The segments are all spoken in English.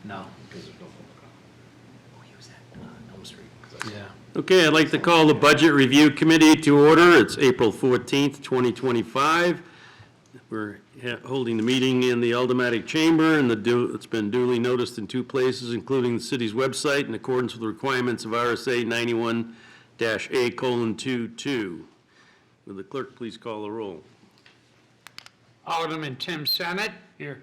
No, because there's no public comment. Oh, he was at Elm Street. Yeah. Okay, I'd like to call the Budget Review Committee to order. It's April 14th, 2025. We're holding the meeting in the Aldermatic Chamber, and it's been duly noticed in 2 places, including the city's website, in accordance with the requirements of RSA 91-A:22. Will the clerk please call the roll? Alderman Tim Senate. Here.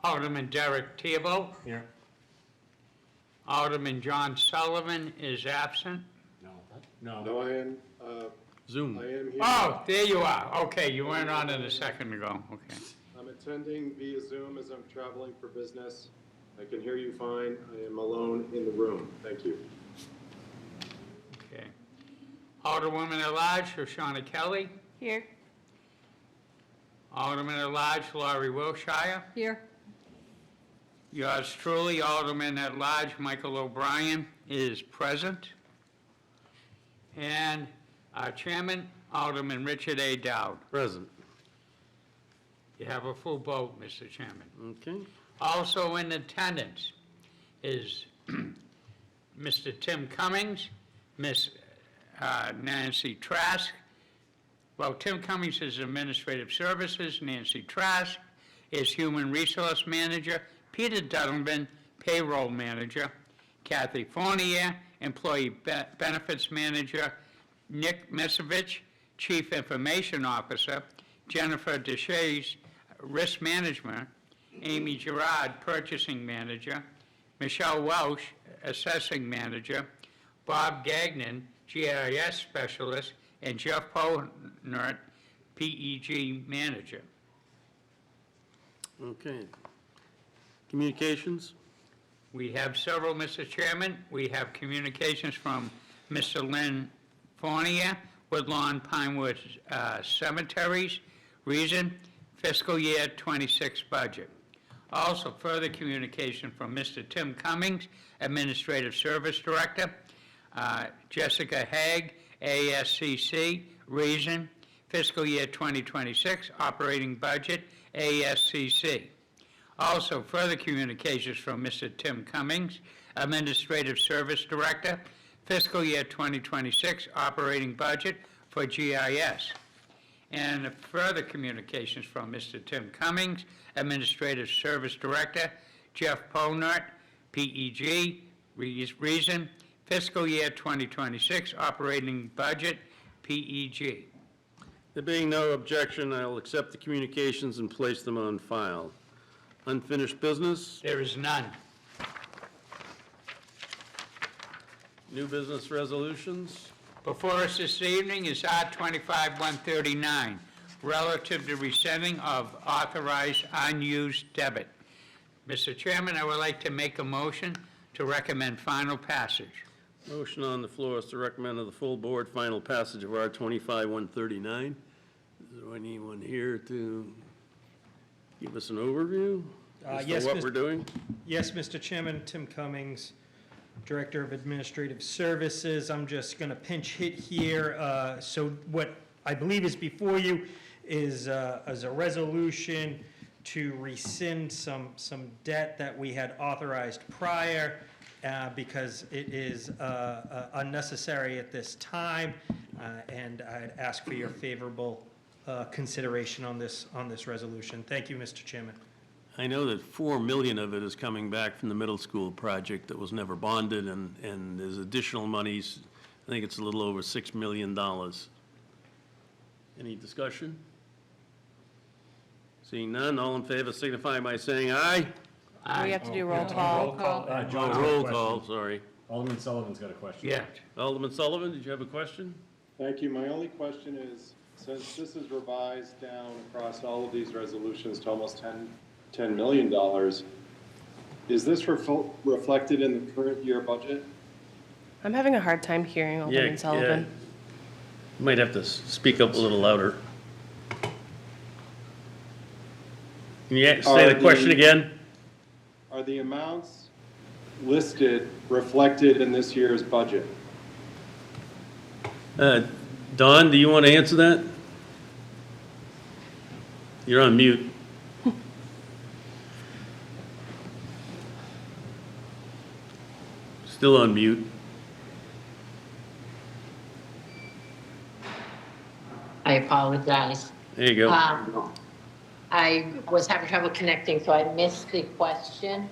Alderman Derek Tebow. Here. Alderman John Sullivan is absent. No. No, I am Zoom. here. Oh, there you are. Okay, you weren't on it a second ago. Okay. I'm attending via Zoom as I'm traveling for business. I can hear you fine. I am alone in the room. Thank you. Okay. Alderwoman at Large, Shoshana Kelly. Here. Alderman at Large, Laurie Wilshire. Here. Yours truly, Alderman at Large, Michael O'Brien, is present. And our chairman, Alderman Richard A. Dowd. Present. You have a full vote, Mr. Chairman. Okay. Also in attendance is Mr. Tim Cummings, Miss Nancy Trask. Well, Tim Cummings is Administrative Services, Nancy Trask is Human Resource Manager, Peter Duddleman, Payroll Manager, Kathy Fournier, Employee Benefits Manager, Nick Misovich, Chief Information Officer, Jennifer Deshays, Risk Management, Amy Gerard, Purchasing Manager, Michelle Welsh, Assessing Manager, Bob Gagnon, GIS Specialist, and Jeff Polnert, PEG Manager. Okay. Communications? We have several, Mr. Chairman. We have communications from Mr. Lynn Fournier, Woodlawn Pinewood Cemeteries. Reason, fiscal year 26 budget. Also, further communication from Mr. Tim Cummings, Administrative Service Director. Jessica Haig, ASCC. Reason, fiscal year 2026 operating budget, ASCC. Also, further communications from Mr. Tim Cummings, Administrative Service Director, fiscal year 2026 operating budget for GIS. And further communications from Mr. Tim Cummings, Administrative Service Director, Jeff Polnert, PEG, reason, fiscal year 2026 operating budget, PEG. There being no objection, I'll accept the communications and place them on file. Unfinished business, There is none. new business resolutions. Before us this evening is R-25-139, relative to rescinding of authorized unused debit. Mr. Chairman, I would like to make a motion to recommend final passage. Motion on the floor is to recommend to the full board final passage of R-25-139. Is there anyone here to give us an overview as to Yes, what we're doing? Yes, Mr. Chairman, Tim Cummings, Director of Administrative Services. I'm just going to pinch hit here. So what I believe is before you is a resolution to rescind some debt that we had authorized prior because it is unnecessary at this time, and I'd ask for your favorable consideration on this resolution. Thank you, Mr. Chairman. I know that 4 million of it is coming back from the middle school project that was never bonded, and there's additional monies. I think it's a little over $6 million. Any discussion? Seeing none, all in favor signify by saying aye. We have to do roll call. John's got a Roll question. call, sorry. Alderman Sullivan's got a question. Yeah. Alderman Sullivan, did you have a question? Thank you. My only question is, since this is revised down across all of these resolutions to almost $10 million, is this reflected in the current year budget? I'm having a hard time hearing Alderman Sullivan. You might have to speak up a little louder. Can you say the question again? Are the amounts listed reflected in this year's budget? Don, do you want to answer that? You're on mute. Still on mute. I apologize. There you go. I was having trouble connecting, so I missed the question.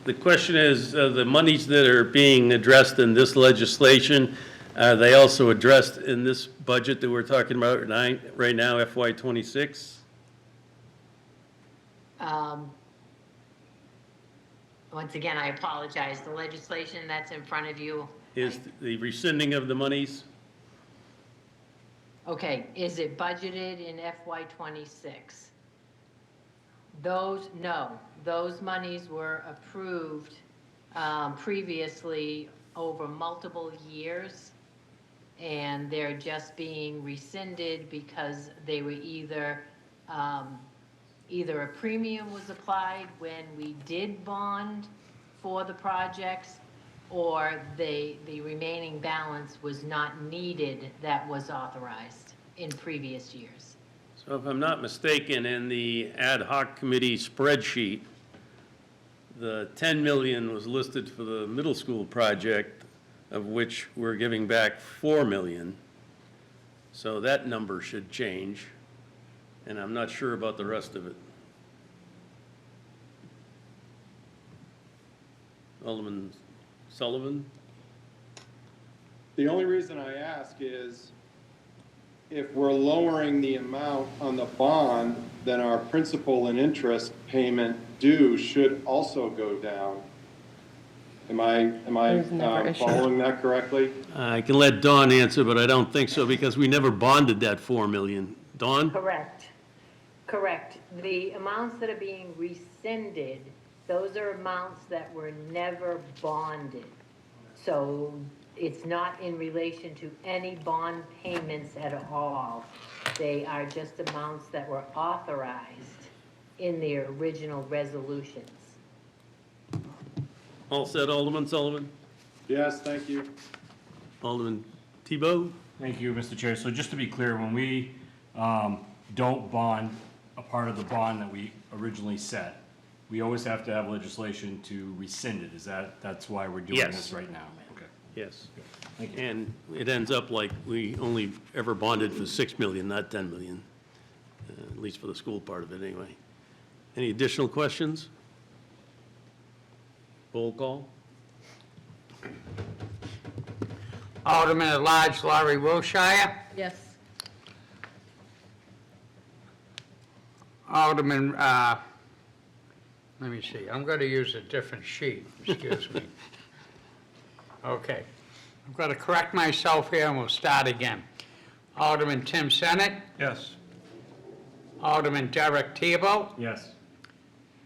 The question is, the monies that are being addressed in this legislation, are they also addressed in this budget that we're talking about right now, FY '26? Once again, I apologize. The legislation that's in front of you, Is the rescinding of the monies? okay, is it budgeted in FY '26? No, those monies were approved previously over multiple years, and they're just being rescinded because they were either a premium was applied when we did bond for the projects, or the remaining balance was not needed that was authorized in previous years. So if I'm not mistaken, in the ad hoc committee spreadsheet, the 10 million was listed for the middle school project, of which we're giving back 4 million. So that number should change, and I'm not sure about the rest of it. Alderman Sullivan? The only reason I ask is if we're lowering the amount on the bond, then our principal and interest payment due should also go down. Am I There's never issue. following that correctly? I can let Dawn answer, but I don't think so, because we never bonded that 4 million. Dawn? Correct. The amounts that are being rescinded, those are amounts that were never bonded. So it's not in relation to any bond payments at all. They are just amounts that were authorized in the original resolutions. All set, Alderman Sullivan? Yes, thank you. Alderman Tebow? Thank you, Mr. Chair. So just to be clear, when we don't bond a part of the bond that we originally set, we always have to have legislation to rescind it. That's why we're doing Yes. this right now? Okay. Yes. Thank you. And it ends up like we only ever bonded for 6 million, not 10 million, at least for the school part of it anyway. Any additional questions? Roll call? Alderman at Large Laurie Wilshire. Yes. Alderman, let me see, I'm going to use a different sheet, excuse me. Okay, I've got to correct myself here and we'll start again. Alderman Tim Senate, Yes. Alderman Derek Tebow, Yes.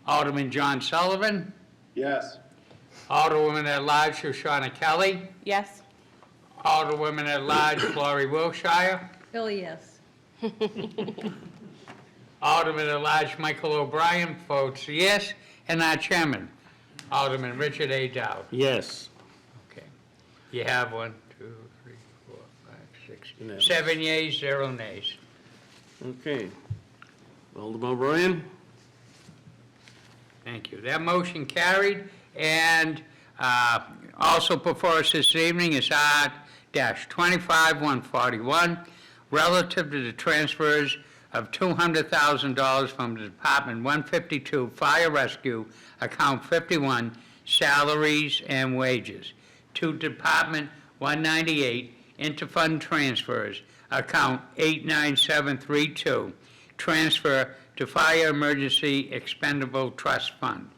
Alderman John Sullivan, Yes. Alderwoman at Large Shoshana Kelly, Yes. Alderwoman at Large Laurie Wilshire, Billy, yes. Alderman at Large Michael O'Brien votes yes, and our chairman, Alderman Richard A. Dowd. Yes. Okay. You have 1, 2, 3, 4, 5, 6, Unanimous. 7 yeas, 0 nays. Okay. Alderman O'Brien? Thank you. That motion carried, and also before us this evening is R-25-141, relative to the transfers of $200,000 from the Department 152 Fire Rescue, Account 51, Salaries and Wages, to Department 198, Interfund Transfers, Account 89732, Transfer to Fire Emergency Expendable Trust Fund.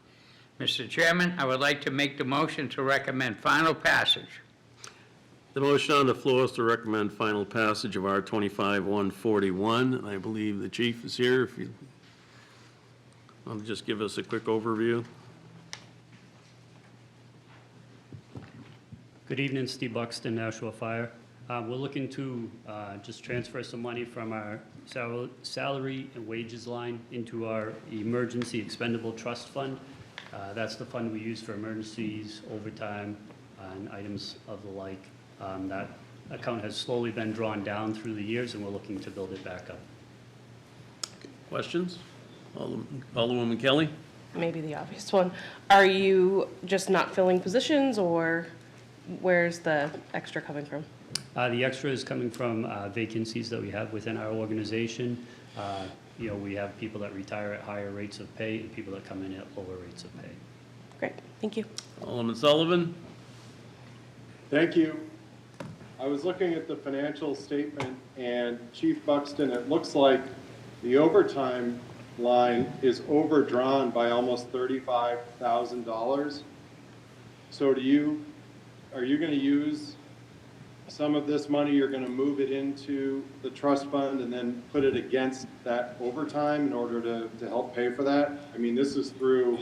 Mr. Chairman, I would like to make the motion to recommend final passage. The motion on the floor is to recommend final passage of R-25-141. I believe the chief is here, if you want to just give us a quick overview. Good evening, Steve Buxton, Nashua Fire. We're looking to just transfer some money from our salary and wages line into our emergency expendable trust fund. That's the fund we use for emergencies, overtime, and items of the like. That account has slowly been drawn down through the years, and we're looking to build it back up. Questions? Alderwoman Kelly? maybe the obvious one. Are you just not filling positions, or where's the extra coming from? The extra is coming from vacancies that we have within our organization. You know, we have people that retire at higher rates of pay and people that come in at lower rates of pay. Great, thank you. Alderman Sullivan? Thank you. I was looking at the financial statement, and Chief Buxton, it looks like the overtime line is overdrawn by almost $35,000. So are you going to use some of this money, you're going to move it into the trust fund and then put it against that overtime in order to help pay for that? I mean, this is through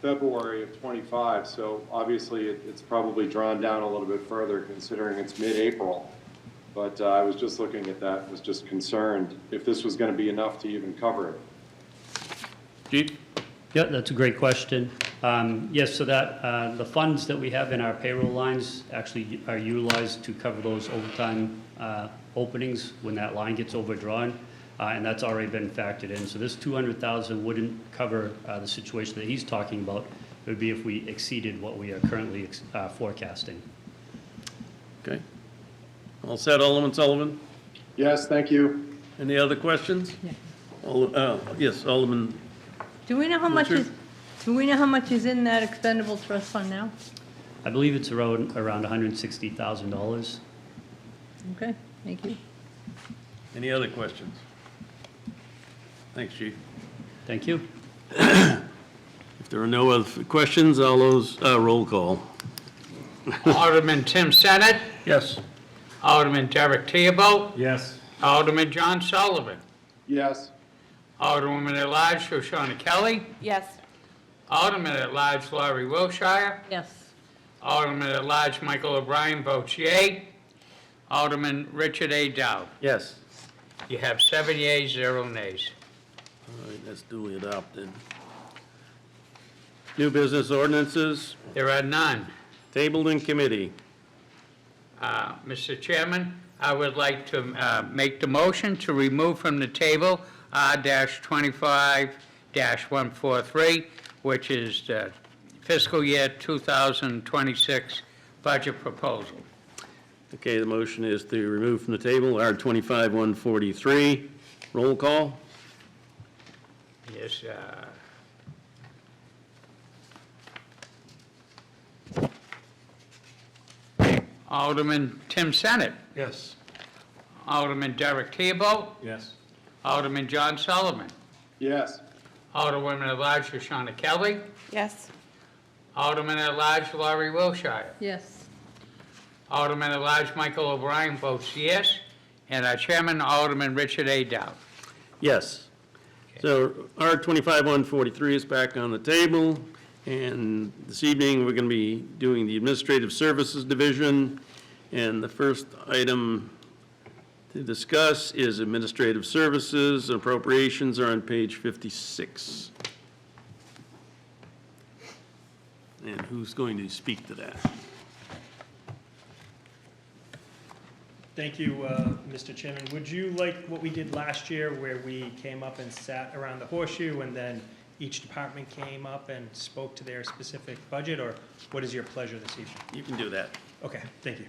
February of '25, so obviously it's probably drawn down a little bit further considering it's mid-April. But I was just looking at that, was just concerned if this was going to be enough to even cover it. Chief? Yeah, that's a great question. Yes, so that, the funds that we have in our payroll lines actually are utilized to cover those overtime openings when that line gets overdrawn, and that's already been factored in. So this 200,000 wouldn't cover the situation that he's talking about. It would be if we exceeded what we are currently forecasting. Okay. All set, Alderman Sullivan? Yes, thank you. Any other questions? Yes, Alderman. Do we know how much Richard? is, do we know how much is in that expendable trust fund now? I believe it's around $160,000. Okay, thank you. Any other questions? Thanks, Chief. Thank you. If there are no other questions, all those, roll call. Alderman Tim Senate, Yes. Alderman Derek Theobald, Yes. Alderman John Sullivan, Yes, Alderwoman at Large Shoshana Kelly, Yes. Alderman at Large Laurie Wilshire, Yes, Alderman at Large Michael O'Brien votes yea, Alderman Richard A. Dowd. Yes. You have 7 yeas, 0 nays. All right, that's duly adopted. New business ordinances, There are none. tabled in committee. Mr. Chairman, I would like to make the motion to remove from the table R-25-143, which is the fiscal year 2026 budget proposal. Okay, the motion is to remove from the table R-25-143. Roll call? Yes, Alderman Tim Senate, Yes. Alderman Derek Theobald, Yes. Alderman John Sullivan, yes, Alderwoman at Large Shoshana Kelly, Yes. Alderman at Large Laurie Wilshire, yes, Alderman at Large Michael O'Brien votes yes, and our chairman, Alderman Richard A. Dowd. Yes. So R-25-143 is back on the table, and this evening, we're going to be doing the Administrative Services Division, and the first item to discuss is Administrative Services. Appropriations are on page 56. And who's going to speak to that? Thank you, Mr. Chairman. Would you like what we did last year, where we came up and sat around the horseshoe, and then each department came up and spoke to their specific budget, or what is your pleasure this evening? You can do that. Okay, thank you.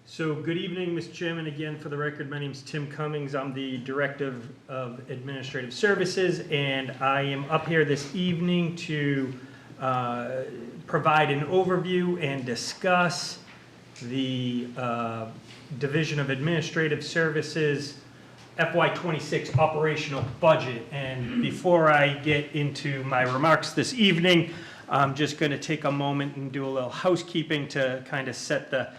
So, good evening, Mr. Chairman. Again, for the record, my name is Tim Cummings. I'm the Director of Administrative Services, and I am up here this evening to provide an overview and discuss the Division of Administrative Services FY26 operational budget. And before I get into my remarks this evening, I'm just going to take a moment and do a little housekeeping to kind of set the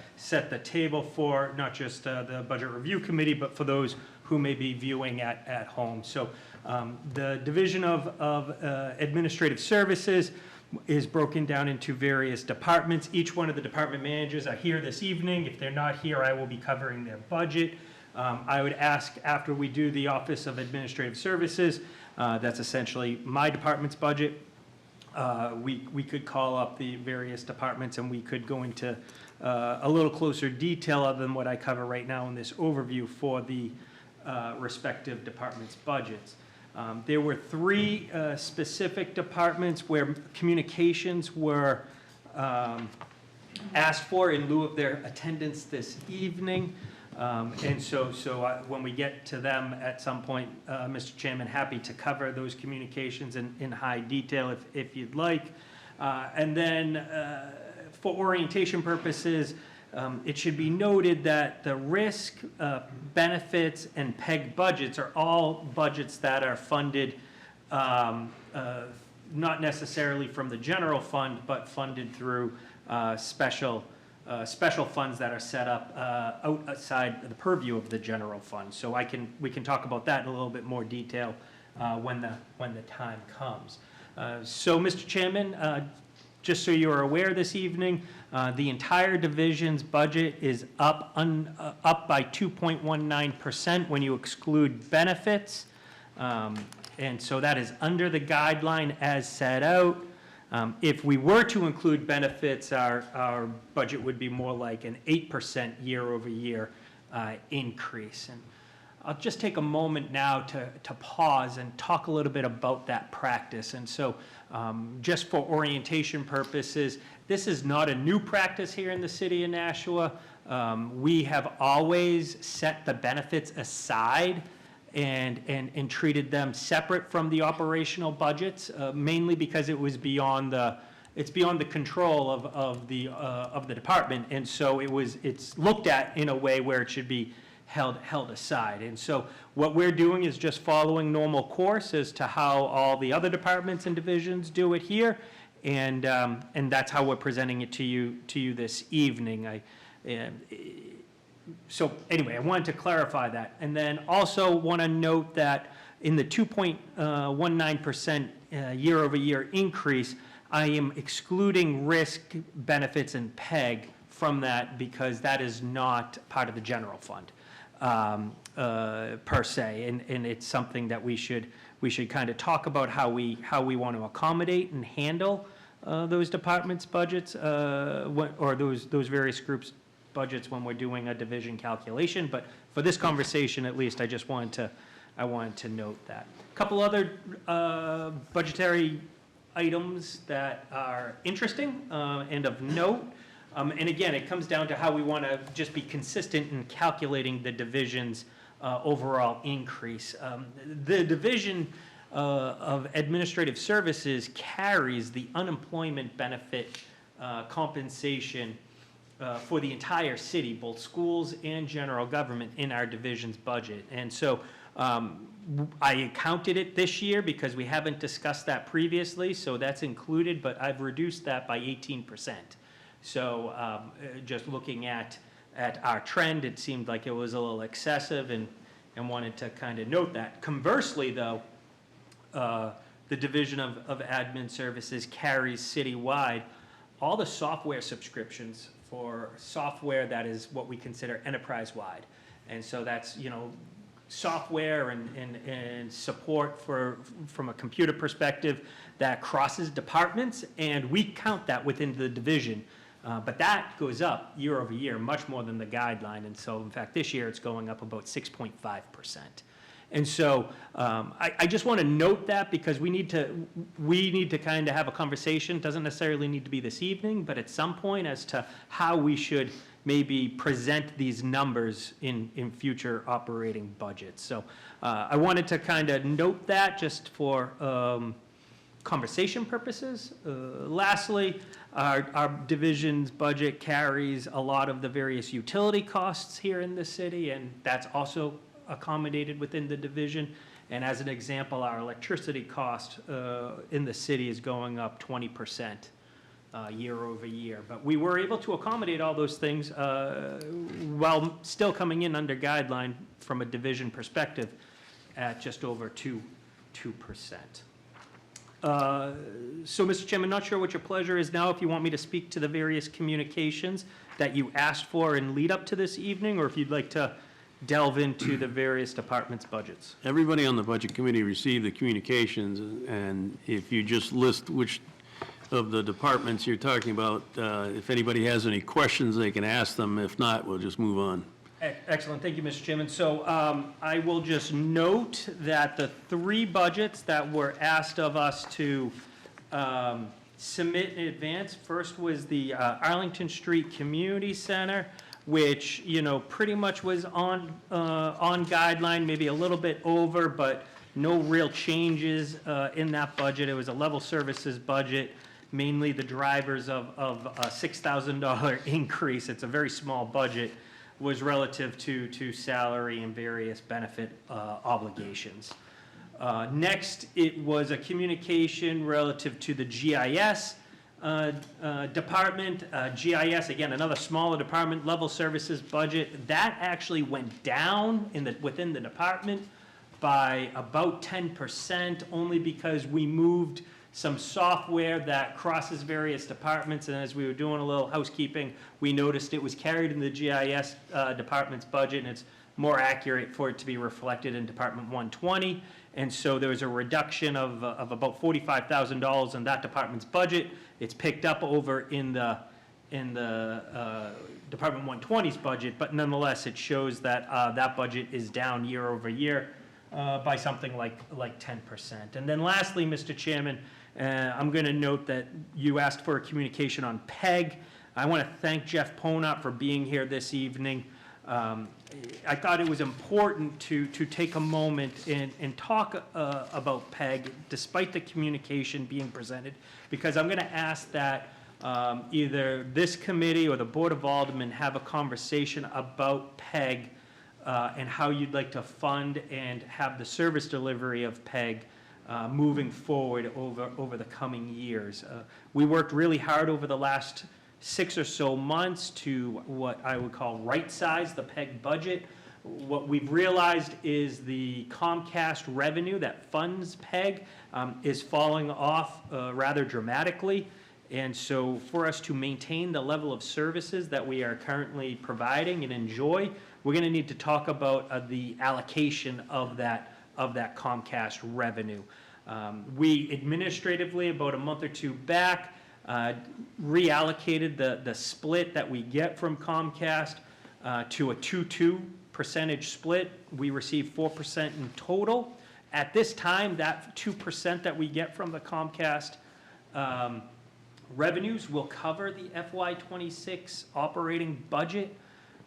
table for not just the Budget Review Committee, but for those who may be viewing at home. So the Division of Administrative Services, is broken down into various departments. Each one of the department managers are here this evening. If they're not here, I will be covering their budget. I would ask, after we do the Office of Administrative Services, that's essentially my department's budget, we could call up the various departments and we could go into a little closer detail other than what I cover right now in this overview for the respective departments' budgets. There were three specific departments where communications were asked for in lieu of their attendance this evening. And so when we get to them at some point, Mr. Chairman, happy to cover those communications in high detail if you'd like. And then for orientation purposes, it should be noted that the risk, benefits, and PEG budgets are all budgets that are funded not necessarily from the general fund, but funded through special funds that are set up outside the purview of the general fund. So we can talk about that in a little bit more detail when the time comes. So, Mr. Chairman, just so you're aware this evening, the entire division's budget is up by 2.19% when you exclude benefits. And so that is under the guideline as set out. If we were to include benefits, our budget would be more like an 8% year-over-year increase. And I'll just take a moment now to pause and talk a little bit about that practice. And so just for orientation purposes, this is not a new practice here in the city of Nashua. We have always set the benefits aside and treated them separate from the operational budgets, mainly because it was beyond the control of the department, and so it's looked at in a way where it should be held aside. And so what we're doing is just following normal course as to how all the other departments and divisions do it here, and that's how we're presenting it to you this evening. So anyway, I wanted to clarify that. And then also want to note that in the 2.19% year-over-year increase, I am excluding risk, benefits, and PEG from that because that is not part of the general fund per se. And it's something that we should kind of talk about how we want to accommodate and handle those departments' budgets or those various groups' budgets when we're doing a division calculation, but for this conversation at least, I wanted to note that. A couple other budgetary items that are interesting and of note, and again, it comes down to how we want to just be consistent in calculating the division's overall increase. The Division of Administrative Services carries the unemployment benefit compensation for the entire city, both schools and general government, in our division's budget. And so I counted it this year because we haven't discussed that previously, so that's included, but I've reduced that by 18%. So just looking at our trend, it seemed like it was a little excessive and wanted to kind of note that. Conversely, though, the Division of Admin Services carries citywide all the software subscriptions for software that is what we consider enterprise-wide. And so that's, software and support from a computer perspective that crosses departments, and we count that within the division. But that goes up year over year, much more than the guideline. And so, in fact, this year it's going up about 6.5%. And so I just want to note that because we need to kind of have a conversation. It doesn't necessarily need to be this evening, but at some point as to how we should maybe present these numbers in future operating budgets. So I wanted to kind of note that just for conversation purposes. Lastly, our division's budget carries a lot of the various utility costs here in the city, and that's also accommodated within the division. And as an example, our electricity cost in the city is going up 20% year over year. But we were able to accommodate all those things while still coming in under guideline from a division perspective at just over 2%. So, Mr. Chairman, not sure what your pleasure is now, if you want me to speak to the various communications that you asked for in lead up to this evening, or if you'd like to delve into the various departments' budgets. Everybody on the Budget Committee received the communications, and if you just list which of the departments you're talking about, if anybody has any questions, they can ask them. If not, we'll just move on. Excellent, thank you, Mr. Chairman. So I will just note that the three budgets that were asked of us to submit in advance, first was the Arlington Street Community Center, which, you know, pretty much was on guideline, maybe a little bit over, but no real changes in that budget. It was a level services budget, mainly the drivers of a $6,000 increase. It's a very small budget, was relative to salary and various benefit obligations. Next, it was a communication relative to the GIS department. GIS, again, another smaller department, level services budget. That actually went down within the department by about 10%, only because we moved some software that crosses various departments, and as we were doing a little housekeeping, we noticed it was carried in the GIS department's budget, and it's more accurate for it to be reflected in Department 120, and so there was a reduction of about $45,000 in that department's budget. It's picked up over in the Department 120's budget, but nonetheless, it shows that that budget is down year over year by something like 10%. And then lastly, Mr. Chairman, I'm going to note that you asked for a communication on PEG. I want to thank Jeff Ponot for being here this evening. I thought it was important to take a moment and talk about PEG, despite the communication being presented, because I'm going to ask that either this committee or the Board of Aldermen have a conversation about PEG and how you'd like to fund and have the service delivery of PEG moving forward over the coming years. We worked really hard over the last 6 or so months to what I would call right-size the PEG budget. What we've realized is the Comcast revenue that funds PEG is falling off rather dramatically. And so for us to maintain the level of services that we are currently providing and enjoy, we're going to need to talk about the allocation of that Comcast revenue. We administratively, about a month or two back, reallocated the split that we get from Comcast to a 2-2 percentage split. We receive 4% in total. At this time, that 2% that we get from the Comcast revenues will cover the FY26 operating budget,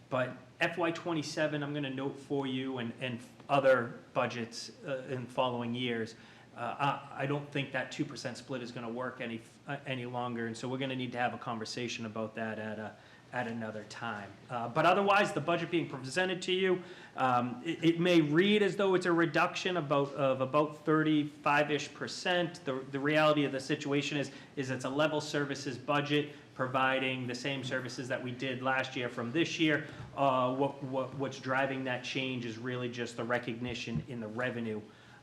but FY27, I'm going to note for you, and other budgets in following years, I don't think that 2% split is going to work any longer, and so we're going to need to have a conversation about that at another time. But otherwise, the budget being presented to you, it may read as though it's a reduction of about 35-ish%. The reality of the situation is it's a level services budget providing the same services that we did last year from this year. What's driving that change is really just the recognition in the revenue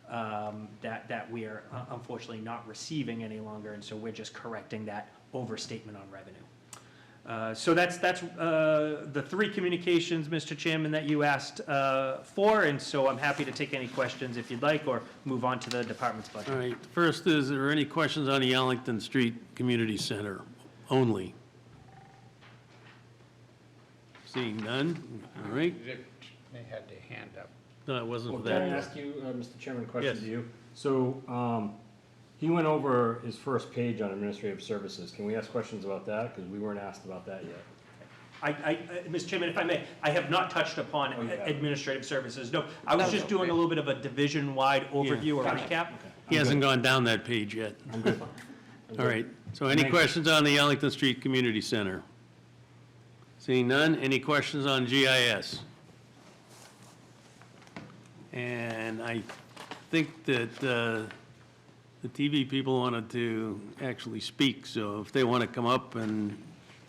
that we are unfortunately not receiving any longer, and so we're just correcting that overstatement on revenue. So that's the three communications, Mr. Chairman, that you asked for, and so I'm happy to take any questions if you'd like, or move on to the department's budget. All right, first, is there any questions on the Arlington Street Community Center only? Seeing none, all right. They had their hand up. No, it wasn't Well, for can I that. ask you, Mr. Chairman, a question Yes. to you? So, he went over his first page on administrative services. Can we ask questions about that? Because we weren't asked about that yet. Mr. Chairman, if I may, I have not touched upon you haven't. administrative services. No, I was just doing a little bit of a division-wide overview or Gotcha. recap. He hasn't gone down that page yet. I'm good. All right, so any Thank you. questions on the Arlington Street Community Center? Seeing none, any questions on GIS? And I think that the TV people wanted to actually speak, so if they want to come up and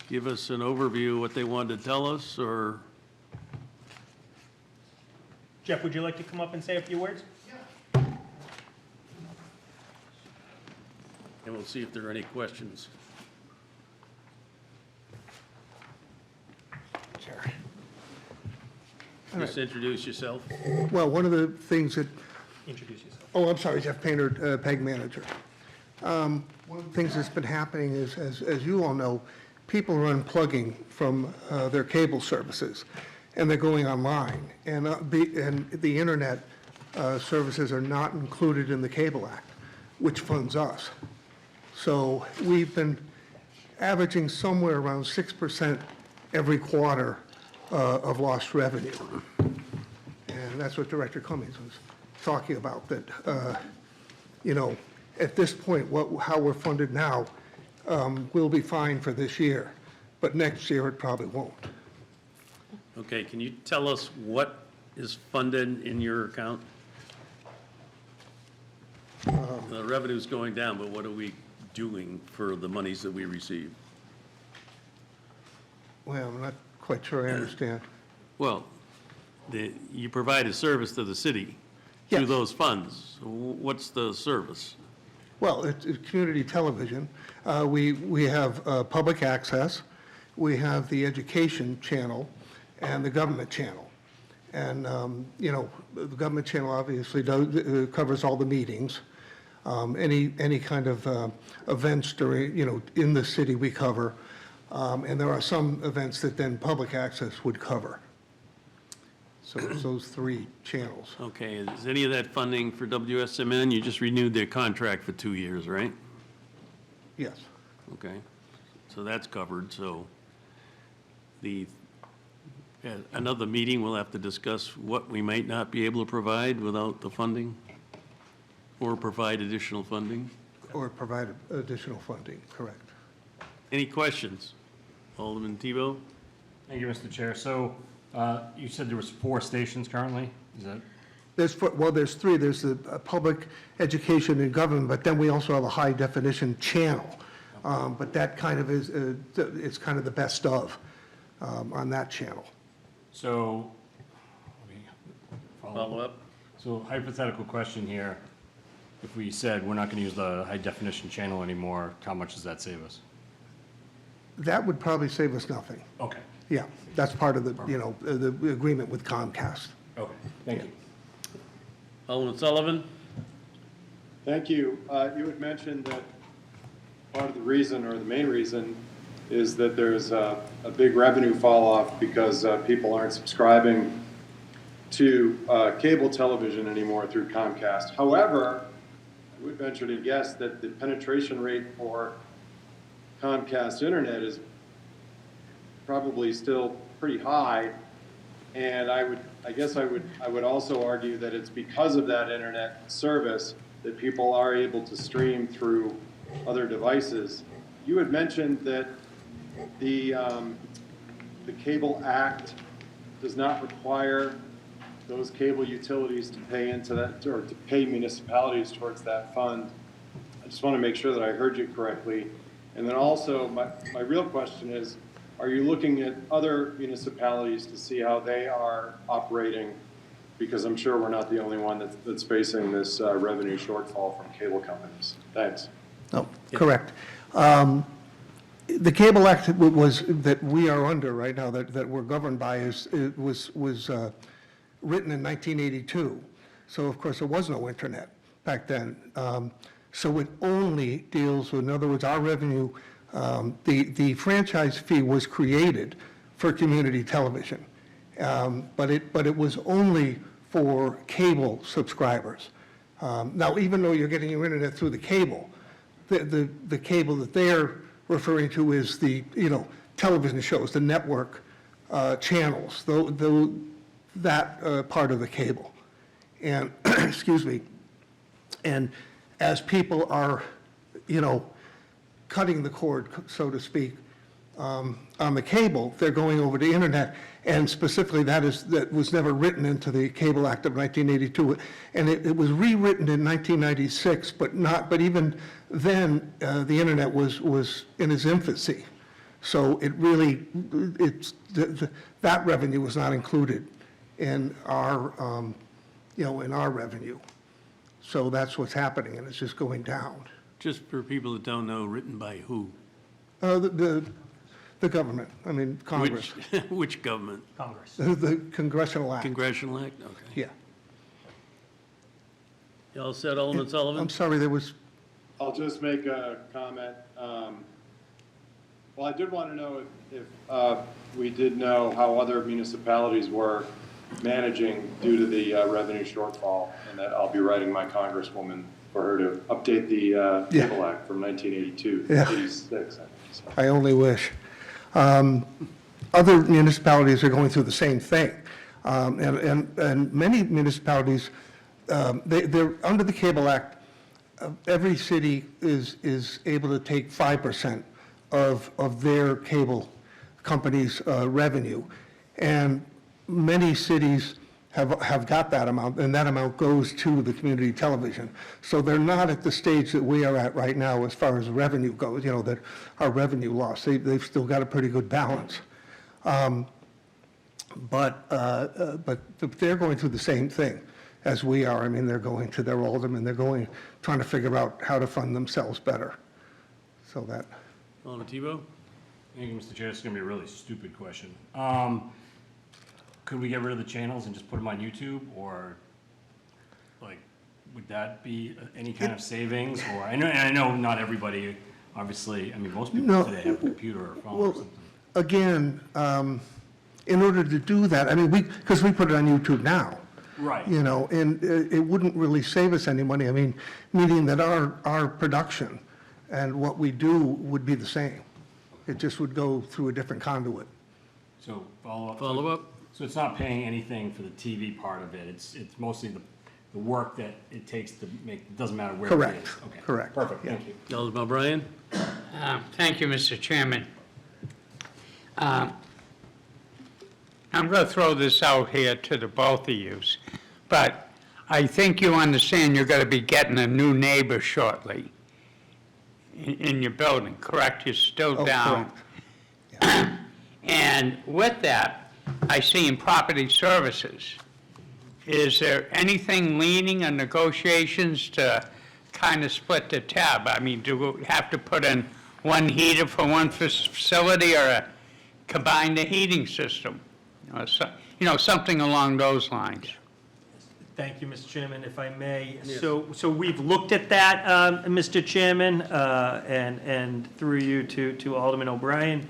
give us an overview of what they wanted to tell us, or, Jeff, would you like to come up and say a few words? and we'll see if there are any questions. Just introduce yourself. Well, one of the things that... Introduce yourself. Oh, I'm sorry, Jeff Painter, PEG manager. One of the things that's been happening is, as you all know, people are unplugging from their cable services, and they're going online. And the internet services are not included in the Cable Act, which funds us. So we've been averaging somewhere around 6% every quarter of lost revenue. And that's what Director Cummings was talking about, that, at this point, how we're funded now, we'll be fine for this year, but next year it probably won't. Okay, can you tell us what is funded in your account? The revenue's going down, but what are we doing for the monies that we receive? Well, I'm not quite sure I understand. Well, you provide a service to the city through Yes. those funds. What's the service? Well, it's community television. We have public access, we have the education channel, and the government channel. And, the government channel obviously covers all the meetings. Any kind of events during, in the city we cover. And there are some events that then public access would cover. So it's those three channels. Okay, is any of that funding for WSMN? You just renewed their contract for 2 years, right? Yes. Okay, so that's covered, so at another meeting, we'll have to discuss what we might not be able to provide without the funding, or provide additional funding. Or provide additional funding, correct. Any questions? Alderman Tebow? Thank you, Mr. Chair. So you said there was 4 stations currently? Is that? There's 3. There's the public education and government, but then we also have a high definition channel. But that kind of is, it's kind of the best of on that channel. So, let me Follow up? So hypothetical question here. If we said we're not going to use the high definition channel anymore, how much does that save us? That would probably save us nothing. Okay, Yeah, that's part of the, the agreement with Comcast. okay, thank you. Alderman Sullivan? Thank you. You had mentioned that part of the reason, or the main reason, is that there's a big revenue fall off because people aren't subscribing to cable television anymore through Comcast. However, I would venture to guess that the penetration rate for Comcast internet is probably still pretty high, and I would also argue that it's because of that internet service that people are able to stream through other devices. You had mentioned that the Cable Act does not require those cable utilities to pay into that, or to pay municipalities towards that fund. I just want to make sure that I heard you correctly. And then also, my real question is, are you looking at other municipalities to see how they are operating? Because I'm sure we're not the only one that's facing this revenue shortfall from cable companies. Thanks. Oh, correct. The Cable Act that we are under right now, that we're governed by, was written in 1982. So of course, there was no internet back then. So it only deals with, in other words, our revenue, the franchise fee was created for community television. But it was only for cable subscribers. Now, even though you're getting your internet through the cable, the cable that they're referring to is the, television shows, the network channels, that part of the cable. And, excuse me, and as people are, cutting the cord, so to speak, on the cable, they're going over to internet, and specifically that was never written into the Cable Act of 1982, and it was rewritten in 1996, but even then, the internet was in its infancy. So it really, that revenue was not included in our, in our revenue. So that's what's happening, and it's just going down. Just for people that don't know, written by who? The government, I mean, Congress, Which government? Congress. the Congressional Act, Congressional Act? Okay. yeah. You all set, Alderman Sullivan? I'm sorry, there was, I'll just make a comment. Well, I did want to know if we did know how other municipalities were managing due to the revenue shortfall, and that I'll be writing my congresswoman for her to update the Yeah. Cable Act from 1982, Yeah. 86, I think. So. I only wish. Other municipalities are going through the same thing. And many municipalities, they're, under the Cable Act, every city is able to take 5% of their cable company's revenue. And many cities have got that amount, and that amount goes to the community television. So they're not at the stage that we are at right now as far as revenue goes, that our revenue loss. They've still got a pretty good balance. But they're going through the same thing as we are. I mean, they're going to their aldermen, trying to figure out how to fund themselves better. So that. Alderman Tebow? Thank you, Mr. Chair. This is gonna be a really stupid question. Could we get rid of the channels and just put them on YouTube, or, like, would that be any kind of savings? Or, I know not everybody, obviously, I mean, most people No. today have a computer or phone or Well, something. again, in order to do that, I mean, because we put it on YouTube now. Right. And it wouldn't really save us any money. I mean, meaning that our production and what we do would be the same. It just would go through a different conduit. So, follow-up? Follow-up? So it's not paying anything for the TV part of it, it's mostly the work that it takes to make, it doesn't matter where it is? Correct. Okay. Correct. Perfect, Yeah. thank you. Alderman O'Brien? Thank you, Mr. Chairman. I'm going to throw this out here to the both of you, but I think you understand you're going to be getting a new neighbor shortly in your building, correct? You're still Oh, down. correct. And with that, I see in property services, is there anything leaning on negotiations to kind of split the tab? I mean, do we have to put in one heater for one facility, or combine the heating system? Something along those lines. Thank you, Mr. Chairman, if I may. So we've looked at that, Mr. Chairman, and through you to Alderman O'Brien.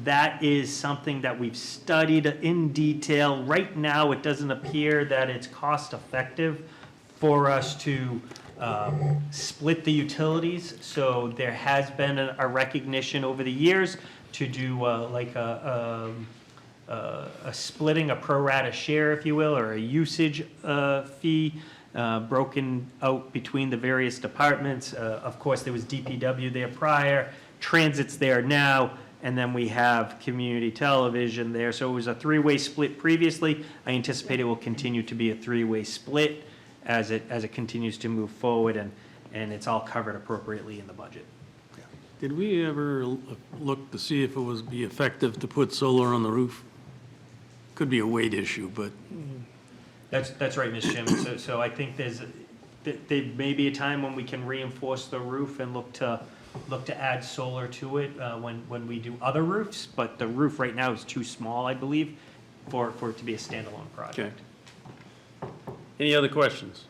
That is something that we've studied in detail. Right now, it doesn't appear that it's cost-effective for us to split the utilities. So there has been a recognition over the years to do like a splitting, a pro rata share, if you will, or a usage fee broken out between the various departments. Of course, there was DPW there prior, Transit's there now, and then we have community television there. So it was a three-way split previously. I anticipate it will continue to be a three-way split as it continues to move forward, and it's all covered appropriately in the budget. Did we ever look to see if it was be effective to put solar on the roof? Could be a weight issue, but That's right, Mr. Chairman. So I think there may be a time when we can reinforce the roof and look to add solar to it when we do other roofs, but the roof right now is too small, I believe, for it to be a standalone project. Okay. Any other questions?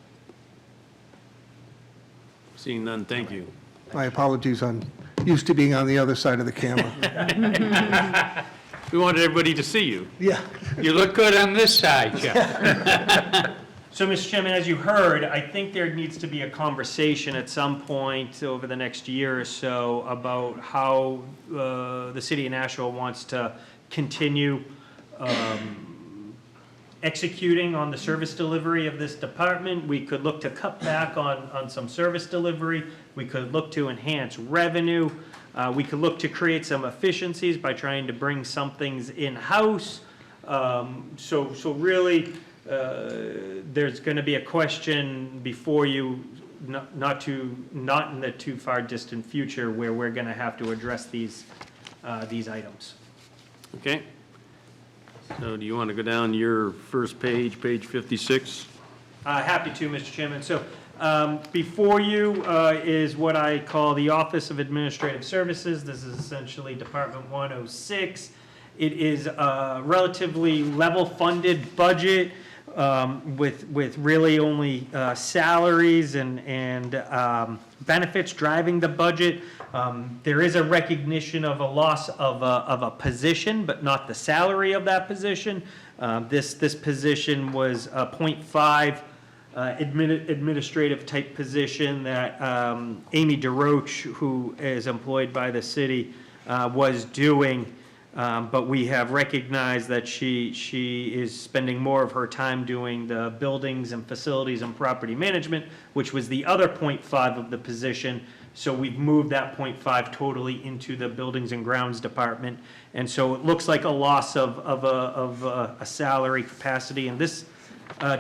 Seeing none, thank you. My apologies, I'm used to being on the other side of the camera. We wanted everybody to see you. Yeah. You look good on this side, Jeff. So, Mr. Chairman, as you heard, I think there needs to be a conversation at some point over the next year or so about how the city of Nashua wants to continue executing on the service delivery of this department. We could look to cut back on some service delivery. We could look to enhance revenue. We could look to create some efficiencies by trying to bring some things in-house. So really, there's going to be a question before you, not in the too far distant future, where we're going to have to address these items. Okay. So do you want to go down your first page, page 56? Happy to, Mr. Chairman. So Before you is what I call the Office of Administrative Services. This is essentially Department 106. It is a relatively level-funded budget with really only salaries and benefits driving the budget. There is a recognition of a loss of a position, but not the salary of that position. This position was a .5 administrative type position that Amy DeRoche, who is employed by the city, was doing. But we have recognized that she is spending more of her time doing the buildings and facilities and property management, which was the other .5 of the position. So we've moved that .5 totally into the Buildings and Grounds Department. And so it looks like a loss of a salary capacity in this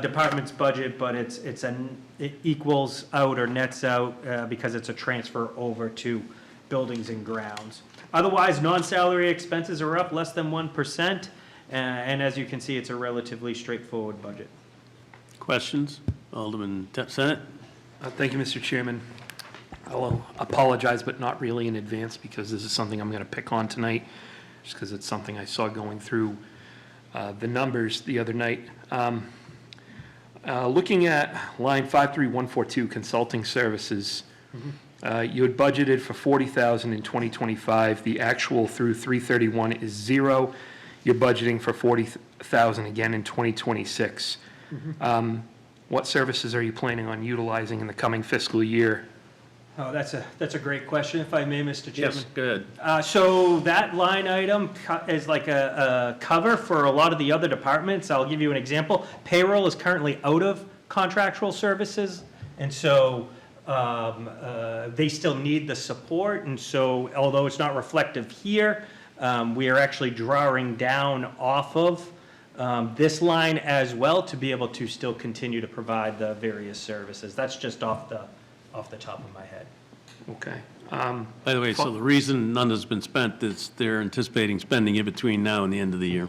department's budget, but it equals out or nets out because it's a transfer over to Buildings and Grounds. Otherwise, non-salary expenses are up less than 1%, and as you can see, it's a relatively straightforward budget. Questions? Alderman Senate? Thank you, Mr. Chairman. I'll apologize, but not really in advance, because this is something I'm going to pick on tonight, just because it's something I saw going through the numbers the other night. Looking at line 53142, consulting services, you had budgeted for $40,000 in 2025. The actual through 3/31 is zero. You're budgeting for $40,000 again in 2026. What services are you planning on utilizing in the coming fiscal year? Oh, that's a great question, if I may, Mr. Chairman. Yes, go ahead. So that line item is like a cover for a lot of the other departments. I'll give you an example. Payroll is currently out of contractual services, and so they still need the support. And so although it's not reflective here, we are actually drawing down off of this line as well to be able to still continue to provide the various services. That's just off the top of my head. Okay. By the way, so the reason none has been spent is they're anticipating spending in between now and the end of the year,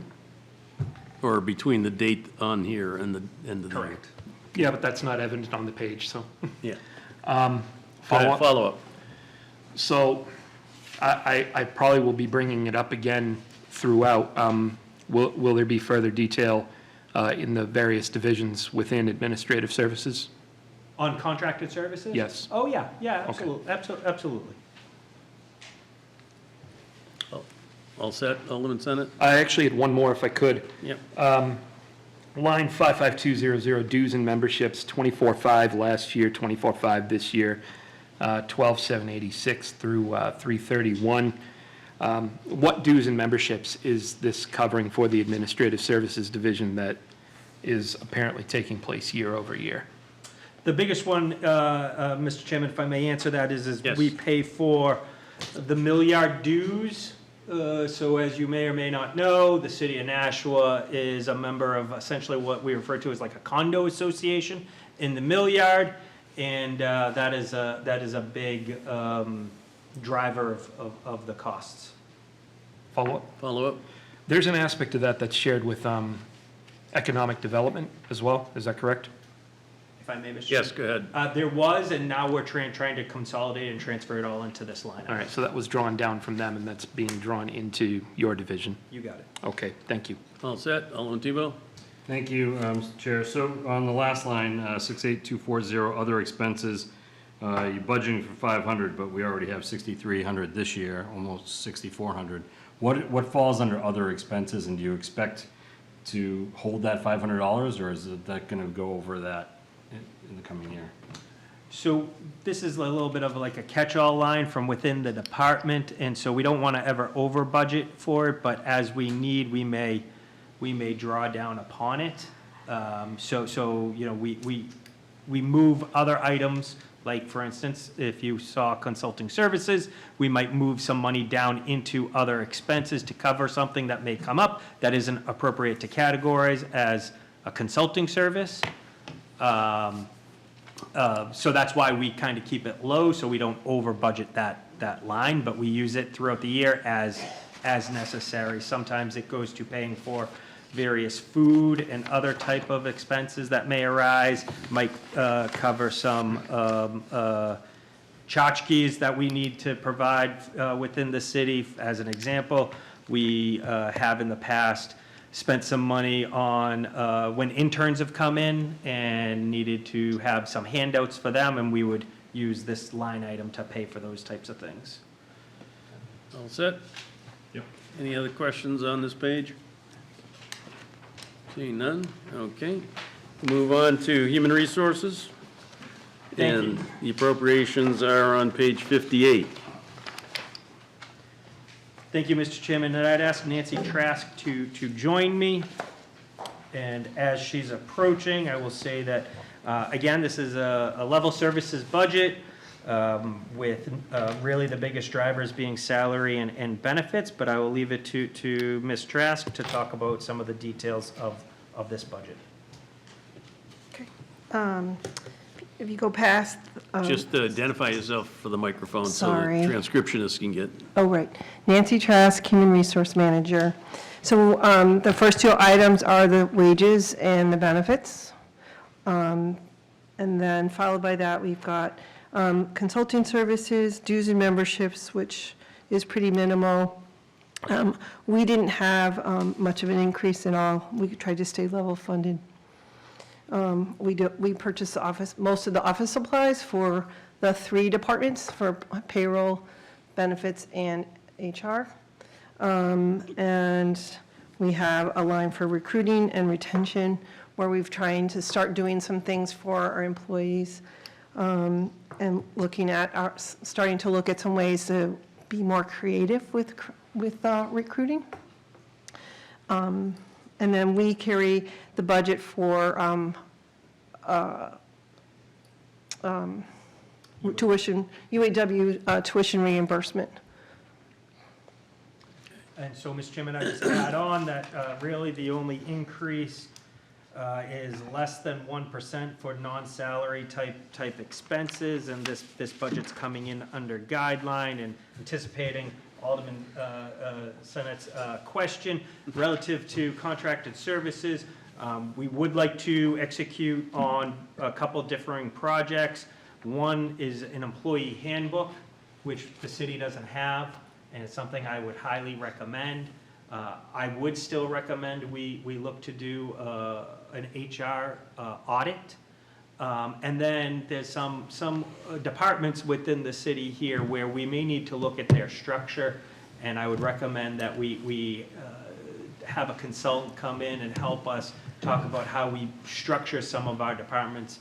or between the date on here and the end of the year. Correct. Yeah, but that's not evident on the page, so. Yeah. Follow-up. Follow-up. So I probably will be bringing it up again throughout. Will there be further detail in the various divisions within administrative services? On contracted services? Yes. Oh, yeah, absolutely, absolutely. All set, Alderman Senate? I actually had one more if I could. Yep. Line 55200, dues and memberships, 24.5 last year, 24.5 this year, 12,786 through 3/31. What dues and memberships is this covering for the Administrative Services Division that is apparently taking place year over year? The biggest one, Mr. Chairman, if I may answer that, is Yes. we pay for the milliard dues. So as you may or may not know, the city of Nashua is a member of essentially what we refer to as like a condo association in the milliard, and that is a big driver of the costs. Follow-up? Follow-up? There's an aspect to that that's shared with economic development as well, is that correct? If I may, Mr. Yes, Chairman. go ahead. There was, and now we're trying to consolidate and transfer it all into this line. All right, so that was drawn down from them, and that's being drawn into your division. You got it. Okay, thank you. All set, Alderman Tebow? Thank you, Mr. Chair. So on the last line, 68240, other expenses, you're budgeting for 500, but we already have 6,300 this year, almost 6,400. What falls under other expenses, and do you expect to hold that $500, or is that going to go over that in the coming year? So this is a little bit of like a catch-all line from within the department, and so we don't want to ever over budget for it, but as we need, we may draw down upon it. So you know, we move other items, like for instance, if you saw consulting services, we might move some money down into other expenses to cover something that may come up that isn't appropriate to categorize as a consulting service. So that's why we kind of keep it low, so we don't over budget that line, but we use it throughout the year as necessary. Sometimes it goes to paying for various food and other type of expenses that may arise, might cover some tchotchkes that we need to provide within the city. As an example, we have in the past spent some money on when interns have come in and needed to have some handouts for them, and we would use this line item to pay for those types of things. All set? Yep. Any other questions on this page? Seeing none, okay. Move on to human resources. Thank you. And the appropriations are on page 58. Thank you, Mr. Chairman, and I'd ask Nancy Trask to join me. And as she's approaching, I will say that, again, this is a level services budget with really the biggest drivers being salary and benefits, but I will leave it to Ms. Trask to talk about some of the details of this budget. If you go past. Just identify yourself for the microphone so Sorry. the transcriptionists can get. Oh, right. Nancy Trask, Human Resource Manager. So the first two items are the wages and the benefits. And then followed by that, we've got consulting services, dues and memberships, which is pretty minimal. We didn't have much of an increase at all. We tried to stay level funded. We purchased most of the office supplies for the 3 departments, for payroll, benefits, and HR. And we have a line for recruiting and retention, where we've trying to start doing some things for our employees, and looking at starting to look at some ways to be more creative with recruiting. And then we carry the budget for tuition, UAW tuition reimbursement. And so, Mr. Chairman, I just add on that really the only increase is less than 1% for non-salary type expenses, and this budget's coming in under guideline, and anticipating Alderman Senate's question relative to contracted services. We would like to execute on a couple differing projects. One is an employee handbook, which the city doesn't have, and it's something I would highly recommend. I would still recommend we look to do an HR audit. And then there's some departments within the city here where we may need to look at their structure, and I would recommend that we have a consultant come in and help us talk about how we structure some of our departments,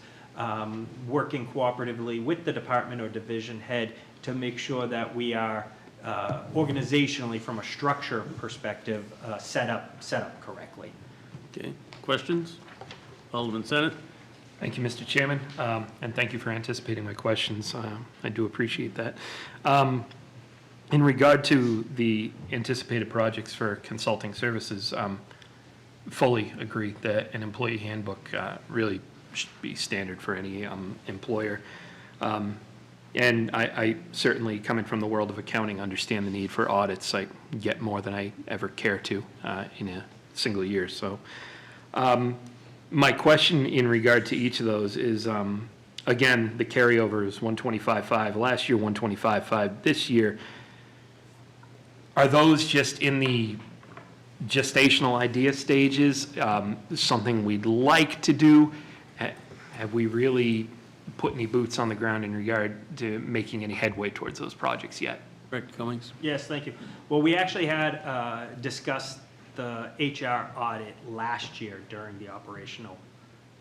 working cooperatively with the department or division head to make sure that we are organizationally, from a structure perspective, set up correctly. Okay, questions? Alderman Senate? Thank you, Mr. Chairman, and thank you for anticipating my questions. I do appreciate that. In regard to the anticipated projects for consulting services, fully agree that an employee handbook really should be standard for any employer. And I certainly, coming from the world of accounting, understand the need for audits. I get more than I ever care to in a single year. So my question in regard to each of those is, again, the carryover is 125.5. Last year, 125.5. This year, are those just in the gestational idea stages, something we'd like to do? Have we really put any boots on the ground in regard to making any headway towards those projects yet? Director Cummings? Yes, thank you. Well, we actually had discussed the HR audit last year during the operational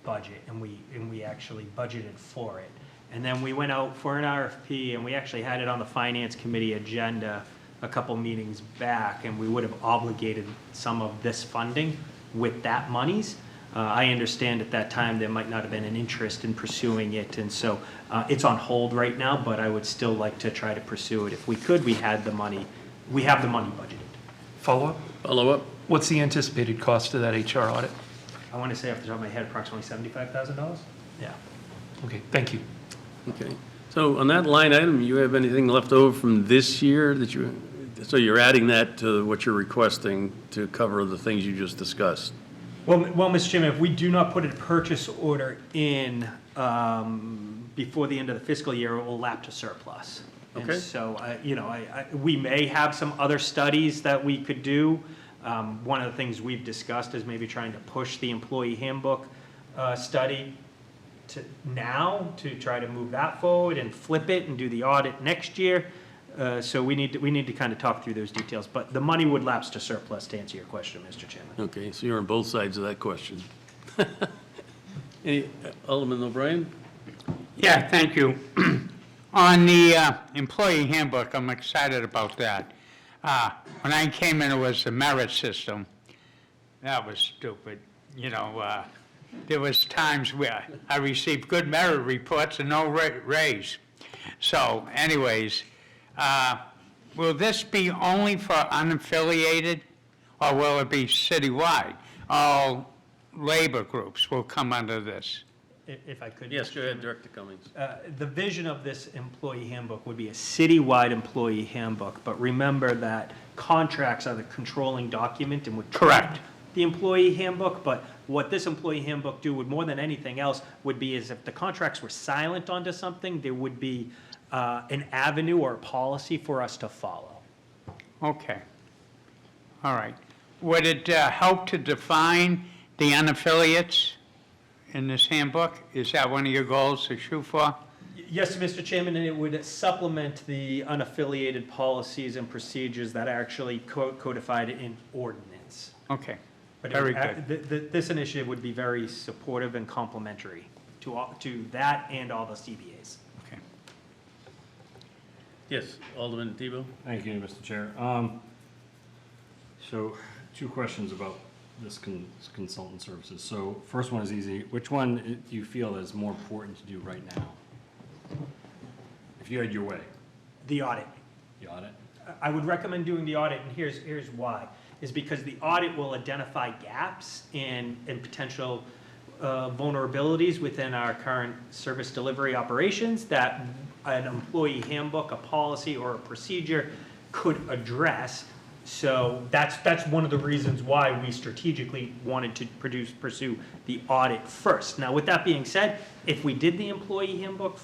budget, and we actually budgeted for it. And then we went out for an RFP, and we actually had it on the Finance Committee agenda a couple meetings back, and we would have obligated some of this funding with that monies. I understand at that time there might not have been an interest in pursuing it, and so it's on hold right now, but I would still like to try to pursue it. If we could, we have the money budgeted. Follow-up? Follow-up? What's the anticipated cost of that HR audit? I want to say off the top of my head, approximately $75,000? Yeah. Okay, thank you. Okay. So on that line item, you have anything left over from this year so you're adding that to what you're requesting to cover the things you just discussed? Well, Mr. Chairman, if we do not put a purchase order in before the end of the fiscal year, it will lap to surplus. And Okay. so, we may have some other studies that we could do. One of the things we've discussed is maybe trying to push the employee handbook study to try to move that forward and flip it and do the audit next year. So we need to kind of talk through those details, but the money would lapse to surplus, to answer your question, Mr. Chairman. Okay, so you're on both sides of that question. Alderman O'Brien? Yeah, thank you. On the employee handbook, I'm excited about that. When I came in, it was the merit system. That was stupid. There was times where I received good merit reports and no raise. So anyways, will this be only for unaffiliated, or will it be citywide? All labor groups will come under this. If I could. Yes, go ahead, Director Cummings. The vision of this employee handbook would be a citywide employee handbook, but remember that contracts are the controlling document and would. Correct. The employee handbook, but what this employee handbook do would, more than anything else, would be is if the contracts were silent onto something, there would be an avenue or a policy for us to follow. Okay. All right. Would it help to define the unaffiliates in this handbook? Is that one of your goals to shoot for? Yes, Mr. Chairman, and it would supplement the unaffiliated policies and procedures that are actually codified in ordinance. Okay. But Very good. This initiative would be very supportive and complementary to that and all the CBAs. Okay. Yes, Alderman Tebow? Thank you, Mr. Chair. So, two questions about this consultant services. So, first one is easy. Which one do you feel is more important to do right now? If you had your way, The audit. the audit? I would recommend doing the audit, and here's why. Is because the audit will identify gaps and potential vulnerabilities within our current service delivery operations that an employee handbook, a policy, or a procedure could address. So that's one of the reasons why we strategically wanted to pursue the audit first. Now, with that being said, if we did the employee handbook,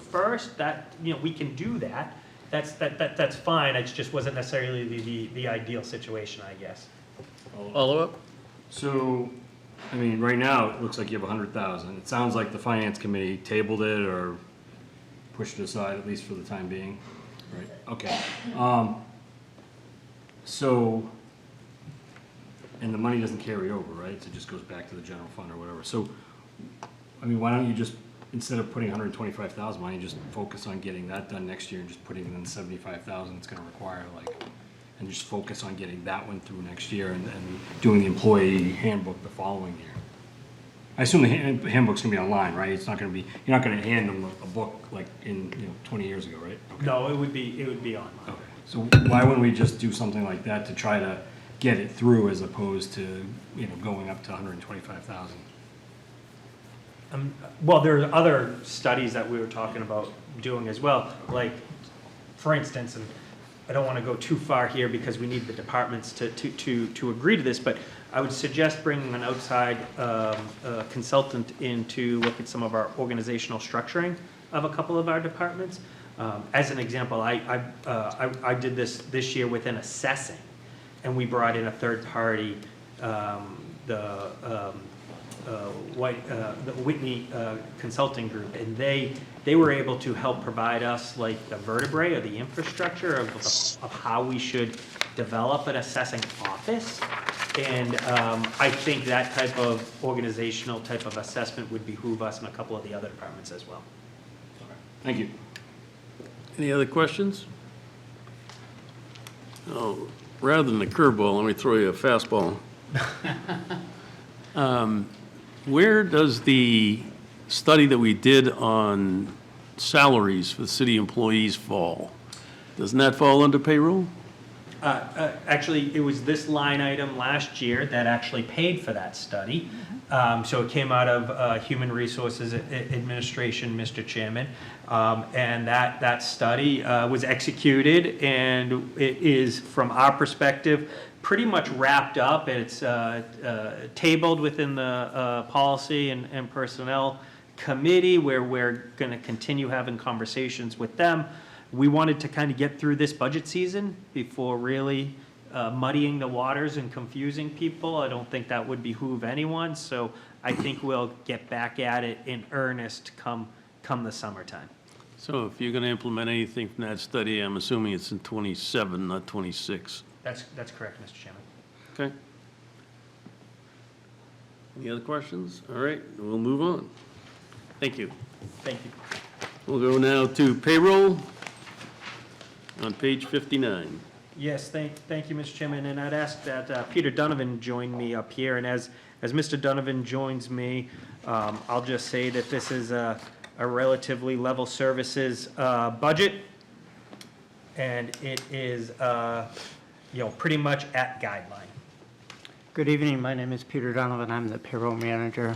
first, we can do that. That's fine. It just wasn't necessarily the ideal situation, I guess. Follow-up? So, I mean, right now, it looks like you have 100,000. It sounds like the finance committee tabled it or pushed it aside, at least for the time being, right? Okay. So, and the money doesn't carry over, right? So it just goes back to the general fund or whatever. So, I mean, why don't you just, instead of putting 125,000, why don't you just focus on getting that done next year and just putting in 75,000 it's gonna require, and just focus on getting that one through next year and doing the employee handbook the following year? I assume the handbook's gonna be online, right? It's not gonna be, you're not gonna hand them a book like in, 20 years ago, right? Okay. No, it would be online. Okay, so why wouldn't we just do something like that to try to get it through as opposed to, going up to 125,000? Well, there are other studies that we were talking about doing as well. Like, for instance, and I don't want to go too far here because we need the departments to agree to this, but I would suggest bringing an outside consultant in to look at some of our organizational structuring of a couple of our departments. As an example, I did this year within assessing, and we brought in a third party, the Whitney Consulting Group, and they were able to help provide us like the vertebrae or the infrastructure of how we should develop an assessing office. And I think that type of organizational type of assessment would behoove us and a couple of the other departments as well. Thank you. Any other questions? Oh, rather than a curveball, let me throw you a fastball. Where does the study that we did on salaries for city employees fall? Doesn't that fall under payroll? Actually, it was this line item last year that actually paid for that study. So it came out of Human Resources Administration, Mr. Chairman. And that study was executed, and it is, from our perspective, pretty much wrapped up. It's tabled within the Policy and Personnel Committee, where we're going to continue having conversations with them. We wanted to kind of get through this budget season before really muddying the waters and confusing people. I don't think that would behoove anyone, so I think we'll get back at it in earnest come the summertime. So if you're going to implement anything from that study, I'm assuming it's in 27, not 26. That's correct, Mr. Chairman. Okay. Any other questions? All right, we'll move on. Thank you. Thank you. We'll go now to payroll on page 59. Yes, thank you, Mr. Chairman, and I'd ask that Peter Donovan join me up here, and as Mr. Donovan joins me, I'll just say that this is a relatively level services budget, and it is, pretty much at guideline. Good evening, my name is Peter Donovan, I'm the payroll manager.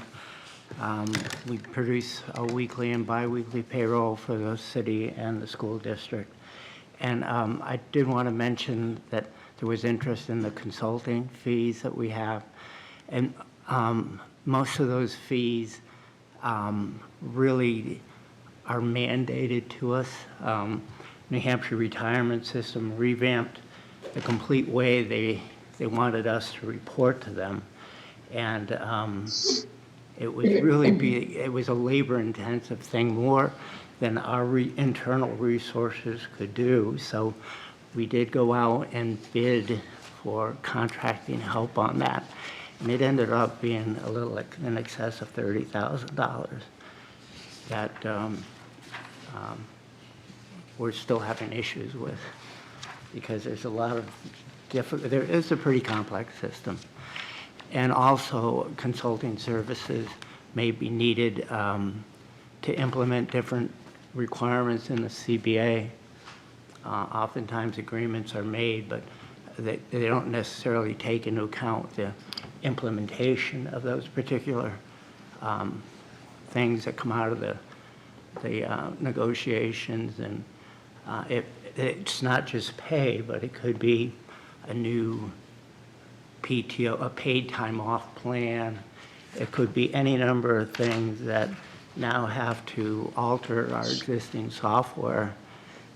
We produce a weekly and bi-weekly payroll for the city and the school district. And I did want to mention that there was interest in the consulting fees that we have. And most of those fees really are mandated to us. New Hampshire retirement system revamped the complete way they wanted us to report to them. And it was a labor-intensive thing, more than our internal resources could do. So we did go out and bid for contracting help on that. And it ended up being a little in excess of $30,000 that we're still having issues with, because there's a lot of there is a pretty complex system. And also consulting services may be needed to implement different requirements in the CBA. Oftentimes agreements are made, but they don't necessarily take into account the implementation of those particular things that come out of the negotiations. And it's not just pay, but it could be a new PTO, a paid time off plan. It could be any number of things that now have to alter our existing software.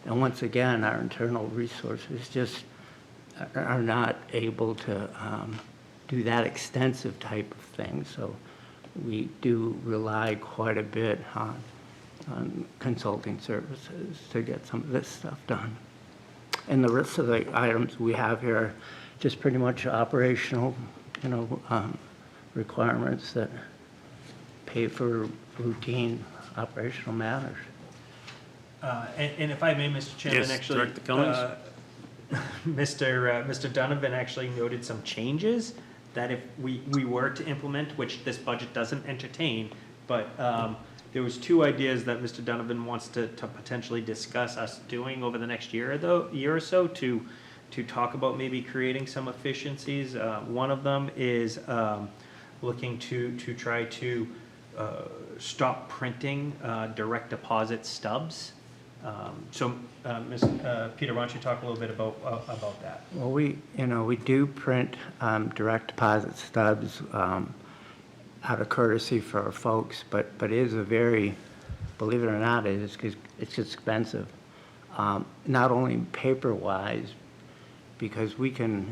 And once again, our internal resources just are not able to do that extensive type of thing. So we do rely quite a bit on consulting services to get some of this stuff done. And the rest of the items we have here, just pretty much operational, requirements that pay for routine operational matters. And if I may, Mr. Chairman, Yes, actually, Director Cummings. Mr. Donovan actually noted some changes that if we were to implement, which this budget doesn't entertain, but there was two ideas that Mr. Donovan wants to potentially discuss us doing over the next year or so to talk about maybe creating some efficiencies. One of them is looking to try to stop printing direct deposit stubs. So, Peter, why don't you talk a little bit about that? Well, we do print direct deposit stubs out of courtesy for our folks, but it is a very, believe it or not, it's expensive. Not only paper-wise, because we can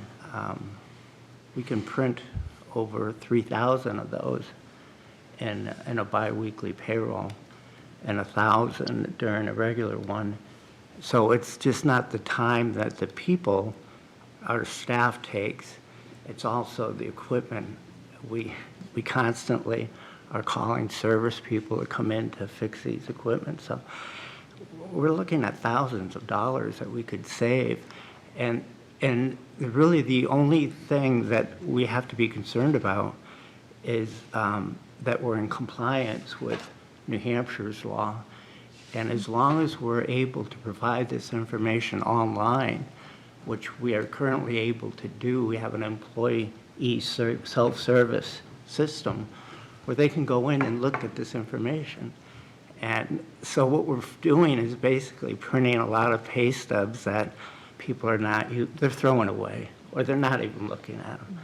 print over 3,000 of those in a biweekly payroll, and 1,000 during a regular one. So it's just not the time that the people, our staff takes, it's also the equipment. We constantly are calling service people to come in to fix these equipment. So we're looking at thousands of dollars that we could save. And really the only thing that we have to be concerned about is that we're in compliance with New Hampshire's law. And as long as we're able to provide this information online, which we are currently able to do, we have an employee self-service system where they can go in and look at this information. And so what we're doing is basically printing a lot of pay stubs that people are not, they're throwing away. or they're not even looking at them.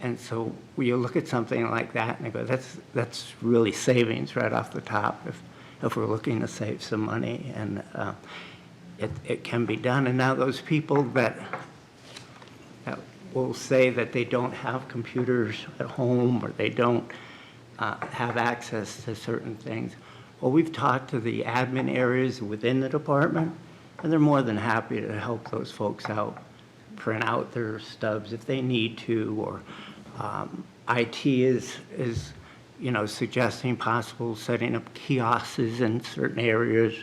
And so when you look at something like that and you go, that's really savings right off the top if we're looking to save some money, and it can be done. And now those people that will say that they don't have computers at home or they don't have access to certain things, well, we've talked to the admin areas within the department, and they're more than happy to help those folks out, print out their stubs if they need to, or IT is suggesting possible setting up kiosks in certain areas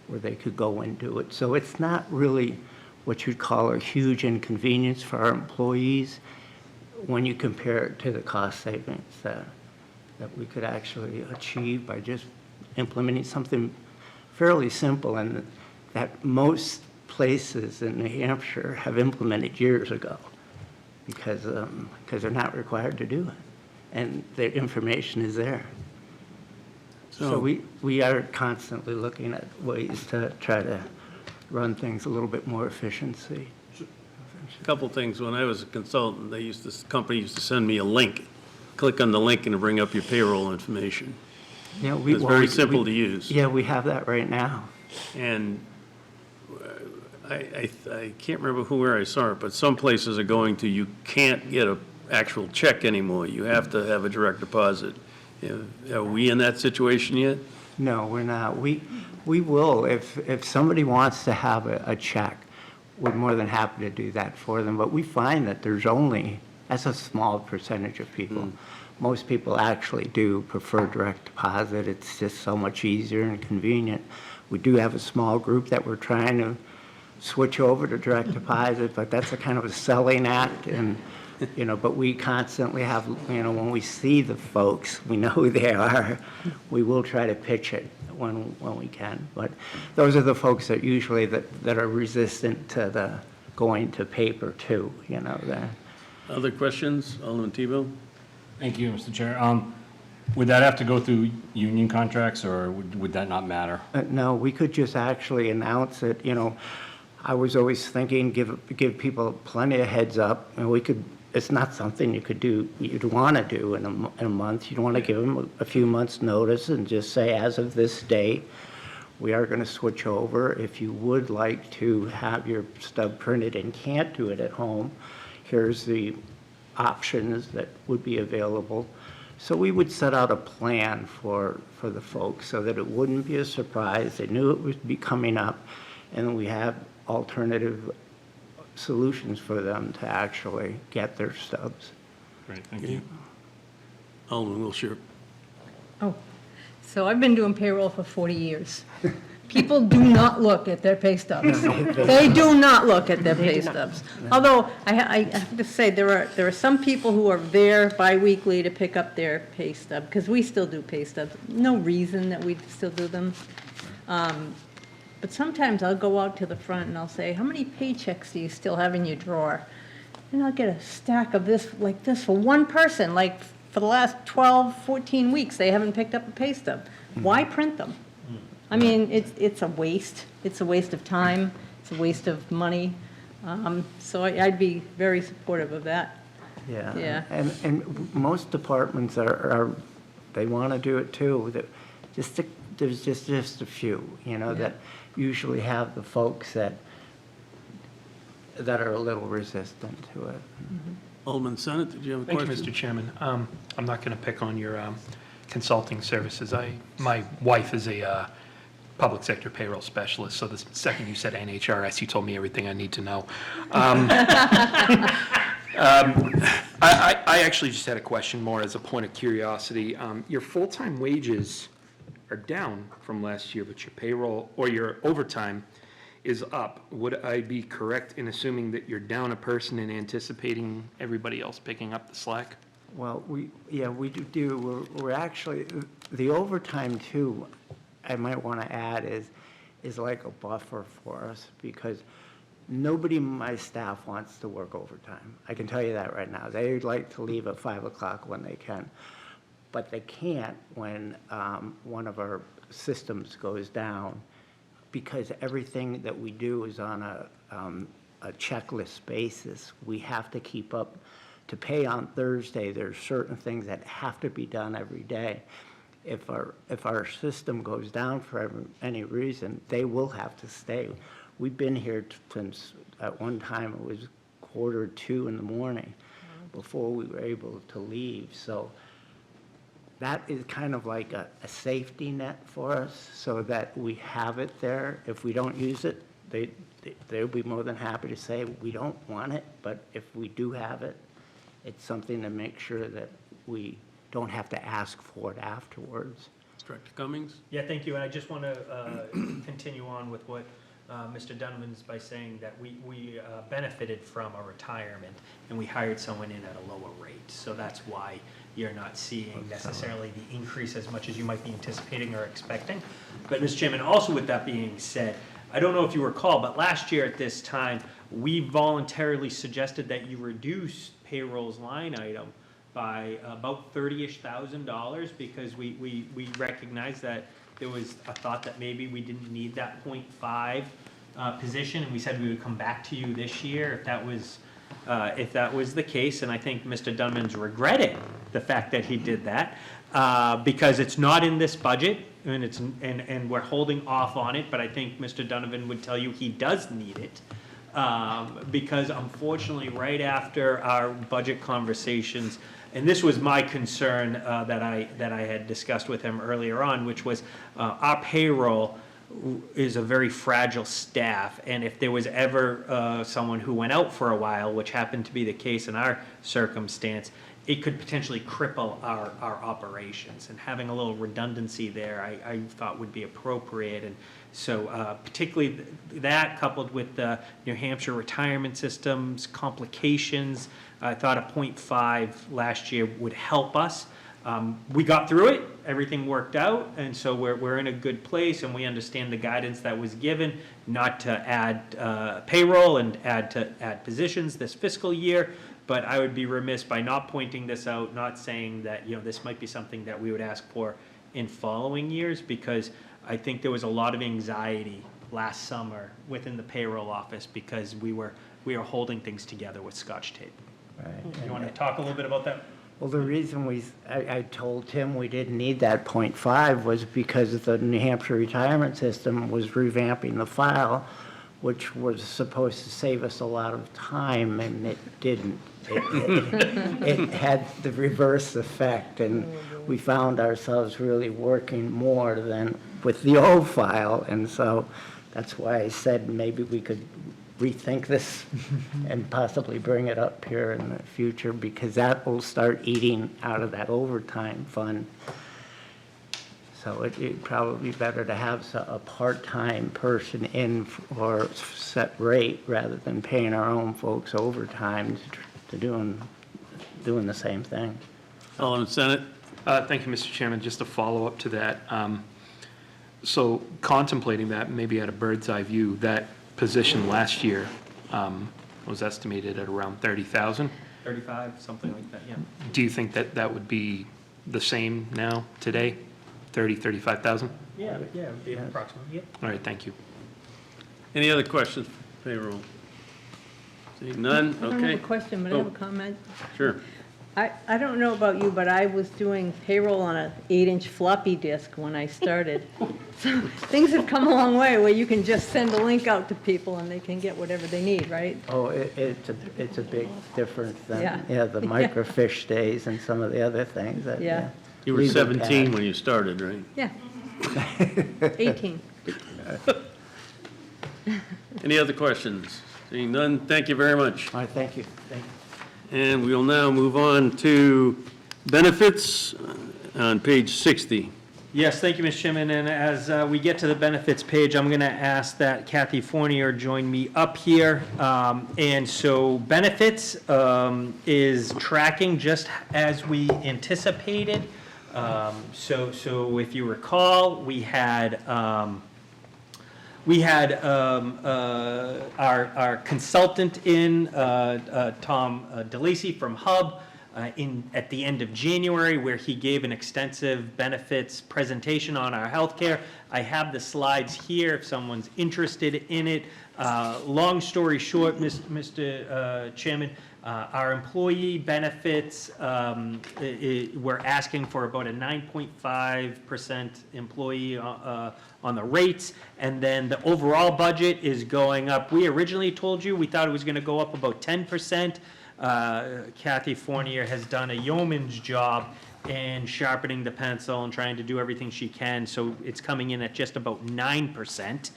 where they could go and do it. So it's not really what you'd call a huge inconvenience for our employees when you compare it to the cost savings that we could actually achieve by just implementing something fairly simple, and that most places in New Hampshire have implemented years ago because they're not required to do it, and the information is there. So we are constantly looking at ways to try to run things a little bit more efficiency. A couple things. When I was a consultant, this company used to send me a link. Click on the link and it'll bring up your payroll information. Yeah, It's very simple to use. Yeah, we have that right now. And I can't remember where I saw it, but some places are going to, you can't get an actual check anymore. You have to have a direct deposit. Are we in that situation yet? No, we're not. We will, if somebody wants to have a check, we're more than happy to do that for them. But we find that that's a small percentage of people. Most people actually do prefer direct deposit. It's just so much easier and convenient. We do have a small group that we're trying to switch over to direct deposit, but that's a kind of a selling act, and but we constantly have, when we see the folks, we know who they are, we will try to pitch it when we can. But those are the folks that usually that are resistant to the going to paper too, that. Other questions? Alderman Tebow? Thank you, Mr. Chair. Would that have to go through union contracts, or would that not matter? No, we could just actually announce it, I was always thinking, give people plenty of heads up, and it's not something you'd want to do in a month. You'd want to give them a few months' notice and just say, as of this date, we are going to switch over. If you would like to have your stub printed and can't do it at home, here's the options that would be available. So we would set out a plan for the folks so that it wouldn't be a surprise. They knew it would be coming up, and we have alternative solutions for them to actually get their stubs. Great, thank you. Alderman Wilshire. Oh, so I've been doing payroll for 40 years. People do not look at their pay stubs. They do not look at their pay stubs. Although, I have to say, there are some people who are there biweekly to pick up their pay stub, because we still do pay stubs. No reason that we still do them. But sometimes I'll go out to the front and I'll say, how many paychecks do you still have in your drawer? And I'll get a stack of this, like this, for one person, like for the last 12, 14 weeks, they haven't picked up a pay stub. Why print them? I mean, it's a waste. It's a waste of time. It's a waste of money. So I'd be very supportive of that. Yeah. Yeah. And most departments they want to do it too. There's just a few, that usually have the folks that are a little resistant to it. Alderman Senate, did you have a Thank you, question? Mr. Chairman. I'm not going to pick on your consulting services. My wife is a public sector payroll specialist, so the second you said NHRS, you told me everything I need to know. I actually just had a question more as a point of curiosity. Your full-time wages are down from last year, but your payroll or your overtime is up. Would I be correct in assuming that you're down a person and anticipating everybody else picking up the slack? Well, we do. We're actually, the overtime too, I might want to add, is like a buffer for us, because nobody in my staff wants to work overtime. I can tell you that right now. They like to leave at 5 o'clock when they can, but they can't when one of our systems goes down, because everything that we do is on a checklist basis. We have to keep up. To pay on Thursday, there's certain things that have to be done every day. If our system goes down for any reason, they will have to stay. We've been here since, at one time, it was 1:45 in the morning before we were able to leave. So that is kind of like a safety net for us, so that we have it there. If we don't use it, they'll be more than happy to say, we don't want it, but if we do have it, it's something to make sure that we don't have to ask for it afterwards. Director Cummings? Yeah, thank you, and I just want to continue on with what Mr. Dunman's by saying that we benefited from a retirement, and we hired someone in at a lower rate, so that's why you're not seeing necessarily the increase as much as you might be anticipating or expecting. But, Mr. Chairman, also with that being said, I don't know if you recall, but last year at this time, we voluntarily suggested that you reduce payroll's line item by about $30,000 because we recognized that there was a thought that maybe we didn't need that 0.5 position, and we said we would come back to you this year if that was the case. And I think Mr. Dunman's regretting the fact that he did that because it's not in this budget, and we're holding off on it. But I think Mr. Donovan would tell you he does need it. Because unfortunately, right after our budget conversations, and this was my concern that I had discussed with him earlier on, which was our payroll is a very fragile staff, and if there was ever someone who went out for a while, which happened to be the case in our circumstance, it could potentially cripple our operations, and having a little redundancy there I thought would be appropriate. And so particularly that coupled with the New Hampshire retirement system's complications, I thought a 0.5 last year would help us. We got through it, everything worked out, and so we're in a good place, and we understand the guidance that was given not to add payroll and add positions this fiscal year. But I would be remiss by not pointing this out, not saying that, this might be something that we would ask for in following years, because I think there was a lot of anxiety last summer within the payroll office because we were holding things together with Scotch tape. Right. You want to talk a little bit about that? Well, the reason I told Tim we didn't need that 0.5 was because the New Hampshire retirement system was revamping the file, which was supposed to save us a lot of time, and it didn't. It had the reverse effect, and we found ourselves really working more than with the old file, and so that's why I said maybe we could rethink this and possibly bring it up here in the future, because that will start eating out of that overtime fund. So it'd probably be better to have a part-time person in for a set rate rather than paying our own folks overtime to doing the same thing. Alderman Senate? Thank you, Mr. Chairman. Just a follow-up to that. So contemplating that, maybe at a bird's eye view, that position last year was estimated at around 30,000. 35, something like that, yeah. Do you think that would be the same now, today? 35,000? Yeah, it would be approximately, yeah. All right, thank you. Any other questions for payroll? Seeing none, I don't have okay. a question, but I have a comment. Sure. I don't know about you, but I was doing payroll on an 8-inch floppy disk when I started. So things have come a long way where you can just send a link out to people and they can get whatever they need, right? Oh, it's a big difference than, Yeah. the microfiche days and some of the other things that, Yeah. You were 17 when you started, right? Yeah. 18. Any other questions? Seeing none, thank you very much. All right, thank you. And we'll now move on to benefits on page 60. Yes, thank you, Mr. Chairman, and as we get to the benefits page, I'm going to ask that Kathy Fournier join me up here. And so benefits is tracking just as we anticipated. So if you recall, we had our consultant in, Tom DeLacy from Hub, at the end of January, where he gave an extensive benefits presentation on our healthcare. I have the slides here if someone's interested in it. Long story short, Mr. Chairman, our employee benefits, we're asking for about a 9.5% employee on the rates, and then the overall budget is going up. We originally told you, we thought it was going to go up about 10%. Kathy Fournier has done a yeoman's job in sharpening the pencil and trying to do everything she can, so it's coming in at just about 9%,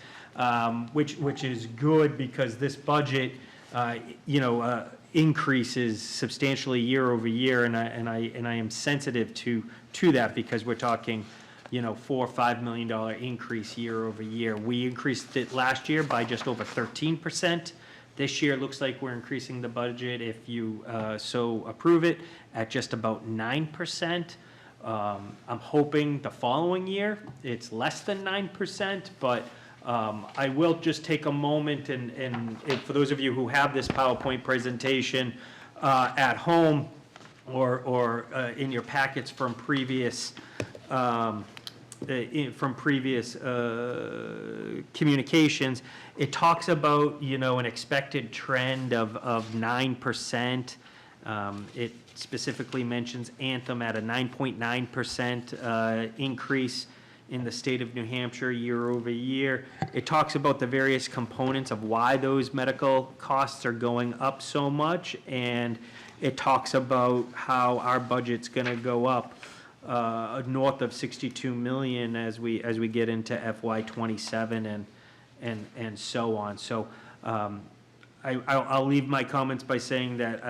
which is good because this budget, increases substantially year over year, and I am sensitive to that because we're talking, $4 or $5 million increase year over year. We increased it last year by just over 13%. This year, it looks like we're increasing the budget, if you so approve it, at just about 9%. I'm hoping the following year, it's less than 9%, but I will just take a moment and for those of you who have this PowerPoint presentation at home or in your packets from previous communications, it talks about, an expected trend of 9%. It specifically mentions Anthem at a 9.9% increase in the state of New Hampshire year over year. It talks about the various components of why those medical costs are going up so much, and it talks about how our budget's going to go up north of 62 million as we get into FY27 and so on. So I'll leave my comments by saying that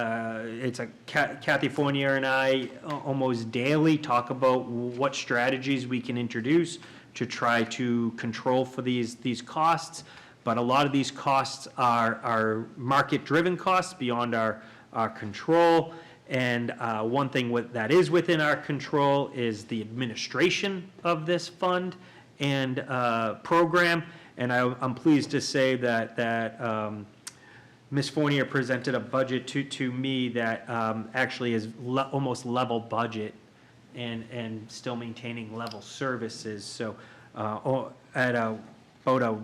it's Kathy Fournier and I almost daily talk about what strategies we can introduce to try to control for these costs. But a lot of these costs are market-driven costs beyond our control. And one thing that is within our control is the administration of this fund and program. And I'm pleased to say that Ms. Fournier presented a budget to me that actually is almost level budget and still maintaining level services. So at about a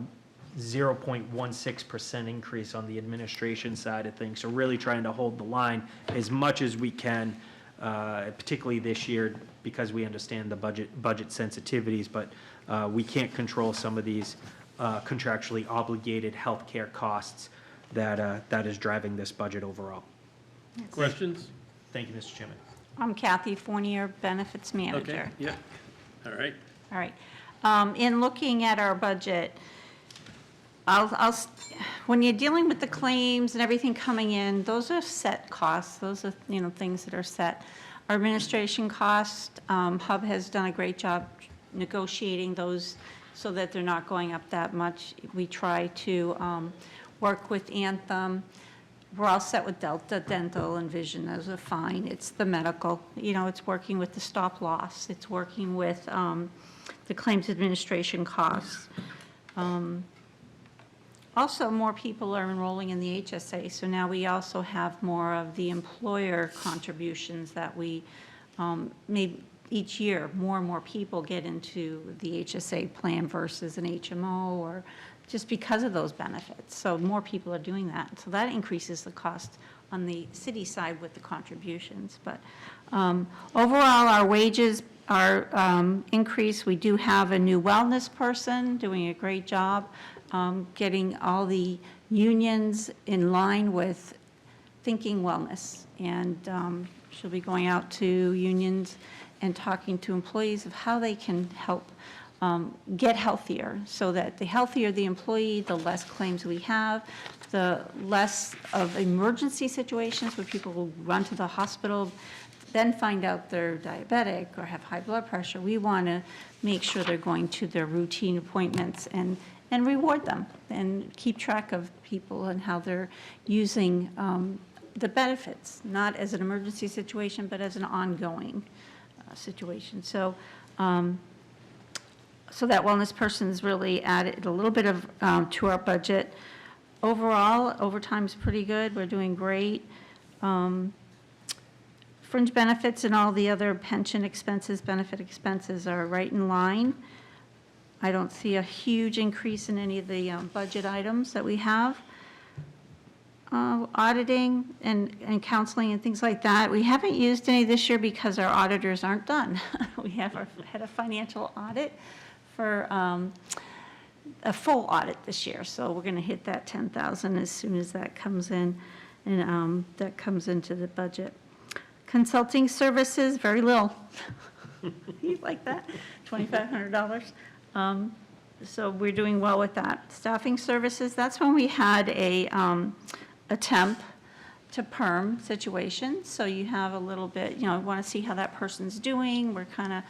0.16% increase on the administration side of things. So really trying to hold the line as much as we can, particularly this year, because we understand the budget sensitivities, but we can't control some of these contractually obligated healthcare costs that is driving this budget overall. Questions? Thank you, Mr. Chairman. I'm Kathy Fournier, Benefits Okay, Manager. yeah, all right. All right. In looking at our budget, when you're dealing with the claims and everything coming in, those are set costs. Those are, things that are set. Our administration costs, Hub has done a great job negotiating those so that they're not going up that much. We try to work with Anthem. We're all set with Delta Dental and Vision. Those are fine. It's the medical. It's working with the stop loss. It's working with the claims administration costs. Also, more people are enrolling in the HSA, so now we also have more of the employer contributions that we maybe each year, more and more people get into the HSA plan versus an HMO, or just because of those benefits. So more people are doing that. So that increases the cost on the city side with the contributions. But overall, our wages are increased. We do have a new wellness person doing a great job, getting all the unions in line with thinking wellness. And she'll be going out to unions and talking to employees of how they can help get healthier, so that the healthier the employee, the less claims we have, the less of emergency situations where people will run to the hospital, then find out they're diabetic or have high blood pressure. We want to make sure they're going to their routine appointments and reward them and keep track of people and how they're using the benefits, not as an emergency situation, but as an ongoing situation. So so that wellness person's really added a little bit of to our budget. Overall, overtime's pretty good. We're doing great. Fringe benefits and all the other pension expenses, benefit expenses are right in line. I don't see a huge increase in any of the budget items that we have. Auditing and counseling and things like that, we haven't used any this year because our auditors aren't done. We had a financial audit for a full audit this year, so we're going to hit that 10,000 as soon as that comes in, and that comes into the budget. Consulting services, very little. You like that? $2,500. So we're doing well with that. Staffing services, that's when we had a temp to perm situation. So you have a little bit, want to see how that person's doing. We're kind of,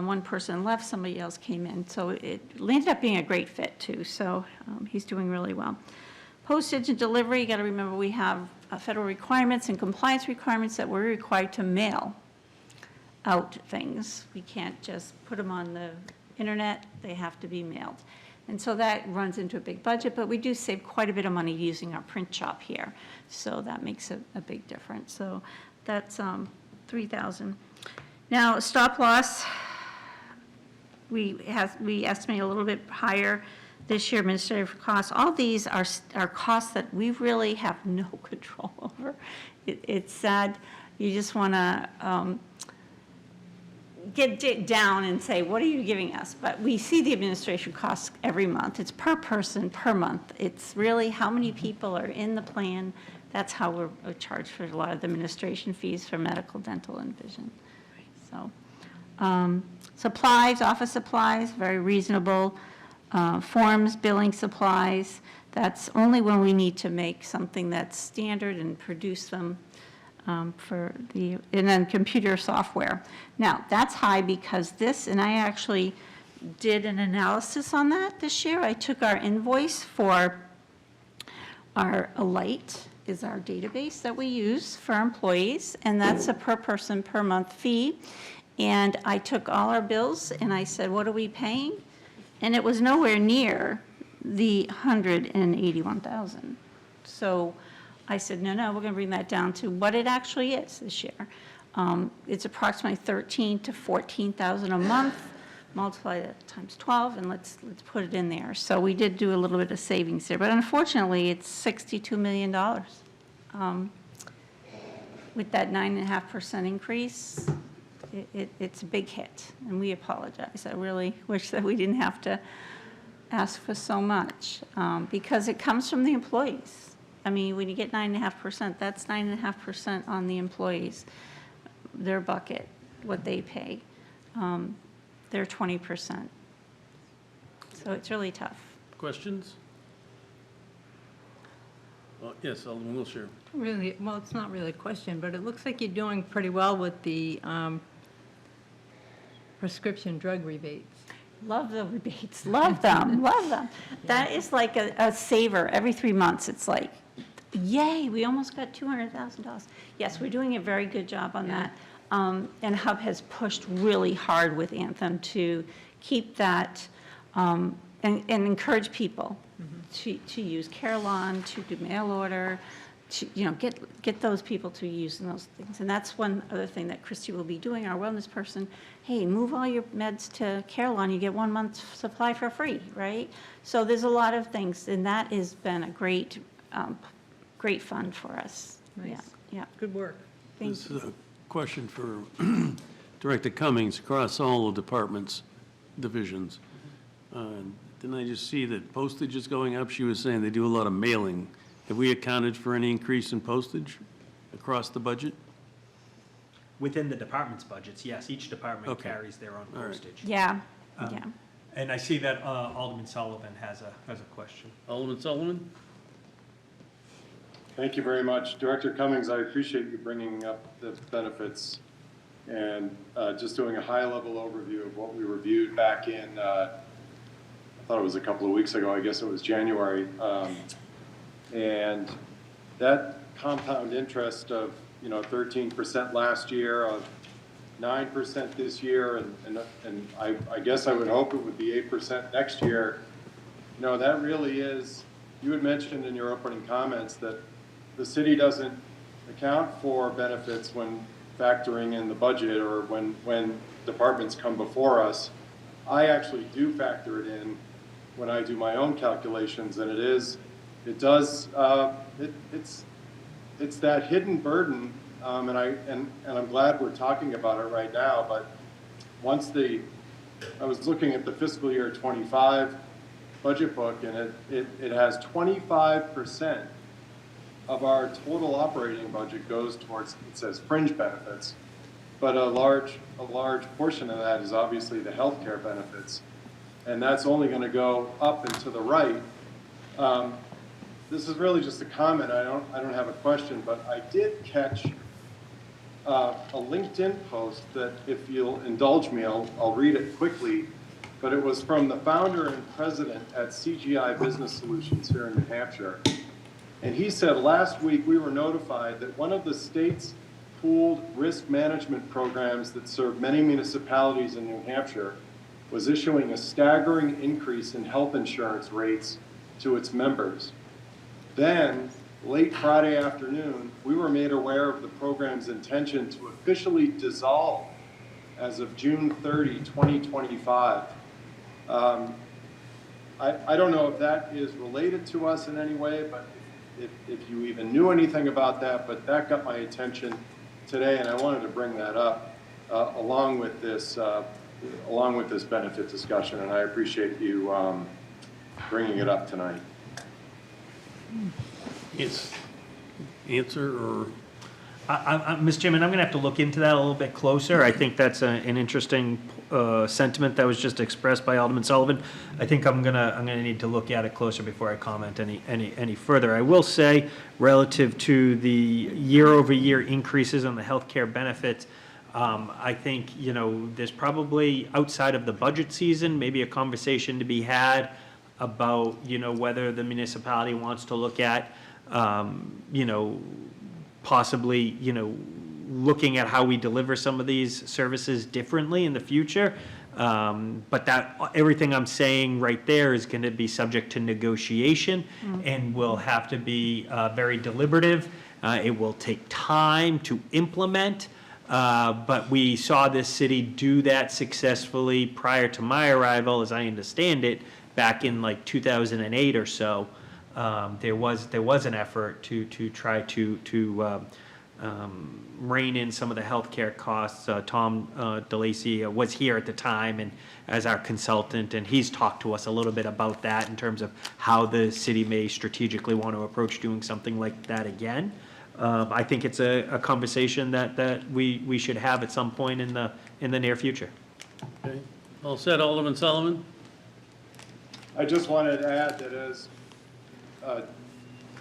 one person left, somebody else came in. So it ended up being a great fit too. So he's doing really well. Postage and delivery, you got to remember we have federal requirements and compliance requirements that we're required to mail out things. We can't just put them on the internet, they have to be mailed. And so that runs into a big budget, but we do save quite a bit of money using our print shop here. So that makes a big difference. So that's 3,000. Now, stop loss, we estimate a little bit higher this year, administrative costs. All these are costs that we really have no control over. It's sad. You just want to get down and say, what are you giving us? But we see the administration costs every month. It's per person, per month. It's really how many people are in the plan. That's how we're charged for a lot of the administration fees for medical, dental, and vision. So supplies, office supplies, very reasonable. Forms, billing supplies, that's only when we need to make something that's standard and produce them and then computer software. Now, that's high because and I actually did an analysis on that this year. I took our invoice for our Alight is our database that we use for our employees, and that's a per person per month fee. And I took all our bills and I said, what are we paying? And it was nowhere near the 181,000. So I said, no, we're going to bring that down to what it actually is this year. It's approximately 13 to 14,000 a month. Multiply that times 12, and let's put it in there. So we did do a little bit of savings there, but unfortunately, it's $62 million. With that 9.5% increase, it's a big hit, and we apologize. I really wish that we didn't have to ask for so much, because it comes from the employees. I mean, when you get 9.5%, that's 9.5% on the employees, their bucket, what they pay. They're 20%. So it's really tough. Questions? Yes, Alderman Wilshire. Really, well, it's not really a question, but it looks like you're doing pretty well with the prescription drug rebates. Love the rebates, love them, love them. That is like a saver. Every 3 months, it's like, yay, we almost got $200,000. Yes, we're doing a very good job on that. And Hub has pushed really hard with Anthem to keep that and encourage people to use Carelon, to do mail order, to get those people to use those things. And that's one other thing that Christy will be doing, our wellness person. Hey, move all your meds to Carelon, you get 1 month's supply for free, right? So there's a lot of things, and that has been a great fund for us. Nice. Yeah. Good work. Thank This you. is a question for Director Cummings across all the departments, divisions. Didn't I just see that postage is going up? She was saying they do a lot of mailing. Have we accounted for any increase in postage across the budget? Within the department's budgets, yes, each department Okay. carries their own All right. postage. Yeah, Um, yeah. And I see that Alderman Sullivan has a question. Alderman Sullivan? Thank you very much. Director Cummings, I appreciate you bringing up the benefits and just doing a high-level overview of what we reviewed back in, I thought it was a couple of weeks ago, I guess it was January. And that compound interest of, 13% last year, of 9% this year, and I guess I would hope it would be 8% next year. That really is, you had mentioned in your opening comments that the city doesn't account for benefits when factoring in the budget or when departments come before us. I actually do factor it in when I do my own calculations, and it's that hidden burden, and I'm glad we're talking about it right now, but I was looking at the fiscal year 25 budget book, and it has 25% of our total operating budget goes towards, it says fringe benefits, but a large portion of that is obviously the healthcare benefits, and that's only going to go up and to the right. This is really just a comment. I don't have a question, but I did catch a LinkedIn post that, if you'll indulge me, I'll read it quickly. But it was from the founder and president at CGI Business Solutions here in New Hampshire. And he said, last week we were notified that one of the state's pooled risk management programs that serve many municipalities in New Hampshire was issuing a staggering increase in health insurance rates to its members. Then, late Friday afternoon, we were made aware of the program's intention to officially dissolve as of June 30, 2025. I don't know if that is related to us in any way, but if you even knew anything about that, but that got my attention today, and I wanted to bring that up along with this benefit discussion, and I appreciate you bringing it up tonight. Yes. Answer or? Mr. Chairman, I'm going to have to look into that a little bit closer. I think that's an interesting sentiment that was just expressed by Alderman Sullivan. I think I'm gonna need to look at it closer before I comment any further. I will say, relative to the year-over-year increases on the healthcare benefits, I think, there's probably, outside of the budget season, maybe a conversation to be had about, whether the municipality wants to look at, possibly, looking at how we deliver some of these services differently in the future. But everything I'm saying right there is going to be subject to negotiation and will have to be very deliberative. It will take time to implement. But we saw this city do that successfully prior to my arrival, as I understand it, back in like 2008 or so. There was an effort to try to rein in some of the healthcare costs. Tom DeLacy was here at the time and as our consultant, and he's talked to us a little bit about that in terms of how the city may strategically want to approach doing something like that again. I think it's a conversation that we should have at some point in the near future. Okay. All set, Alderman Sullivan? I just wanted to add that as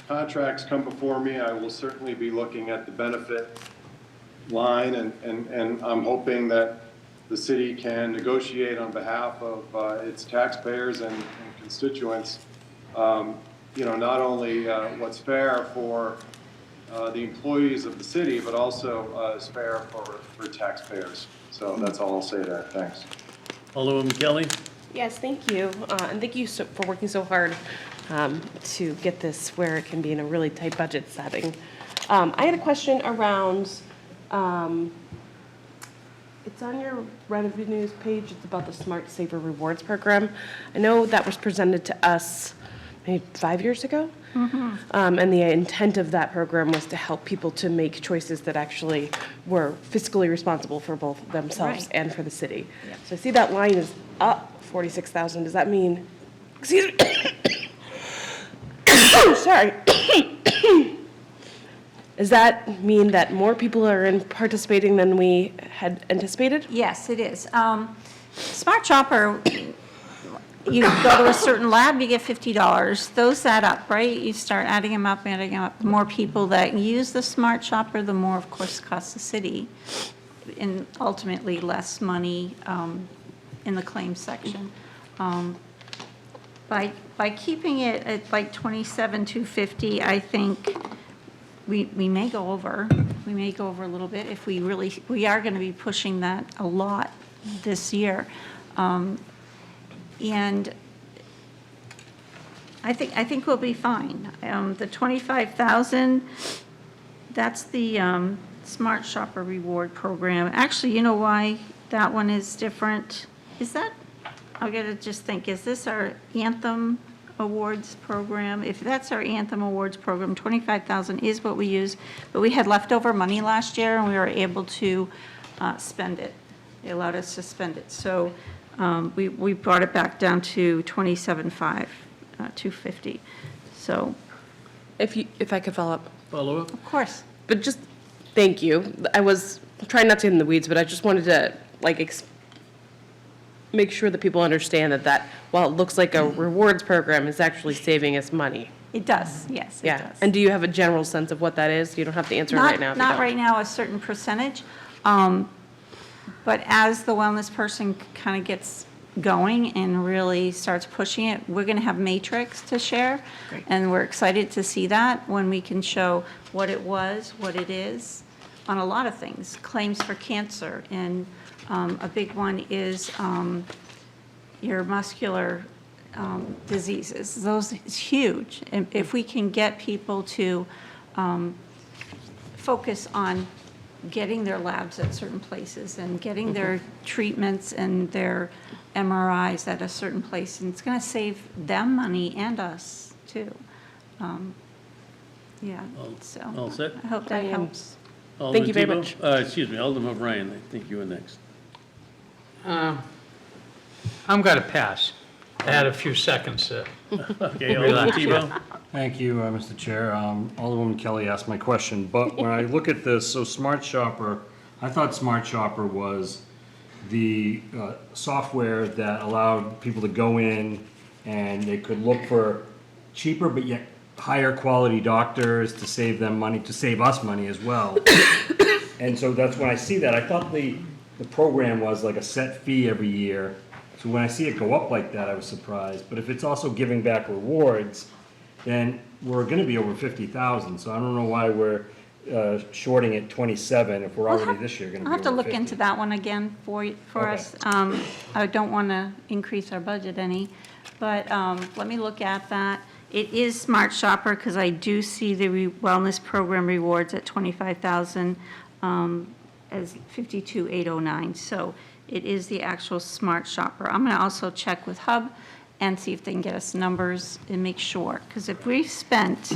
contracts come before me, I will certainly be looking at the benefit line, and I'm hoping that the city can negotiate on behalf of its taxpayers and constituents, not only what's fair for the employees of the city, but also is fair for taxpayers. So that's all I'll say there. Thanks. Alderman Kelly? Yes, thank you. And thank you for working so hard to get this where it can be in a really tight budget setting. I had a question around, it's on your revenues page, it's about the Smart Saver Rewards Program. I know that was presented to us maybe 5 years ago. And the intent of that program was to help people to make choices that actually were fiscally responsible for both themselves and for the city. So I see that line is up 46,000. Does that mean, excuse me, sorry. Does that mean that more people are participating than we had anticipated? Yes, it is. Smart Shopper, you go to a certain lab, you get $50. Those add up, right? You start adding them up. The more people that use the Smart Shopper, the more, of course, it costs the city, and ultimately less money in the claims section. By keeping it at like $27,250, I think we may go over. We may go over a little bit if we are going to be pushing that a lot this year. And I think we'll be fine. The 25,000, that's the Smart Shopper Reward Program. Actually, you know why that one is different? Is that I gotta just think, is this our Anthem Awards program? If that's our Anthem Awards program, 25,000 is what we use, but we had leftover money last year and we were able to spend it. They allowed us to spend it. So we brought it back down to 27.5, 250. So, If I could follow up. Follow up? of course. But just, thank you. I was trying not to get in the weeds, but I just wanted to, make sure that people understand that while it looks like a rewards program, is actually saving us money. It does, yes, it Yeah. does. And do you have a general sense of what that is? You don't have to answer it right now if you Not don't. right now, a certain percentage. But as the wellness person kind of gets going and really starts pushing it, we're going to have matrix to share. Great. And we're excited to see that when we can show what it was, what it is, on a lot of things. Claims for cancer, and a big one is your muscular diseases. Those is huge. And if we can get people to focus on getting their labs at certain places and getting their treatments and their MRIs at a certain place, and it's going to save them money and us too. Yeah, so all set? I hope that I am. helps. Thank you very Alderman much. Tebow? Excuse me, Alderman O'Brien, I think you were next. I'm going to pass. Add a few seconds to Okay, Alderman Relax, Tebow? Thank you, Mr. Chair. Alderwoman Kelly asked my question, but when I look at this, so Smart Shopper, I thought Smart Shopper was the software that allowed people to go in and they could look for cheaper but yet higher quality doctors to save them money, to save us money as well. And so that's when I see that, I thought the program was like a set fee every year. So when I see it go up like that, I was surprised. But if it's also giving back rewards, then we're gonna be over 50,000. So I don't know why we're shorting at 27 if we're already this year gonna be I'll have to over look 50. into that one again for Okay. us. I don't want to increase our budget any, but let me look at that. It is Smart Shopper, because I do see the wellness program rewards at 25,000 as 52,809. So it is the actual Smart Shopper. I'm going to also check with Hub and see if they can get us numbers and make sure. Because if we've spent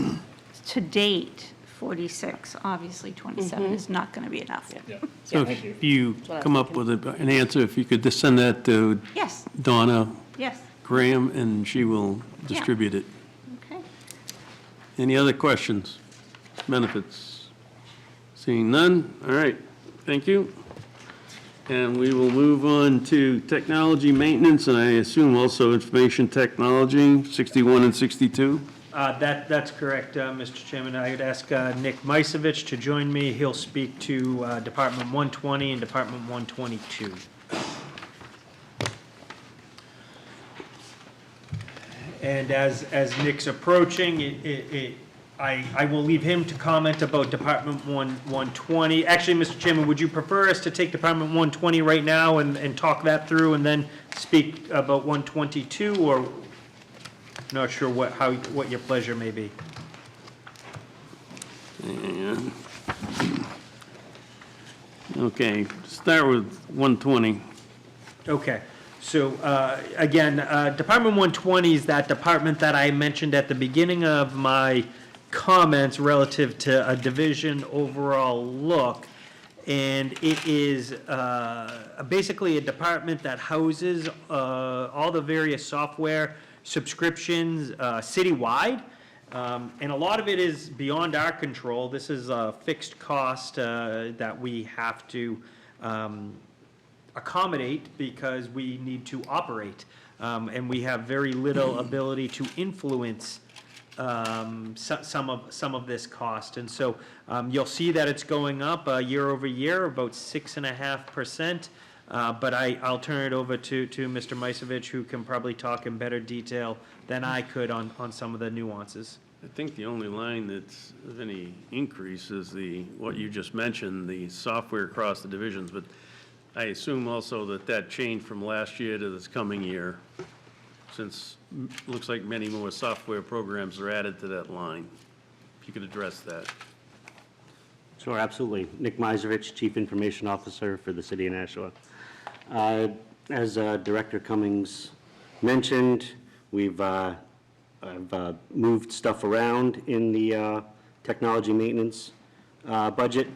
to date 46, obviously 27 is not going to be enough. Yeah. So Thank you. if you come up with an answer, if you could just send that to Yes, Donna yes, Graham, and she will distribute it. okay. Any other questions? Benefits? Seeing none? All right, thank you. And we will move on to technology maintenance, and I assume also information technology, 61 and 62. That's correct, Mr. Chairman. I would ask Nick Misevich to join me. He'll speak to Department 120 and Department 122. And as Nick's approaching, I will leave him to comment about Department 120. Actually, Mr. Chairman, would you prefer us to take Department 120 right now and talk that through and then speak about 122, or not sure what your pleasure may be? And, okay, start with 120. Okay, so again, Department 120 is that department that I mentioned at the beginning of my comments relative to a division overall look. And it is basically a department that houses all the various software subscriptions citywide. And a lot of it is beyond our control. This is a fixed cost that we have to accommodate because we need to operate. And we have very little ability to influence some of this cost. And so you'll see that it's going up year over year, about 6.5%. But I'll turn it over to Mr. Misevich, who can probably talk in better detail than I could on some of the nuances. I think the only line that's of any increase is what you just mentioned, the software across the divisions, but I assume also that changed from last year to this coming year, since it looks like many more software programs are added to that line. If you could address that. Sure, absolutely. Nick Misevich, Chief Information Officer for the City of Nashua. as Director Cummings mentioned, I've moved stuff around in the technology maintenance budget.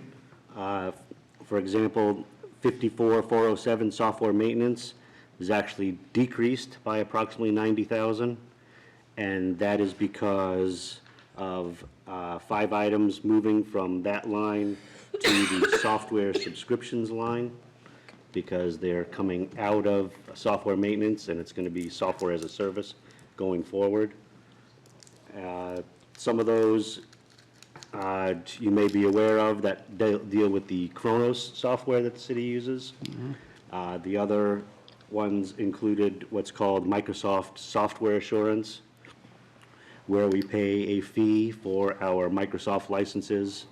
For example, 54,407 software maintenance is actually decreased by approximately 90,000, and that is because of 5 items moving from that line to the software subscriptions line, because they're coming out of software maintenance and it's going to be software as a service going forward. Some of those you may be aware of that deal with the Kronos software that the city uses. The other ones included what's called Microsoft Software Assurance, where we pay a fee for our Microsoft licenses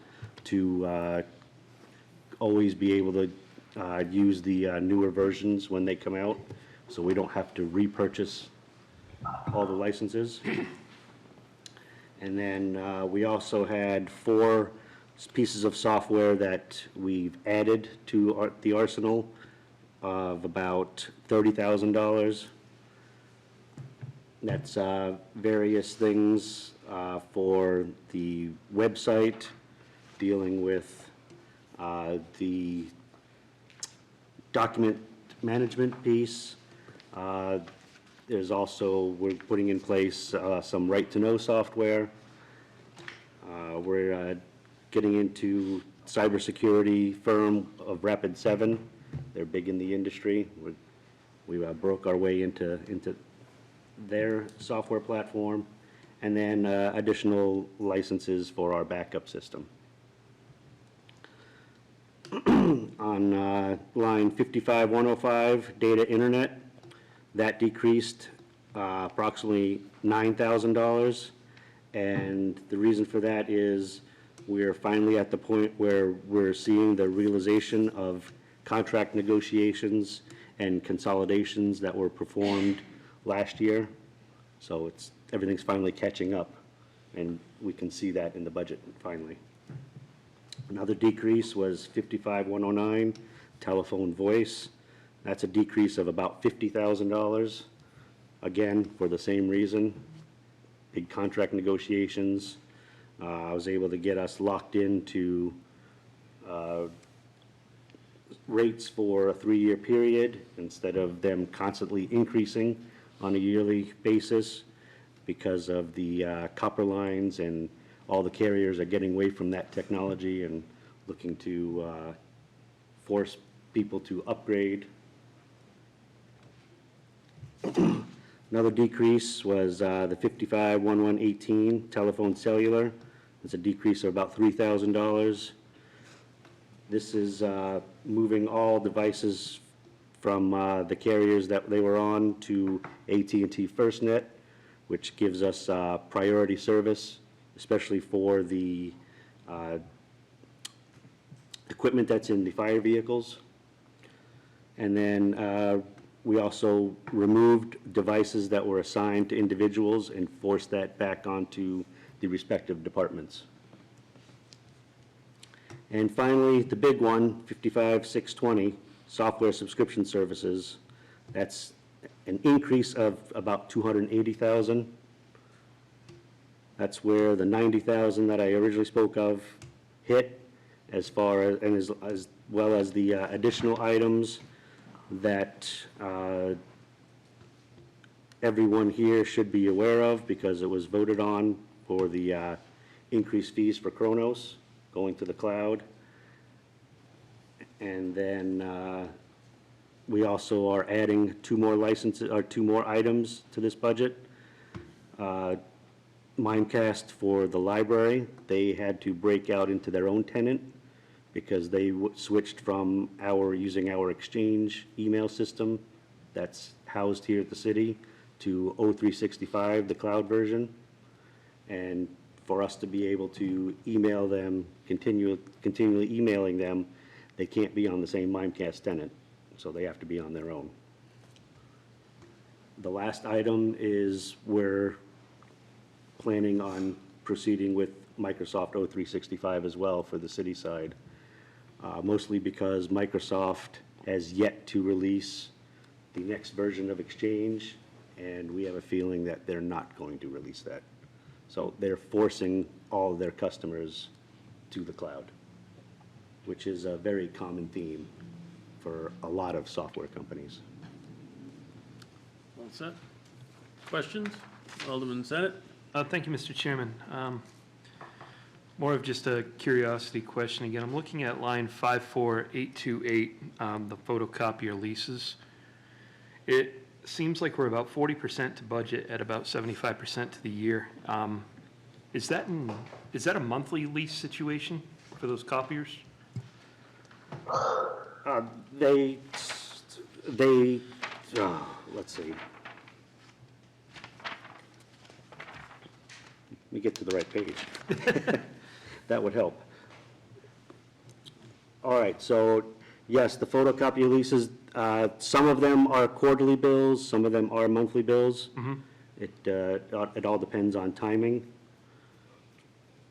to always be able to use the newer versions when they come out, so we don't have to repurchase all the licenses. And then we also had 4 pieces of software that we've added to the arsenal of about $30,000. That's various things for the website, dealing with the document management piece. There's also, we're putting in place some right-to-know software. We're getting into cybersecurity firm of Rapid7. They're big in the industry. We broke our way into their software platform, and then additional licenses for our backup system. On line 55105, data internet, that decreased approximately $9,000. And the reason for that is we're finally at the point where we're seeing the realization of contract negotiations and consolidations that were performed last year. So everything's finally catching up, and we can see that in the budget finally. Another decrease was 55109, telephone voice. That's a decrease of about $50,000. Again, for the same reason, big contract negotiations. I was able to get us locked into rates for a 3-year period instead of them constantly increasing on a yearly basis because of the copper lines, and all the carriers are getting away from that technology and looking to force people to upgrade. Another decrease was the 551118 telephone cellular. It's a decrease of about $3,000. This is moving all devices from the carriers that they were on to AT&T FirstNet, which gives us priority service, especially for the equipment that's in the fire vehicles. And then we also removed devices that were assigned to individuals and forced that back onto the respective departments. And finally, the big one, 55620, software subscription services. That's an increase of about $280,000. That's where the $90,000 that I originally spoke of hit, as far as, and as well as the additional items that everyone here should be aware of, because it was voted on for the increased fees for Kronos going to the cloud. And then we also are adding 2 more licenses, or 2 more items to this budget. Mimecast for the library, they had to break out into their own tenant because they switched from using our Exchange email system that's housed here at the city to O365, the cloud version. And for us to be able to email them, continually emailing them, they can't be on the same Mimecast tenant, so they have to be on their own. The last item is we're planning on proceeding with Microsoft O365 as well for the city side, mostly because Microsoft has yet to release the next version of Exchange, and we have a feeling that they're not going to release that. So they're forcing all of their customers to the cloud, which is a very common theme for a lot of software companies. All set? Questions? Alderman Senate? Thank you, Mr. Chairman. More of just a curiosity question again. I'm looking at line 54828, the photocopier leases. It seems like we're about 40% to budget at about 75% to the year. Is that a monthly lease situation for those copiers? Let's see. Let me get to the right page. That would help. All right, so yes, the photocopier leases, some of them are quarterly bills, some of them are monthly bills. It all depends on timing.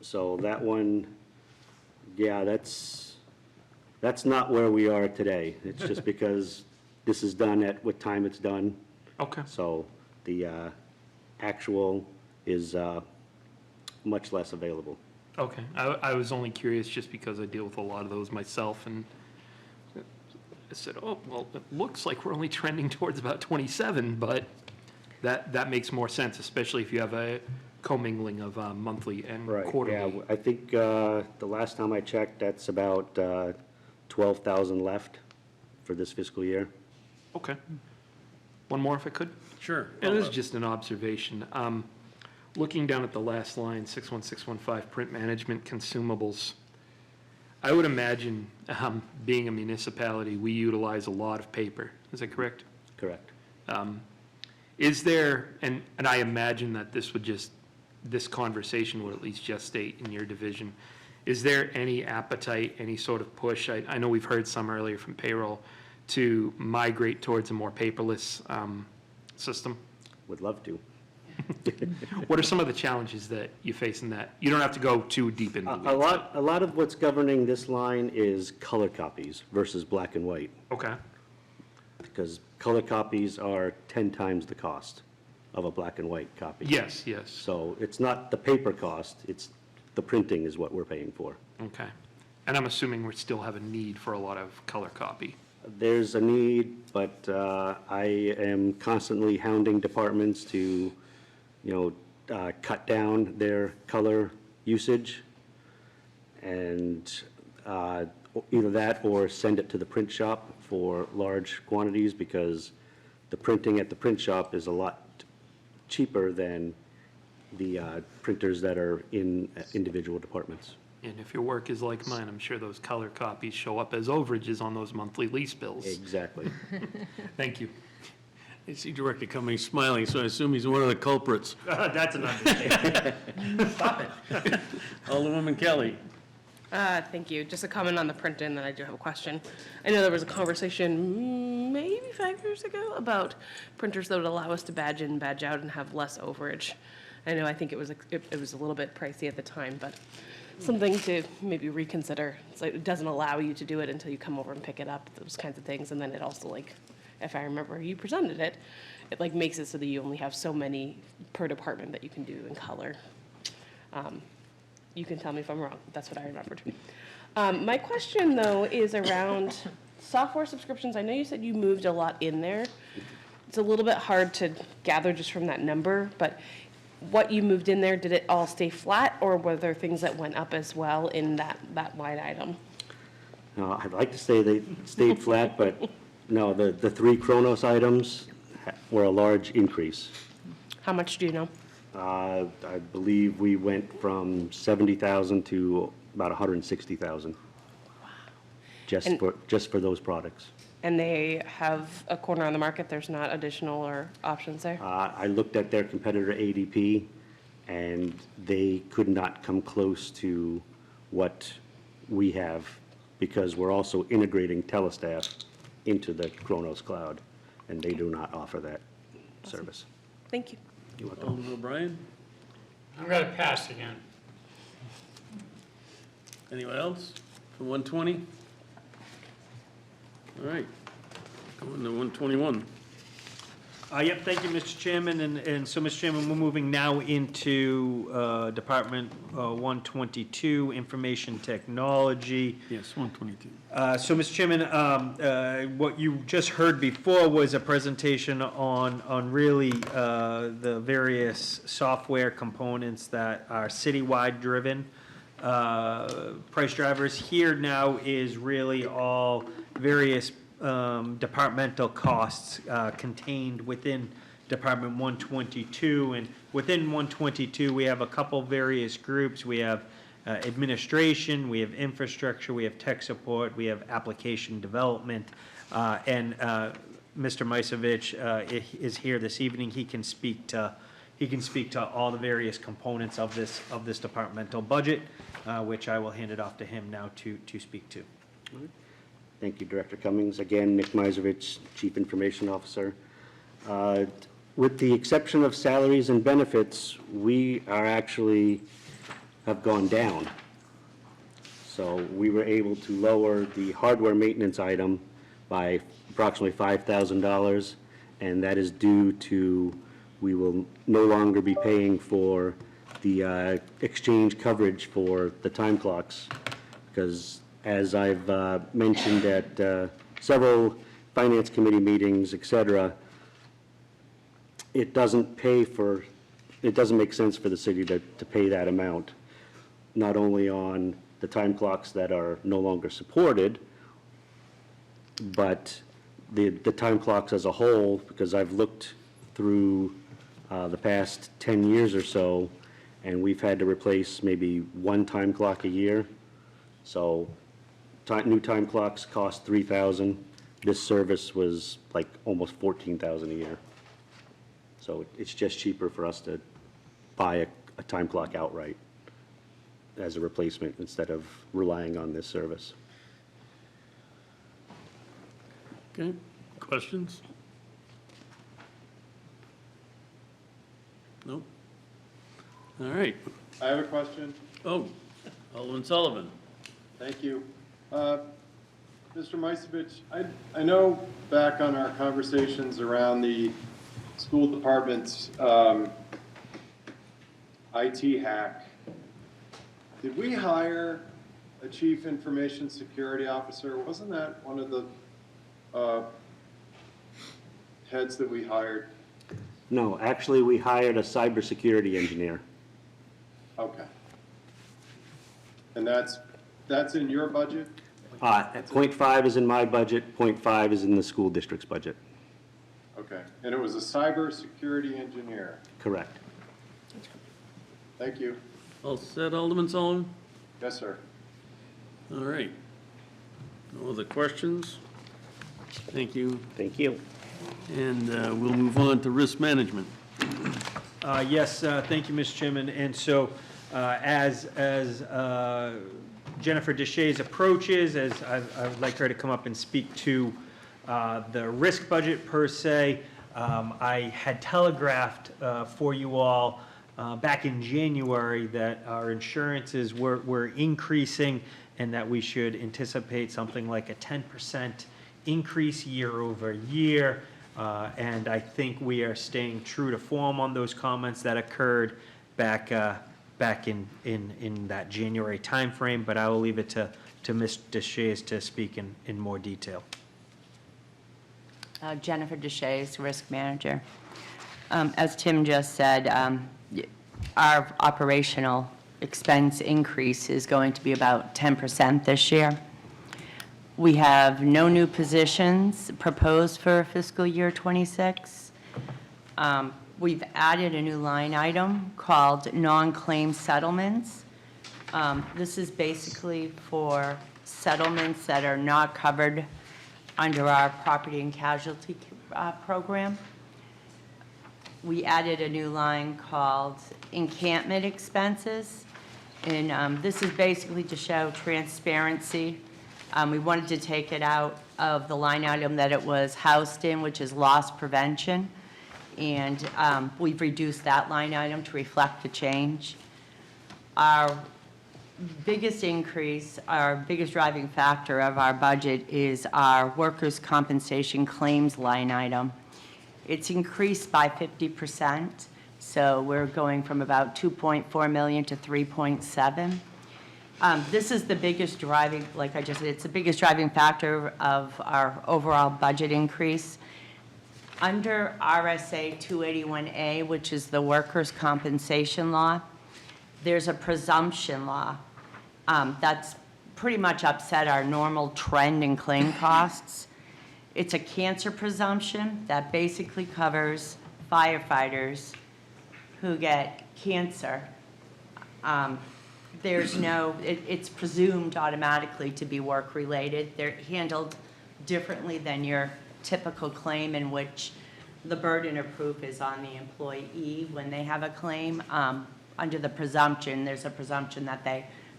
So that one, yeah, that's not where we are today. It's just because this is done at what time it's done. Okay. So the actual is much less available. Okay. I was only curious just because I deal with a lot of those myself, and I said, oh, well, it looks like we're only trending towards about 27, but that makes more sense, especially if you have a commingling of monthly and quarterly. Yeah, I think the last time I checked, that's about 12,000 left for this fiscal year. Okay. One more if I could? Sure. It is just an observation. Looking down at the last line, 61615, print management consumables, I would imagine, being a municipality, we utilize a lot of paper. Is that correct? Correct. Is there, and I imagine that this conversation would at least gestate in your division, is there any appetite, any sort of push? I know we've heard some earlier from payroll to migrate towards a more paperless system. Would love to. What are some of the challenges that you face in that? You don't have to go too deep into the weeds. A lot of what's governing this line is color copies versus black and white, Okay. because color copies are 10 times the cost of a black and white copy. Yes, yes. So it's not the paper cost, it's the printing is what we're paying for. Okay. And I'm assuming we still have a need for a lot of color copy. There's a need, but I am constantly hounding departments to, cut down their color usage, and either that or send it to the print shop for large quantities, because the printing at the print shop is a lot cheaper than the printers that are in individual departments. And if your work is like mine, I'm sure those color copies show up as overages on those monthly lease bills. Exactly. Thank you. I see Director Cummings smiling, so I assume he's one of the culprits. That's an understatement. Stop it. Alderwoman Kelly. Thank you. Just a comment on the print in, then I do have a question. I know there was a conversation maybe 5 years ago about printers that would allow us to badge in, badge out, and have less overage. I think it was a little bit pricey at the time, but something to maybe reconsider. So it doesn't allow you to do it until you come over and pick it up, those kinds of things. And then it also, like, if I remember you presented it, it like makes it so that you only have so many per department that you can do in color. You can tell me if I'm wrong. That's what I remembered. My question, though, is around software subscriptions. I know you said you moved a lot in there. It's a little bit hard to gather just from that number, but what you moved in there, did it all stay flat, or were there things that went up as well in that line item? I'd like to say they stayed flat, but no, the 3 Kronos items were a large increase. How much do you know? I believe we went from 70,000 to about 160,000. Wow. Just for those products. And they have a corner on the market, there's not additional or options there? I looked at their competitor ADP, and they could not come close to what we have, because we're also integrating Telestaff into the Kronos Cloud, and they do not offer that service. Thank you. You're welcome. Alderman O'Brien. I'm going to pass again. Anyone else for 120? All right, going to 121. Yep, thank you, Mr. Chairman, and so, Mr. Chairman, we're moving now into Department 122, Information Technology. Yes, 122. So, Mr. Chairman, what you just heard before was a presentation on really the various software components that are citywide driven price drivers. Here now is really all various departmental costs contained within Department 122. And within 122, we have a couple various groups. We have administration, we have infrastructure, we have tech support, we have application development. And Mr. Misevich is here this evening. He can speak to all the various components of this departmental budget, which I will hand it off to him now to speak to. Thank you, Director Cummings. Again, Nick Misevich, Chief Information Officer. With the exception of salaries and benefits, we are actually have gone down. So we were able to lower the hardware maintenance item by approximately $5,000, and that is due to we will no longer be paying for the exchange coverage for the time clocks, because as I've mentioned at several Finance Committee meetings, et cetera, it doesn't make sense for the city to pay that amount, not only on the time clocks that are no longer supported, but the time clocks as a whole, because I've looked through the past 10 years or so, and we've had to replace maybe one time clock a year. So new time clocks cost $3,000. This service was like almost $14,000 a year. So it's just cheaper for us to buy a time clock outright as a replacement instead of relying on this service. Okay, questions? Nope. All right. I have a question. Oh, Alderman Sullivan. Thank you. Mr. Misevich, I know back on our conversations around the school department's IT hack, did we hire a chief information security officer? Wasn't that one of the heads that we hired? No, actually, we hired a cybersecurity engineer. Okay. And that's in your budget? 0.5 is in my budget, 0.5 is in the school district's budget. Okay. And it was a cybersecurity engineer? Correct. Thank you. All set, Alderman Sullivan? Yes, sir. All right. No other questions? Thank you. Thank you. And we'll move on to risk management. Yes, thank you, Mr. Chairman. And so, as Jennifer Deshays approaches, as I would like her to come up and speak to the risk budget per se, I had telegraphed for you all back in January that our insurances were increasing and that we should anticipate something like a 10% increase year over year. And I think we are staying true to form on those comments that occurred back in that January timeframe, but I will leave it to Ms. Deshays to speak in more detail. Jennifer Deshays, Risk Manager. As Tim just said, our operational expense increase is going to be about 10% this year. We have no new positions proposed for fiscal year '26. We've added a new line item called non-claim settlements. This is basically for settlements that are not covered under our property and casualty program. We added a new line called encampment expenses, and this is basically to show transparency. We wanted to take it out of the line item that it was housed in, which is loss prevention, and we've reduced that line item to reflect the change. Our biggest increase, our biggest driving factor of our budget is our workers' compensation claims line item. It's increased by 50%, so we're going from about 2.4 million to 3.7. This is the biggest driving, like I just said, it's the biggest driving factor of our overall budget increase. Under RSA 281A, which is the workers' compensation law, there's a presumption law that's pretty much upset our normal trend in claim costs. It's a cancer presumption that basically covers firefighters who get cancer. It's presumed automatically to be work-related. They're handled differently than your typical claim in which the burden of proof is on the employee when they have a claim. Under the presumption, there's a presumption that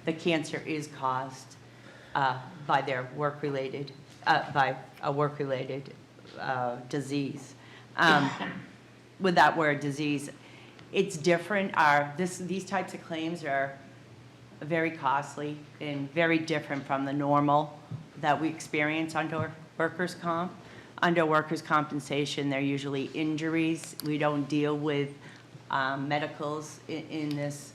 the cancer is caused by their work-related, by a work-related disease. With that word disease, it's different. These types of claims are very costly and very different from the normal that we experience under workers' comp. Under workers' compensation, they're usually injuries. We don't deal with medicals in this,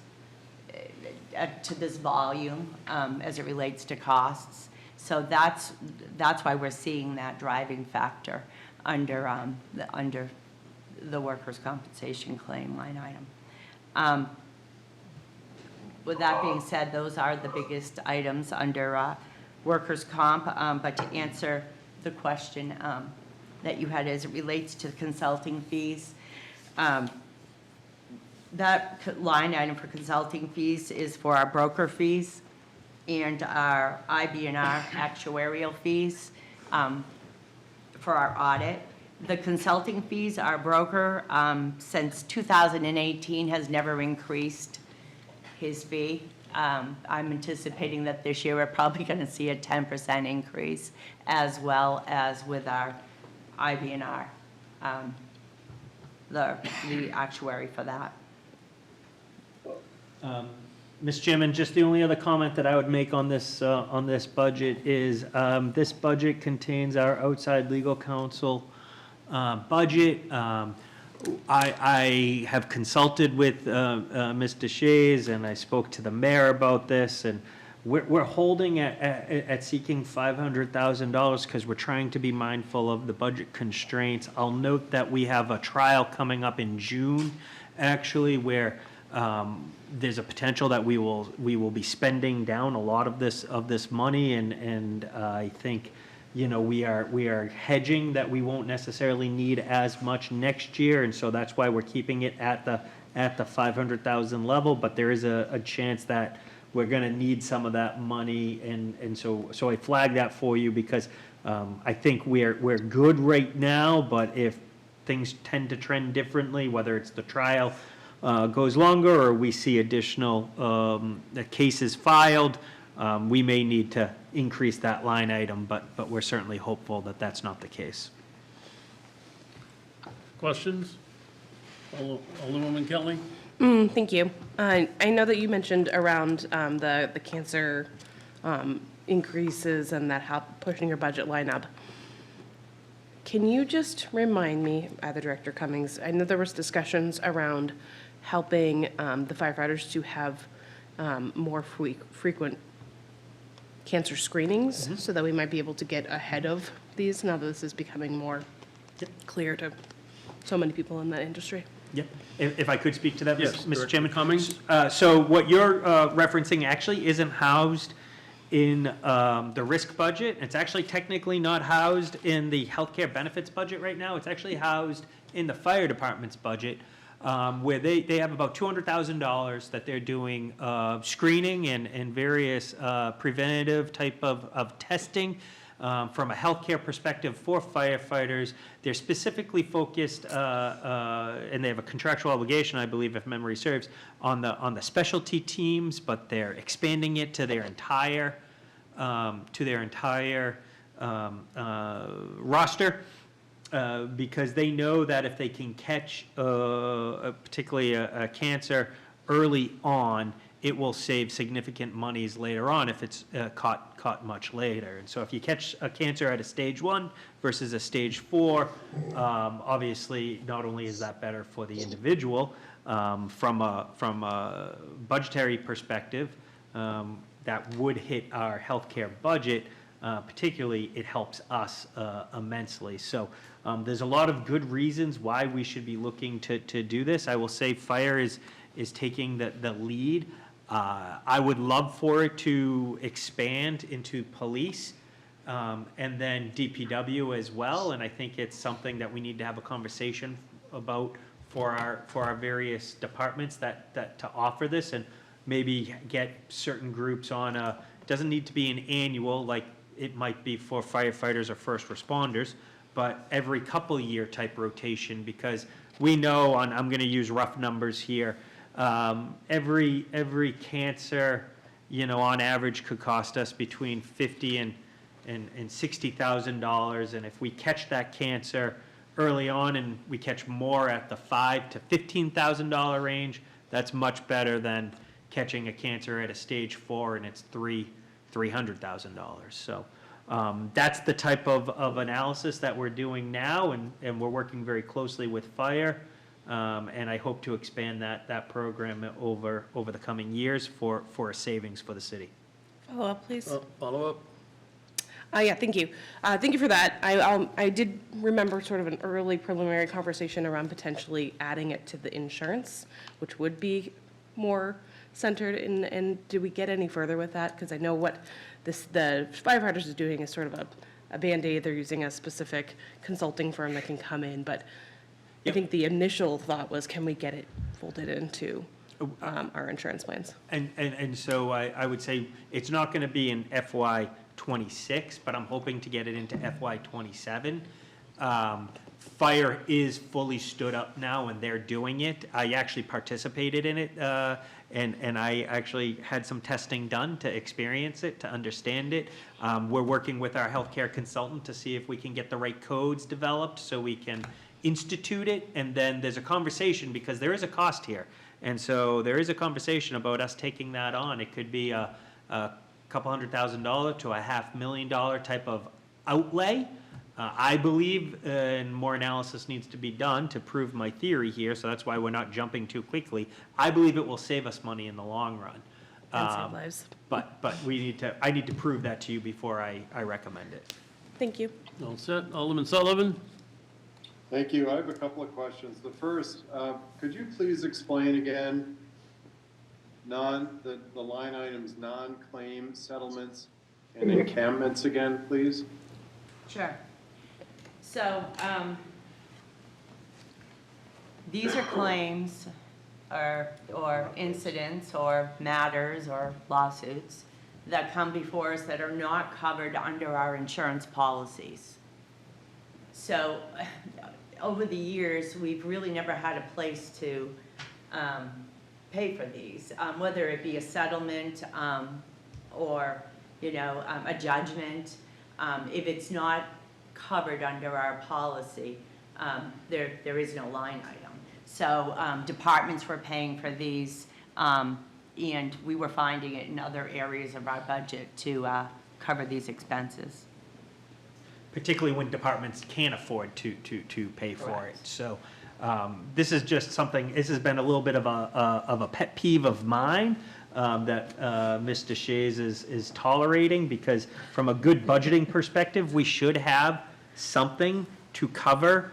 to this volume as it relates to costs. So that's why we're seeing that driving factor under the workers' compensation claim line item. With that being said, those are the biggest items under workers' comp. But to answer the question that you had as it relates to consulting fees, that line item for consulting fees is for our broker fees and our IB&R actuarial fees for our audit. The consulting fees, our broker, since 2018, has never increased his fee. I'm anticipating that this year we're probably going to see a 10% increase, as well as with our IB&R, the actuary for that. Mr. Chairman, just the only other comment that I would make on this budget is this budget contains our outside legal counsel budget. I have consulted with Mr. Shays, and I spoke to the mayor about this, and we're holding at seeking $500,000 because we're trying to be mindful of the budget constraints. I'll note that we have a trial coming up in June, actually, where there's a potential that we will be spending down a lot of this money, and I think, you know, we are hedging that we won't necessarily need as much next year, and so that's why we're keeping it at the 500,000 level. But there is a chance that we're going to need some of that money, and so I flag that for you because I think we're good right now. But if things tend to trend differently, whether it's the trial goes longer or we see additional cases filed, we may need to increase that line item, but we're certainly hopeful that that's not the case. Questions? Alderwoman Kelly? Thank you. I know that you mentioned around the cancer increases and that how pushing your budget line up. Can you just remind me, either Director Cummings, I know there was discussions around helping the firefighters to have more frequent cancer screenings, so that we might be able to get ahead of these now that this is becoming more clear to so many people in that industry. Yep. If I could speak to that, Yes, Mr. Chairman. Cummings? So what you're referencing actually isn't housed in the risk budget. It's actually technically not housed in the healthcare benefits budget right now. It's actually housed in the fire department's budget, where they have about $200,000 that they're doing screening and various preventative type of testing from a healthcare perspective for firefighters. They're specifically focused, and they have a contractual obligation, I believe, if memory serves, on the specialty teams, but they're expanding it to their entire roster. Because they know that if they can catch particularly a cancer early on, it will save significant monies later on if it's caught much later. And so if you catch a cancer at a stage 1 versus a stage 4, obviously, not only is that better for the individual, from a budgetary perspective, that would hit our healthcare budget, particularly, it helps us immensely. So there's a lot of good reasons why we should be looking to do this. I will say fire is taking the lead. I would love for it to expand into police, and then DPW as well, and I think it's something that we need to have a conversation about for our various departments that to offer this, and maybe get certain groups on doesn't need to be an annual, like it might be for firefighters or first responders, but every couple year type rotation, because we know I'm going to use rough numbers here, every cancer, on average could cost us between $50,000 and $60,000, and if we catch that cancer early on and we catch more at the $5,000 to $15,000 range, that's much better than catching a cancer at a stage 4 and it's $300,000. So that's the type of analysis that we're doing now, and we're working very closely with fire. And I hope to expand that program over the coming years for a savings for the city. Follow up, please. Follow up? Yeah, thank you. Thank you for that. I did remember sort of an early preliminary conversation around potentially adding it to the insurance, which would be more centered in, and did we get any further with that? Because I know what the firefighters is doing is sort of a Band-Aid. They're using a specific consulting firm that can come in, but I think the initial thought was, can we get it folded into our insurance plans? And so I would say it's not going to be in FY '26, but I'm hoping to get it into FY '27. Fire is fully stood up now, and they're doing it. I actually participated in it, and I actually had some testing done to experience it, to understand it. We're working with our healthcare consultant to see if we can get the right codes developed so we can institute it, and then there's a conversation, because there is a cost here. And so there is a conversation about us taking that on. It could be a couple $100,000 to a $500,000 type of outlay. I believe, and more analysis needs to be done to prove my theory here, so that's why we're not jumping too quickly. I believe it will save us money in the long run. And save lives. But I need to prove that to you before I recommend it. Thank you. All set. Alderman Sullivan? Thank you. I have a couple of questions. The first, could you please explain again the line items, non-claim settlements and encampments again, please? Sure. So, these are claims or incidents or matters or lawsuits that come before us that are not covered under our insurance policies. So, over the years, we've really never had a place to pay for these, whether it be a settlement or, a judgment. If it's not covered under our policy, there is no line item. So departments were paying for these, and we were finding it in other areas of our budget to cover these expenses. Particularly when departments can't afford to pay for it. Correct. So this is just something, this has been a little bit of a pet peeve of mine that Mr. Shays is tolerating, because from a good budgeting perspective, we should have something to cover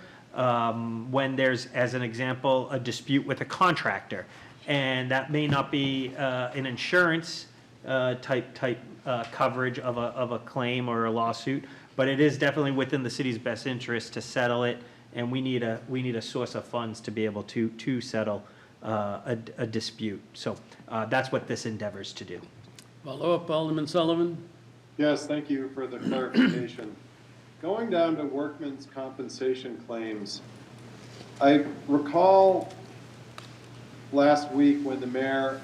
when there's, as an example, a dispute with a contractor. And that may not be an insurance type coverage of a claim or a lawsuit, but it is definitely within the city's best interest to settle it, and we need a source of funds to be able to settle a dispute. So that's what this endeavors to do. Follow up, Alderman Sullivan? Yes, thank you for the clarification. Going down to workmen's compensation claims, I recall last week when the mayor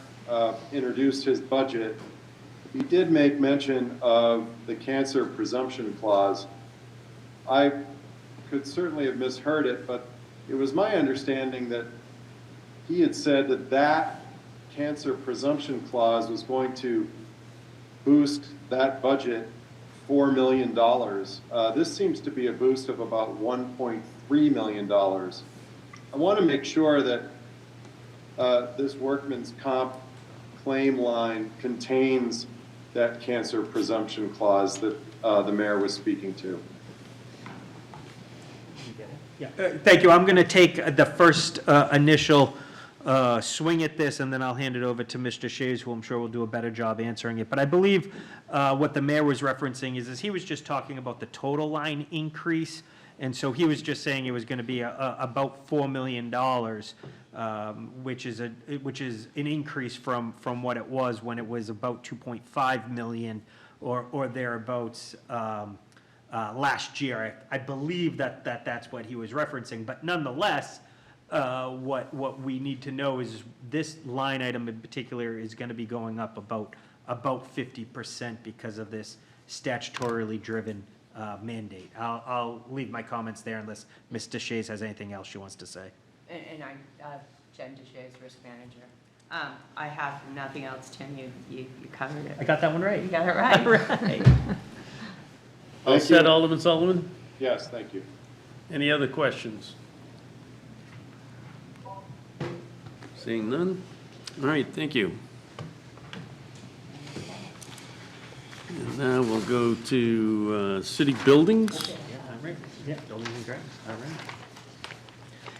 introduced his budget, he did make mention of the cancer presumption clause. I could certainly have misheard it, but it was my understanding that he had said that cancer presumption clause was going to boost that budget $4 million. This seems to be a boost of about $1.3 million. I want to make sure that this workman's comp claim line contains that cancer presumption clause that the mayor was speaking to. Thank you. I'm going to take the first initial swing at this, and then I'll hand it over to Mr. Shays, who I'm sure will do a better job answering it. But I believe what the mayor was referencing is he was just talking about the total line increase, and so he was just saying it was going to be about $4 million, which is an increase from what it was when it was about 2.5 million or thereabouts last year. I believe that's what he was referencing, but nonetheless, what we need to know is this line item in particular is going to be going up about 50% because of this statutorily driven mandate. I'll leave my comments there unless Ms. DeShays has anything else she wants to say. And Jen DeShays, Risk Manager. I have nothing else, Tim, you covered it. I got that one right. You got it right. Right. All set, Alderman Sullivan? Yes, thank you. Any other questions? Seeing none? All right, thank you. And now we'll go to city buildings. Yeah, buildings and grounds, all right.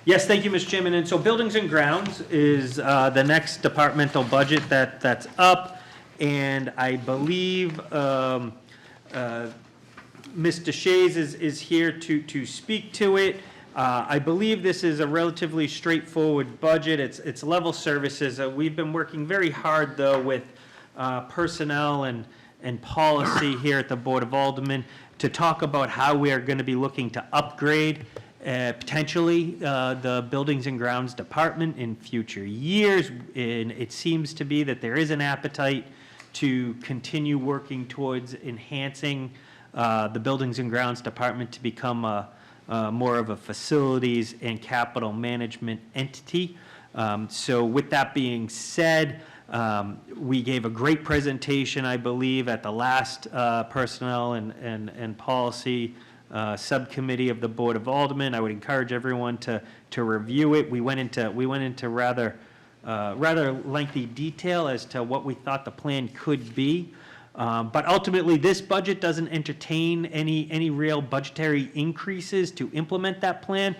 Yes, thank you, Mr. Chairman. And so Buildings and Grounds is the next departmental budget that's up. And I believe Mr. Shays is here to speak to it. I believe this is a relatively straightforward budget. It's level services. We've been working very hard, though, with personnel and policy here at the Board of Aldermen to talk about how we are going to be looking to upgrade potentially the Buildings and Grounds Department in future years. And it seems to be that there is an appetite to continue working towards enhancing the Buildings and Grounds Department to become more of a facilities and capital management entity. So with that being said, we gave a great presentation, I believe, at the last Personnel and Policy Subcommittee of the Board of Aldermen. I would encourage everyone to review it. We went into rather lengthy detail as to what we thought the plan could be. But ultimately, this budget doesn't entertain any real budgetary increases to implement that plan.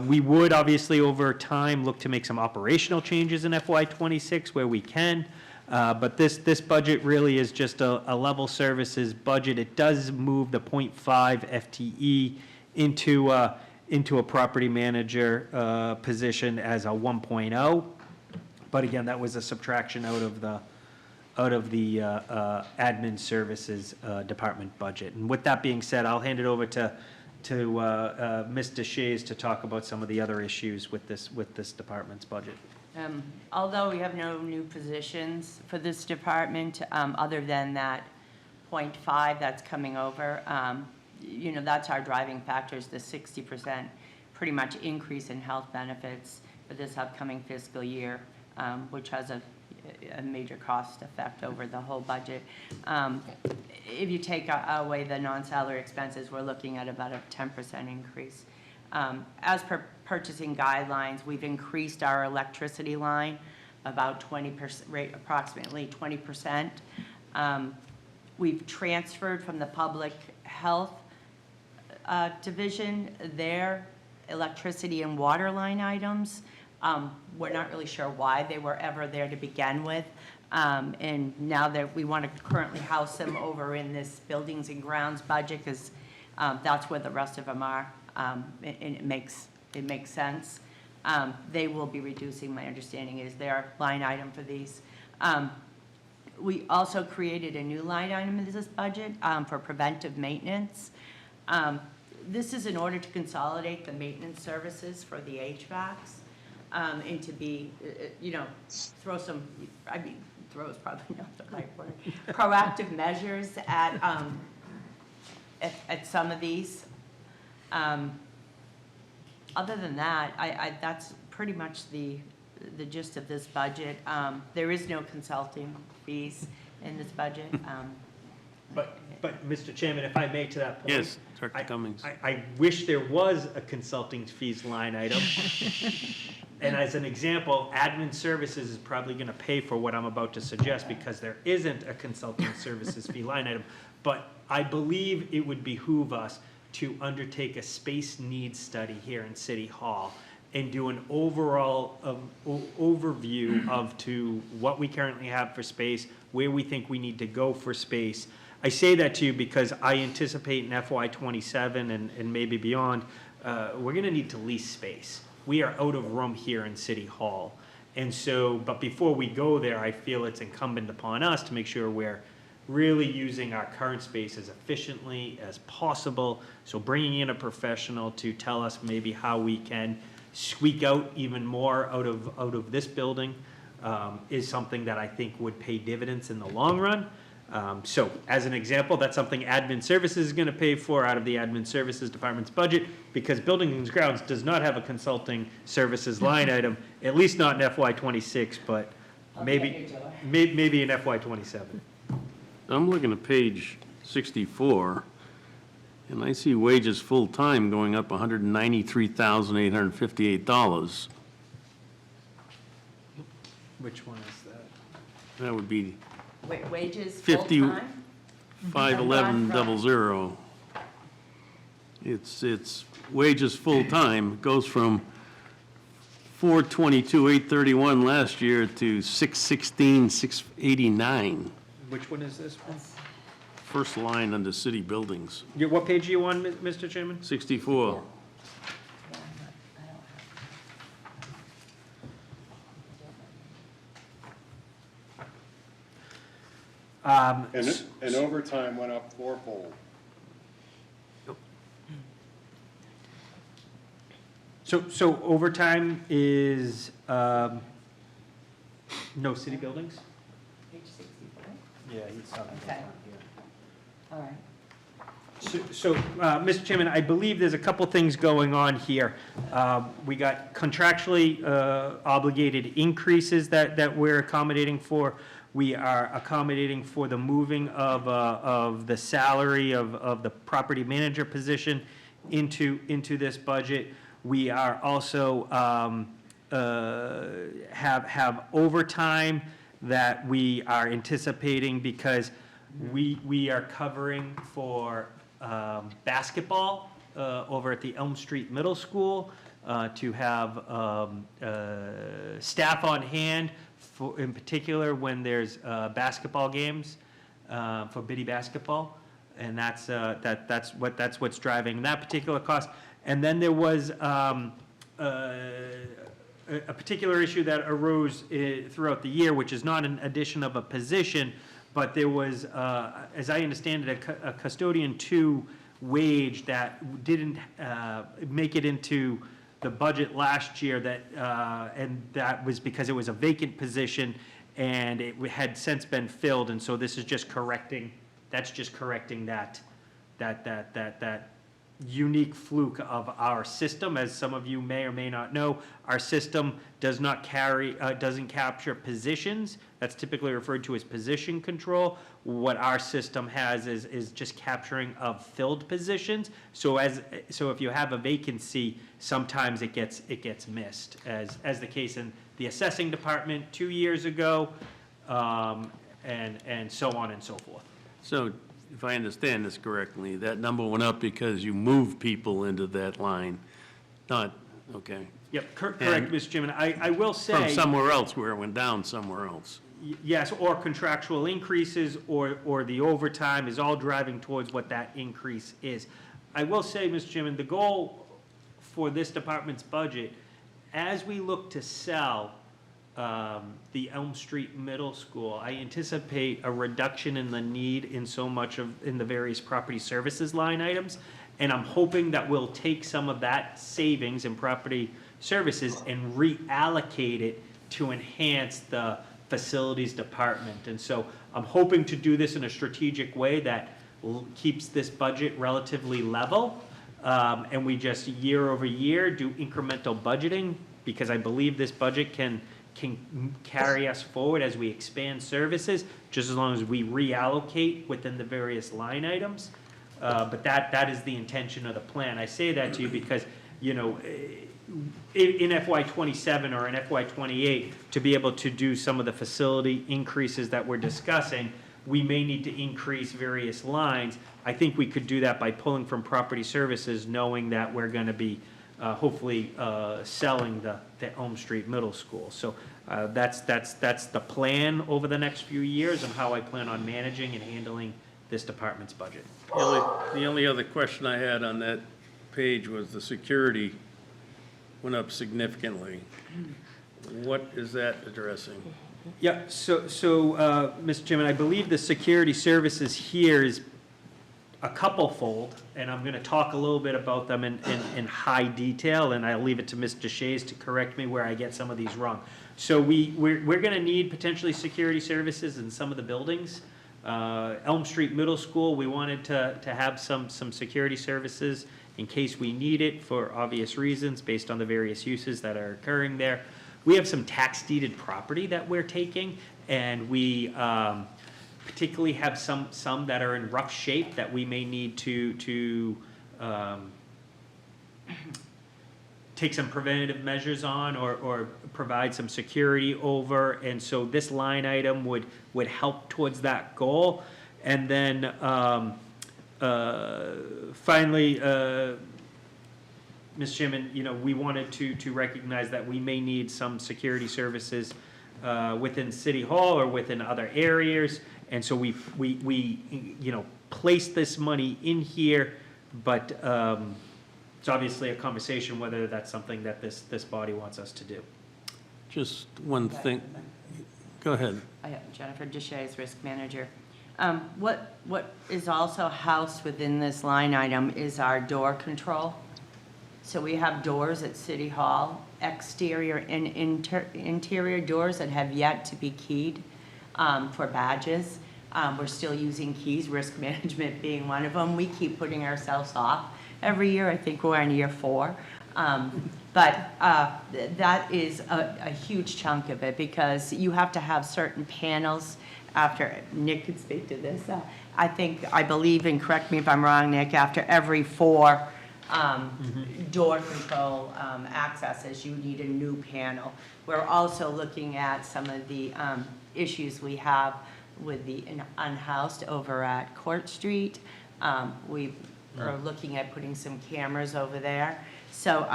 We would obviously over time look to make some operational changes in FY26 where we can. But this budget really is just a level services budget. It does move the 0.5 FTE into a property manager position as a 1.0. But again, that was a subtraction out of the admin services department budget. And with that being said, I'll hand it over to Ms. DeShays to talk about some of the other issues with this department's budget. Although we have no new positions for this department, other than that 0.5 that's coming over, that's our driving factors, the 60% pretty much increase in health benefits for this upcoming fiscal year, which has a major cost effect over the whole budget. If you take away the non-salary expenses, we're looking at about a 10% increase. As per purchasing guidelines, we've increased our electricity line about 20%, approximately 20%. We've transferred from the public health division their electricity and water line items. We're not really sure why they were ever there to begin with. And now that we want to currently house them over in this Buildings and Grounds budget, because that's where the rest of them are, and it makes sense. They will be reducing, my understanding is, their line item for these. We also created a new line item in this budget for preventive maintenance. This is in order to consolidate the maintenance services for the HVACs. And to be, throw is probably not the right word, proactive measures at some of these. Other than that, that's pretty much the the gist of this budget. There is no consulting fees in this budget. But, Mr. Chairman, if I may to that point. Yes, Director Cummings. I wish there was a consulting fees line item. And as an example, admin services is probably going to pay for what I'm about to suggest because there isn't a consulting services fee line item. But I believe it would behoove us to undertake a space needs study here in City Hall and do an overall overview of to what we currently have for space, where we think we need to go for space. I say that to you because I anticipate in FY '27 and maybe beyond, we're going to need to lease space. We are out of room here in City Hall. And so, but before we go there, I feel it's incumbent upon us to make sure we're really using our current space as efficiently as possible. So bringing in a professional to tell us maybe how we can squeak out even more out of this building is something that I think would pay dividends in the long run. So as an example, that's something admin services is going to pay for out of the admin services department's budget because buildings and grounds does not have a consulting services line item, at least not in FY '26, but maybe in FY '27. I'm looking at page 64, and I see wages full-time going up $193,858. Which one is that? That would be Wages 50 full-time? 51100. It's wages full-time goes from 422,831 last year to 616,689. Which one is this one? First line under city buildings, What page are you on, Mr. Chairman? 64. And overtime went up fourfold. So overtime is, no city buildings? Page 64. Yeah, he's talking Okay. All right. So, Mr. Chairman, I believe there's a couple things going on here. We got contractually obligated increases that we're accommodating for. We are accommodating for the moving of the salary of the property manager position into this budget. We are also have overtime that we are anticipating because we are covering for basketball over at the Elm Street Middle School to have staff on hand for, in particular, when there's basketball games for Biddy basketball, and that's what's driving that particular cost. And then there was a particular issue that arose throughout the year, which is not an addition of a position, but there was, as I understand it, a custodian 2 wage that didn't make it into the budget last year, and that was because it was a vacant position and it had since been filled, and so this is just correcting, that's just correcting that unique fluke of our system. As some of you may or may not know, our system doesn't capture positions. That's typically referred to as position control. What our system has is just capturing of filled positions. So if you have a vacancy, sometimes it gets missed, as the case in the assessing department 2 years ago, and so on and so forth. So if I understand this correctly, that number went up because you moved people into that line, not, okay. Yep, correct, And Mr. Chairman. I will say. From somewhere else where it went down somewhere else. Yes, or contractual increases, or the overtime is all driving towards what that increase is. I will say, Mr. Chairman, the goal for this department's budget, as we look to sell the Elm Street Middle School, I anticipate a reduction in the need in so much in the various property services line items, and I'm hoping that we'll take some of that savings in property services and reallocate it to enhance the facilities department. And so I'm hoping to do this in a strategic way that keeps this budget relatively level, and we just year over year do incremental budgeting because I believe this budget can carry us forward as we expand services, just as long as we reallocate within the various line items. But that is the intention of the plan. I say that to you because, you know, in FY '27 or in FY '28, to be able to do some of the facility increases that we're discussing, we may need to increase various lines. I think we could do that by pulling from property services, knowing that we're going to be hopefully selling the Elm Street Middle School. So that's the plan over the next few years and how I plan on managing and handling this department's budget. The only other question I had on that page was the security went up significantly. What is that addressing? Yeah, so, Mr. Chairman, I believe the security services here is a couple-fold, and I'm going to talk a little bit about them in high detail, and I'll leave it to Mr. Shays to correct me where I get some of these wrong. So we're going to need potentially security services in some of the buildings. Elm Street Middle School, we wanted to have some security services in case we need it for obvious reasons based on the various uses that are occurring there. We have some tax deeded property that we're taking, and we particularly have some that are in rough shape that we may need to take some preventative measures on or provide some security over. And so this line item would help towards that goal. And then finally, Mr. Chairman, you know, we wanted to recognize that we may need some security services within City Hall or within other areas. And so we you know, placed this money in here, but it's obviously a conversation whether that's something that this body wants us to do. Just one thing. Go ahead. Jennifer Deshays, Risk Manager. What is also housed within this line item is our door control. So we have doors at City Hall, exterior and interior doors that have yet to be keyed for badges. We're still using keys, risk management being one of them. We keep putting ourselves off. Every year, I think we're in year 4. But that is a huge chunk of it because you have to have certain panels after, Nick could speak to this. I believe, and correct me if I'm wrong, Nick, after every 4 door control accesses, you need a new panel. We're also looking at some of the issues we have with the unhoused over at Court Street. We are looking at putting some cameras over there. So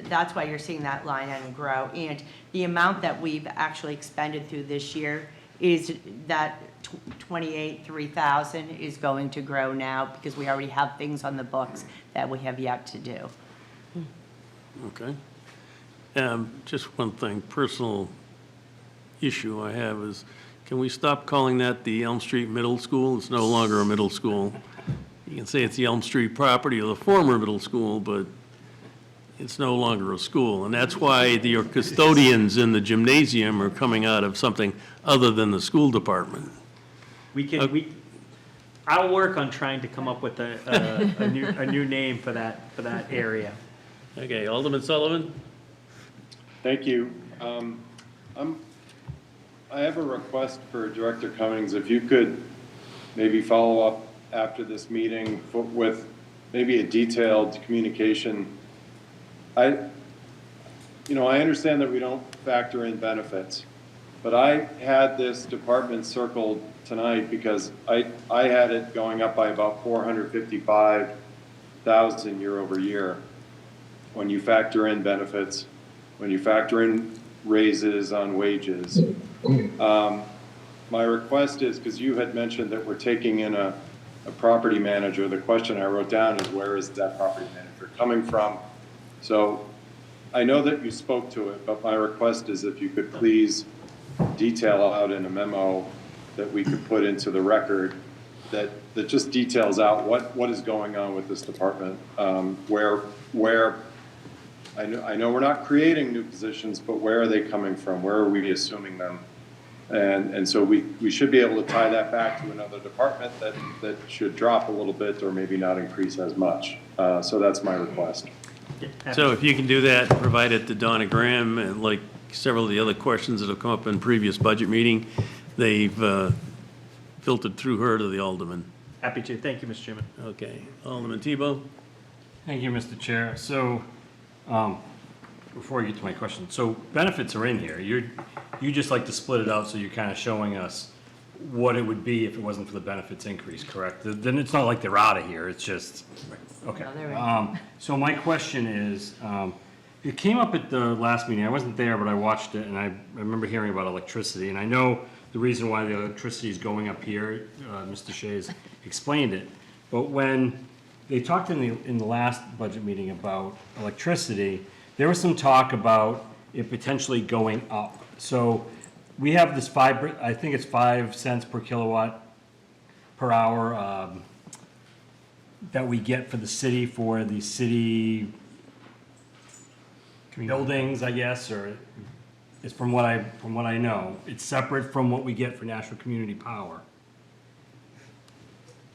that's why you're seeing that line item grow. And the amount that we've actually expended through this year is that 3,000 is going to grow now because we already have things on the books that we have yet to do. Okay. Just one thing, personal issue I have is, can we stop calling that the Elm Street Middle School? It's no longer a middle school. You can say it's the Elm Street property of the former middle school, but it's no longer a school. And that's why your custodians in the gymnasium are coming out of something other than the school department. I'll work on trying to come up with a new name for that area. Okay, Alderman Sullivan? Thank you. I have a request for Director Cummings. If you could maybe follow up after this meeting with maybe a detailed communication. I understand that we don't factor in benefits, but I had this department circled tonight because I had it going up by about 455,000 year over year. When you factor in benefits, when you factor in raises on wages. My request is, because you had mentioned that we're taking in a property manager, the question I wrote down is, where is that property manager coming from? So I know that you spoke to it, but my request is if you could please detail out in a memo that we could put into the record that just details out what is going on with this department, where I know we're not creating new positions, but where are they coming from? Where are we assuming them? And so we should be able to tie that back to another department that should drop a little bit or maybe not increase as much. So that's my request. So if you can do that, provide it to Donna Graham, and like several of the other questions that have come up in previous budget meeting, they've filtered through her to the alderman. Happy to. Thank you, Mr. Chairman. Okay, Alderman Tebow? Thank you, Mr. Chair. So, before I get to my question, so benefits are in here. You just like to split it out, so you're kind of showing us what it would be if it wasn't for the benefits increase, correct? Then it's not like they're out of here, it's just, okay. No, they're in. So my question is, it came up at the last meeting, I wasn't there, but I watched it, and I remember hearing about electricity, and I know the reason why the electricity is going up here, Mr. Shays explained it, but when they talked in the last budget meeting about electricity, there was some talk about it potentially going up. So we have this I think it's 5 cents per kilowatt per hour that we get for the city buildings, I guess, or it's from what I know. It's separate from what we get for National Community Power.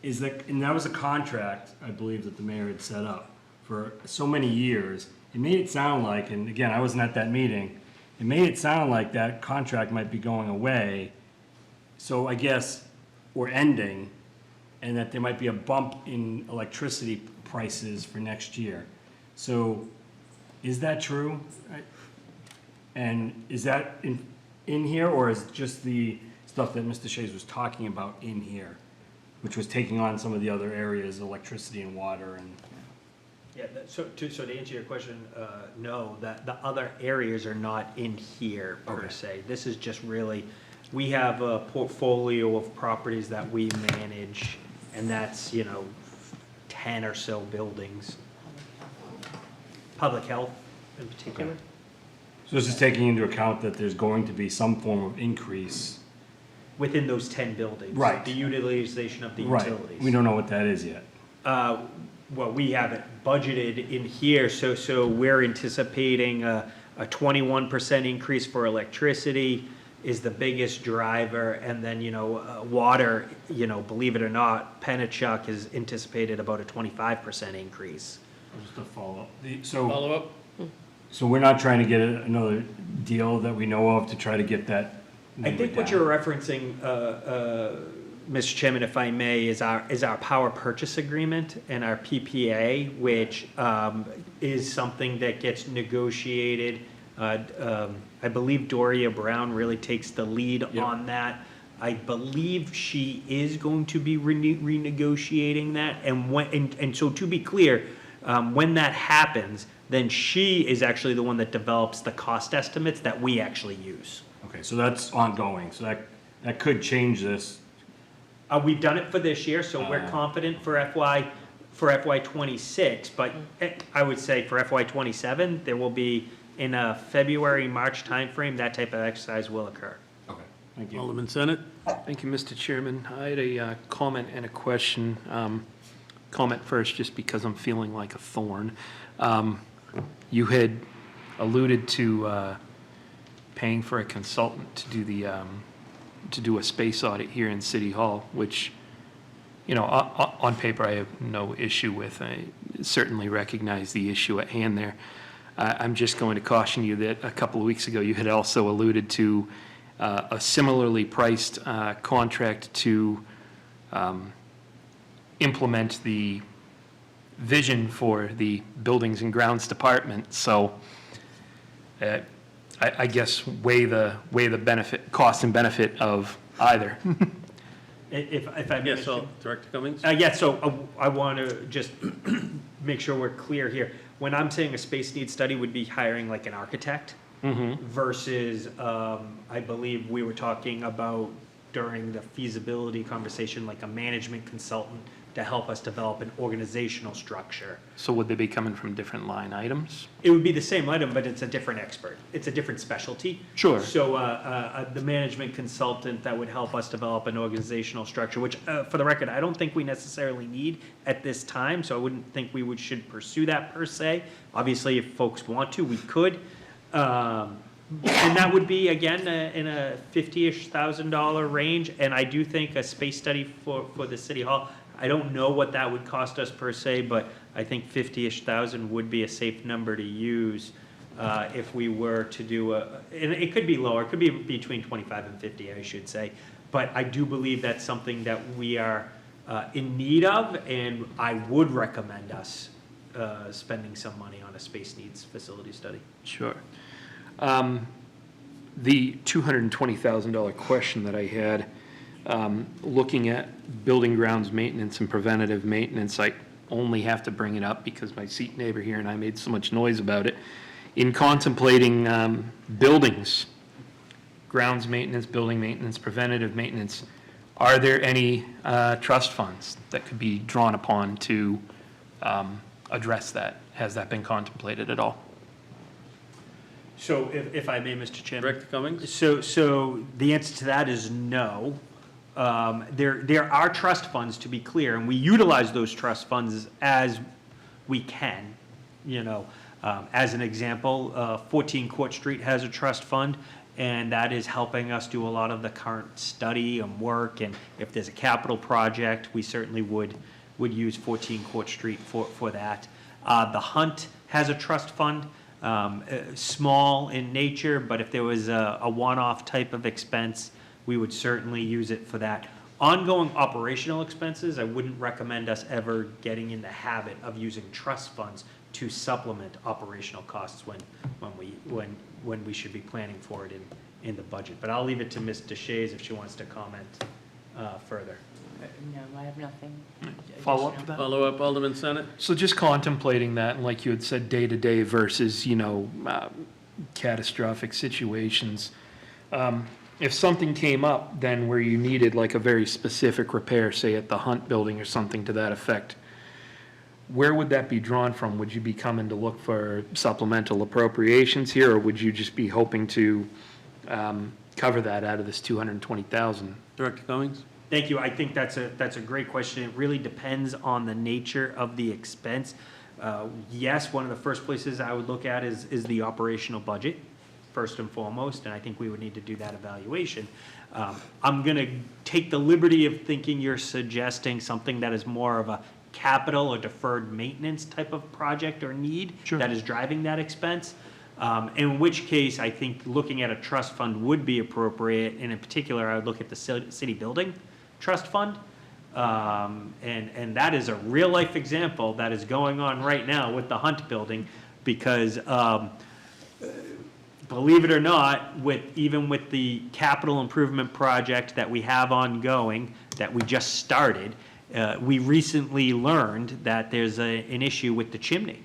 And that was a contract, I believe, that the mayor had set up for so many years. It made it sound like, and again, I wasn't at that meeting, it made it sound like that contract might be going away. So I guess, or ending, and that there might be a bump in electricity prices for next year. So is that true? And is that in here, or is it just the stuff that Mr. Shays was talking about in here, which was taking on some of the other areas, electricity and water and? Yeah, so to answer your question, no, the other areas are not in here per se. This is just really, we have a portfolio of properties that we manage, and that's, 10 or so buildings. Public health in particular. So this is taking into account that there's going to be some form of increase. Within those 10 buildings. Right. The utilization of the Right. utilities. We don't know what that is yet. Well, we have it budgeted in here, so we're anticipating a 21% increase for electricity is the biggest driver, and then, water, believe it or not, Pennachuck is anticipated about a 25% increase. Just a follow-up. Follow-up? So we're not trying to get another deal that we know of to try to get that I number think what down? you're referencing, Mr. Chairman, if I may, is our power purchase agreement and our PPA, which is something that gets negotiated. I believe Doria Brown really takes the lead on that. I believe she is going to be renegotiating that, and so to be clear, when that happens, then she is actually the one that develops the cost estimates that we actually use. Okay, so that's ongoing, so that could change this. We've done it for this year, so we're confident for FY '26, but I would say for FY '27, there will be, in a February, March timeframe, that type of exercise will occur. Okay, thank you. Alderman Senate? Thank you, Mr. Chairman. I had a comment and a question. Comment first, just because I'm feeling like a thorn. You had alluded to paying for a consultant to do a space audit here in City Hall, which, on paper, I have no issue with. I certainly recognize the issue at hand there. I'm just going to caution you that a couple of weeks ago, you had also alluded to a similarly priced contract to implement the vision for the Buildings and Grounds Department. So I guess weigh the benefit, cost and benefit of either. If I may. Yes, Director Cummings? Yeah, so I want to just make sure we're clear here. When I'm saying a space needs study would be hiring like an architect versus, I believe we were talking about during the feasibility conversation, like a management consultant to help us develop an organizational structure. So would they be coming from different line items? It would be the same item, but it's a different expert. It's a different specialty. Sure. So the management consultant that would help us develop an organizational structure, which for the record, I don't think we necessarily need at this time. So I wouldn't think we should pursue that per se. Obviously, if folks want to, we could. And that would be, again, in a $50,000 range. And I do think a space study for the City Hall, I don't know what that would cost us per se, but I think 50-ish thousand would be a safe number to use if we were to do and it could be lower, it could be between 25 and 50, I should say. But I do believe that's something that we are in need of, and I would recommend us spending some money on a space needs facility study. Sure. The $220,000 question that I had, looking at building grounds maintenance and preventative maintenance, I only have to bring it up because my seat neighbor here and I made so much noise about it. In contemplating buildings, grounds maintenance, building maintenance, preventative maintenance, are there any trust funds that could be drawn upon to address that? Has that been contemplated at all? So if I may, Mr. Chairman. Director Cummings? So the answer to that is no. There are trust funds, to be clear, and we utilize those trust funds as we can. As an example, 14 Court Street has a trust fund, and that is helping us do a lot of the current study and work. And if there's a capital project, we certainly would use 14 Court Street for that. The Hunt has a trust fund, small in nature, but if there was a one-off type of expense, we would certainly use it for that. Ongoing operational expenses, I wouldn't recommend us ever getting in the habit of using trust funds to supplement operational costs when we should be planning for it in the budget. But I'll leave it to Ms. Deshays if she wants to comment further. No, I have nothing. Follow up to that? Follow up, Alderman Senate? So just contemplating that, and like you had said, day-to-day versus, catastrophic situations. If something came up then where you needed like a very specific repair, say at the Hunt building or something to that effect, where would that be drawn from? Would you be coming to look for supplemental appropriations here, or would you just be hoping to cover that out of this $220,000? Director Cummings? Thank you. I think that's a great question. It really depends on the nature of the expense. Yes, one of the first places I would look at is the operational budget, first and foremost, and I think we would need to do that evaluation. I'm going to take the liberty of thinking you're suggesting something that is more of a capital or deferred maintenance type of project or need that is driving that expense. In which case, I think looking at a trust fund would be appropriate, and in particular, I would look at the city building trust fund. And that is a real-life example that is going on right now with the Hunt building, because believe it or not, even with the capital improvement project that we have ongoing, that we just started, we recently learned that there's an issue with the chimney.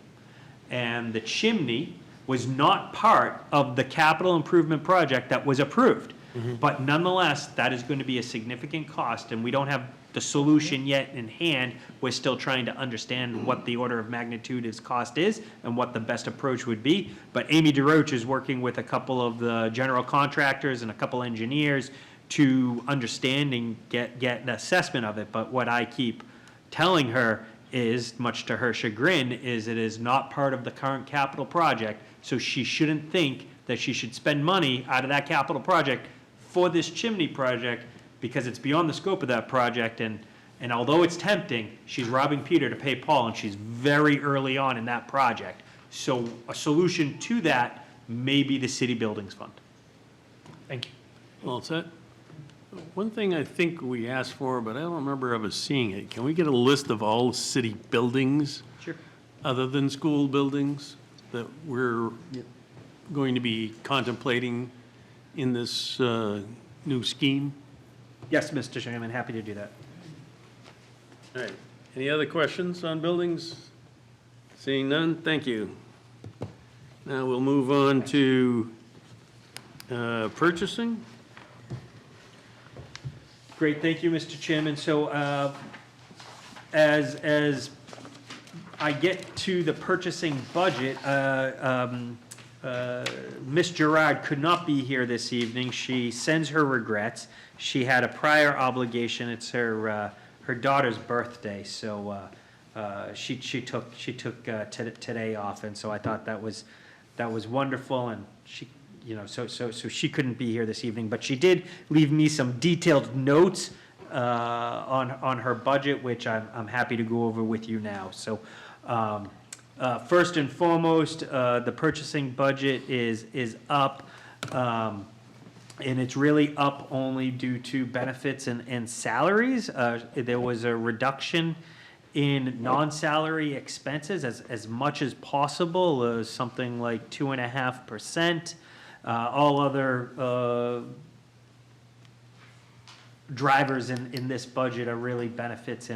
And the chimney was not part of the capital improvement project that was approved. But nonetheless, that is going to be a significant cost, and we don't have the solution yet in hand. We're still trying to understand what the order of magnitude its cost is and what the best approach would be. But Amy DeRoche is working with a couple of the general contractors and a couple engineers to understand and get an assessment of it. But what I keep telling her is, much to her chagrin, is it is not part of the current capital project, so she shouldn't think that she should spend money out of that capital project for this chimney project, because it's beyond the scope of that project, and although it's tempting, she's robbing Peter to pay Paul, and she's very early on in that project. So a solution to that may be the city buildings fund. Thank you. All set? One thing I think we asked for, but I don't remember ever seeing it. Can we get a list of all city buildings? Sure. Other than school buildings that we're going to be contemplating in this new scheme? Yes, Mr. Chairman, happy to do that. All right. Any other questions on buildings? Seeing none, thank you. Now we'll move on to purchasing. Great, thank you, Mr. Chairman. So as I get to the purchasing budget, Ms. Gerard could not be here this evening. She sends her regrets. She had a prior obligation. It's her daughter's birthday, so she took today off, and so I thought that was wonderful, and she, so she couldn't be here this evening, but she did leave me some detailed notes on her budget, which I'm happy to go over with you now. So First and foremost, the purchasing budget is up, and it's really up only due to benefits and salaries. There was a reduction in non-salary expenses as much as possible, something like 2.5%. All other drivers in this budget are really benefits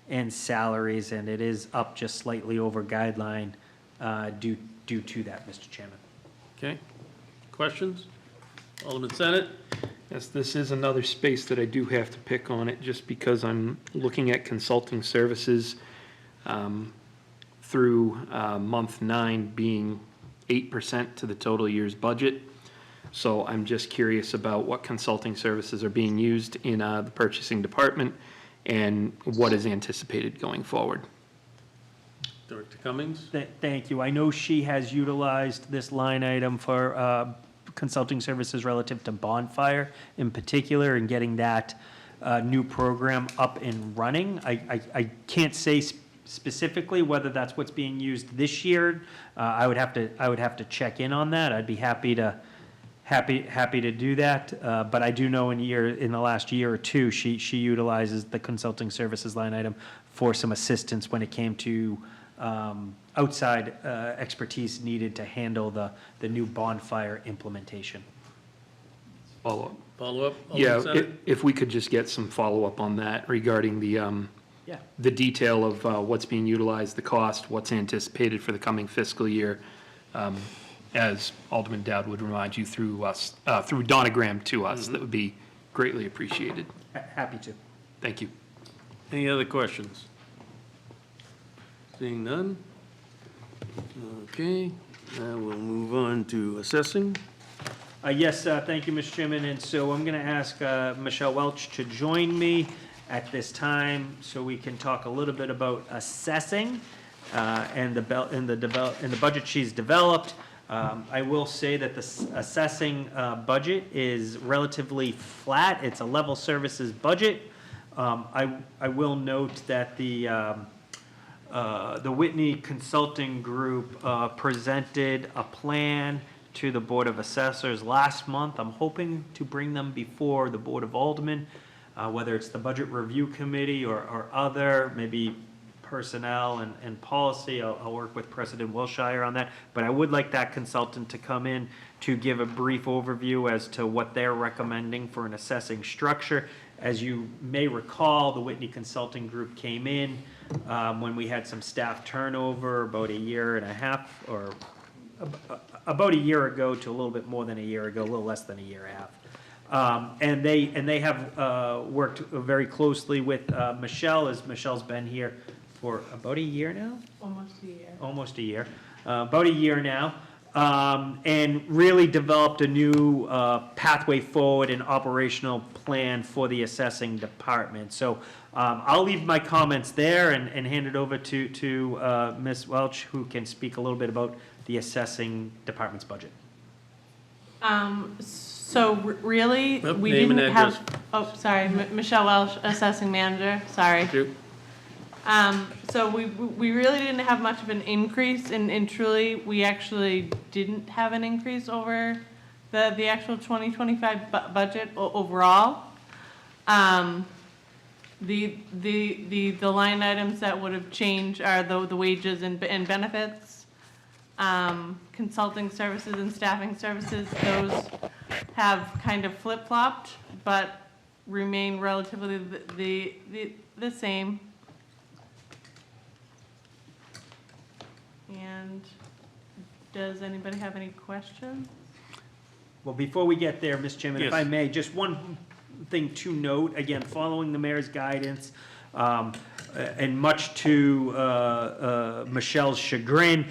and salaries, and it is up just slightly over guideline due to that, Mr. Chairman. Okay. Questions? Alderman Senate? Yes, this is another space that I do have to pick on it, just because I'm looking at consulting services through month 9 being 8% to the total year's budget. So I'm just curious about what consulting services are being used in the purchasing department and what is anticipated going forward. Director Cummings? Thank you. I know she has utilized this line item for consulting services relative to Bonfire in particular, and getting that new program up and running. I can't say specifically whether that's what's being used this year. I would have to check in on that. I'd be happy to do that, but I do know in the last year or two, she utilizes the consulting services line item for some assistance when it came to outside expertise needed to handle the new Bonfire implementation. Follow-up. Follow-up? Yeah, if we could just get some follow-up on that regarding the detail of what's being utilized, the cost, what's anticipated for the coming fiscal year, as Alderman Dowd would remind you through Donogram to us, that would be greatly appreciated. Happy to. Thank you. Any other questions? Seeing none? Okay, now we'll move on to assessing. Yes, thank you, Mr. Chairman. And so I'm going to ask Michelle Welch to join me at this time so we can talk a little bit about assessing and the budget she's developed. I will say that the assessing budget is relatively flat. It's a level services budget. I will note that the Whitney Consulting Group presented a plan to the Board of Assessors last month. I'm hoping to bring them before the Board of Aldermen, whether it's the Budget Review Committee or other, maybe personnel and policy. I'll work with President Wilshire on that, but I would like that consultant to come in to give a brief overview as to what they're recommending for an assessing structure. As you may recall, the Whitney Consulting Group came in when we had some staff turnover about a year and a half, or about a year ago to a little bit more than a year ago, a little less than a year and a half. And they have worked very closely with Michelle, as Michelle's been here for about a year now? Almost a year. Almost a year. About a year now. And really developed a new pathway forward and operational plan for the assessing department. So I'll leave my comments there and hand it over to Ms. Welch, who can speak a little bit about the assessing department's budget. So really, we Name and didn't address. have, sorry, Michelle Welsh, assessing manager, sorry. Thank you. So we really didn't have much of an increase, and truly, we actually didn't have an increase over the actual 2025 budget overall. The line items that would have changed are the wages and benefits, consulting services and staffing services. Those have kind of flip-flopped, but remain relatively the same. And does anybody have any questions? Well, before we get there, Mr. Chairman, if I may, just one thing to note, again, following the mayor's guidance, and much to Michelle's chagrin,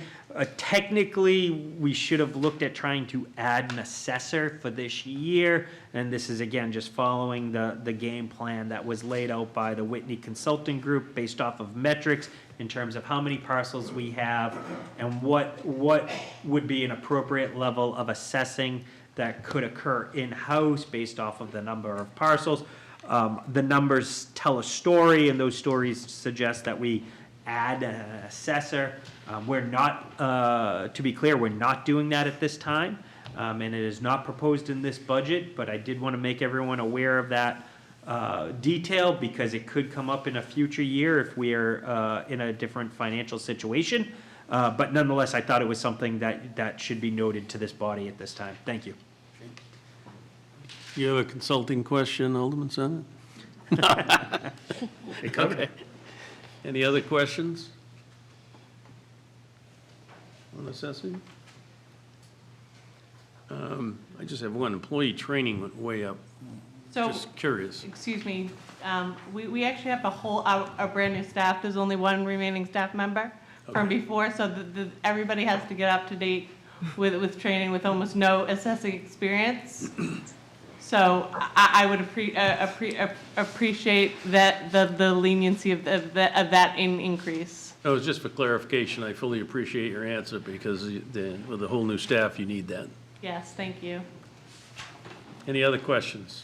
technically, we should have looked at trying to add an assessor for this year, and this is, again, just following the game plan that was laid out by the Whitney Consulting Group based off of metrics in terms of how many parcels we have and what would be an appropriate level of assessing that could occur in-house based off of the number of parcels. The numbers tell a story, and those stories suggest that we add an assessor. We're not, to be clear, we're not doing that at this time, and it is not proposed in this budget, but I did want to make everyone aware of that detail because it could come up in a future year if we are in a different financial situation. But nonetheless, I thought it was something that should be noted to this body at this time. Thank you. You have a consulting question, Alderman Senate? Okay. Any other questions on assessing? I just have one. Employee training went way up. So, Just curious. excuse me, we actually have a brand new staff. There's only one remaining staff member from before, so everybody has to get up to date with training with almost no assessing experience. So I would appreciate that, the leniency of that increase. Oh, it's just for clarification. I fully appreciate your answer because with the whole new staff, you need that. Yes, thank you. Any other questions?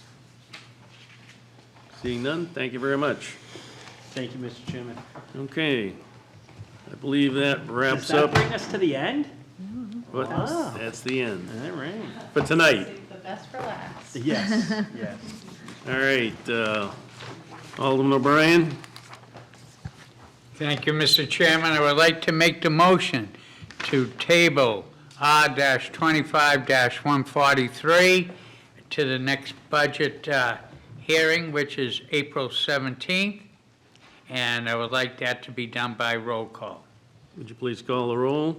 Seeing none, thank you very much. Thank you, Mr. Chairman. Okay, I believe that wraps Does that up. bring us to the end? What? Ah. That's the end. All right. For tonight. The best for last. Yes, yes. All right, Alderman O'Brien? Thank you, Mr. Chairman. I would like to make the motion to table R-25-143 to the next budget hearing, which is April 17th, and I would like that to be done by roll call. Would you please call the roll?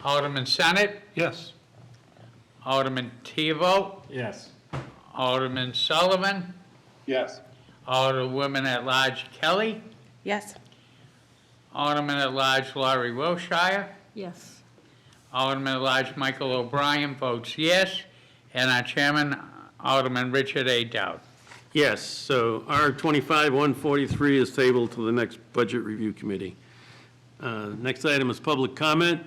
Alderman Senate, Yes. Alderman Tebow, Yes. Alderman Sullivan, Yes. Alderwoman at Large Kelly, Yes. Alderman at Large Laurie Wilshire, Yes. Alderman at Large Michael O'Brien votes yes, and our chairman, Alderman Richard A. Dowd. Yes, so R-25-143 is tabled to the next Budget Review Committee. Next item is public comment.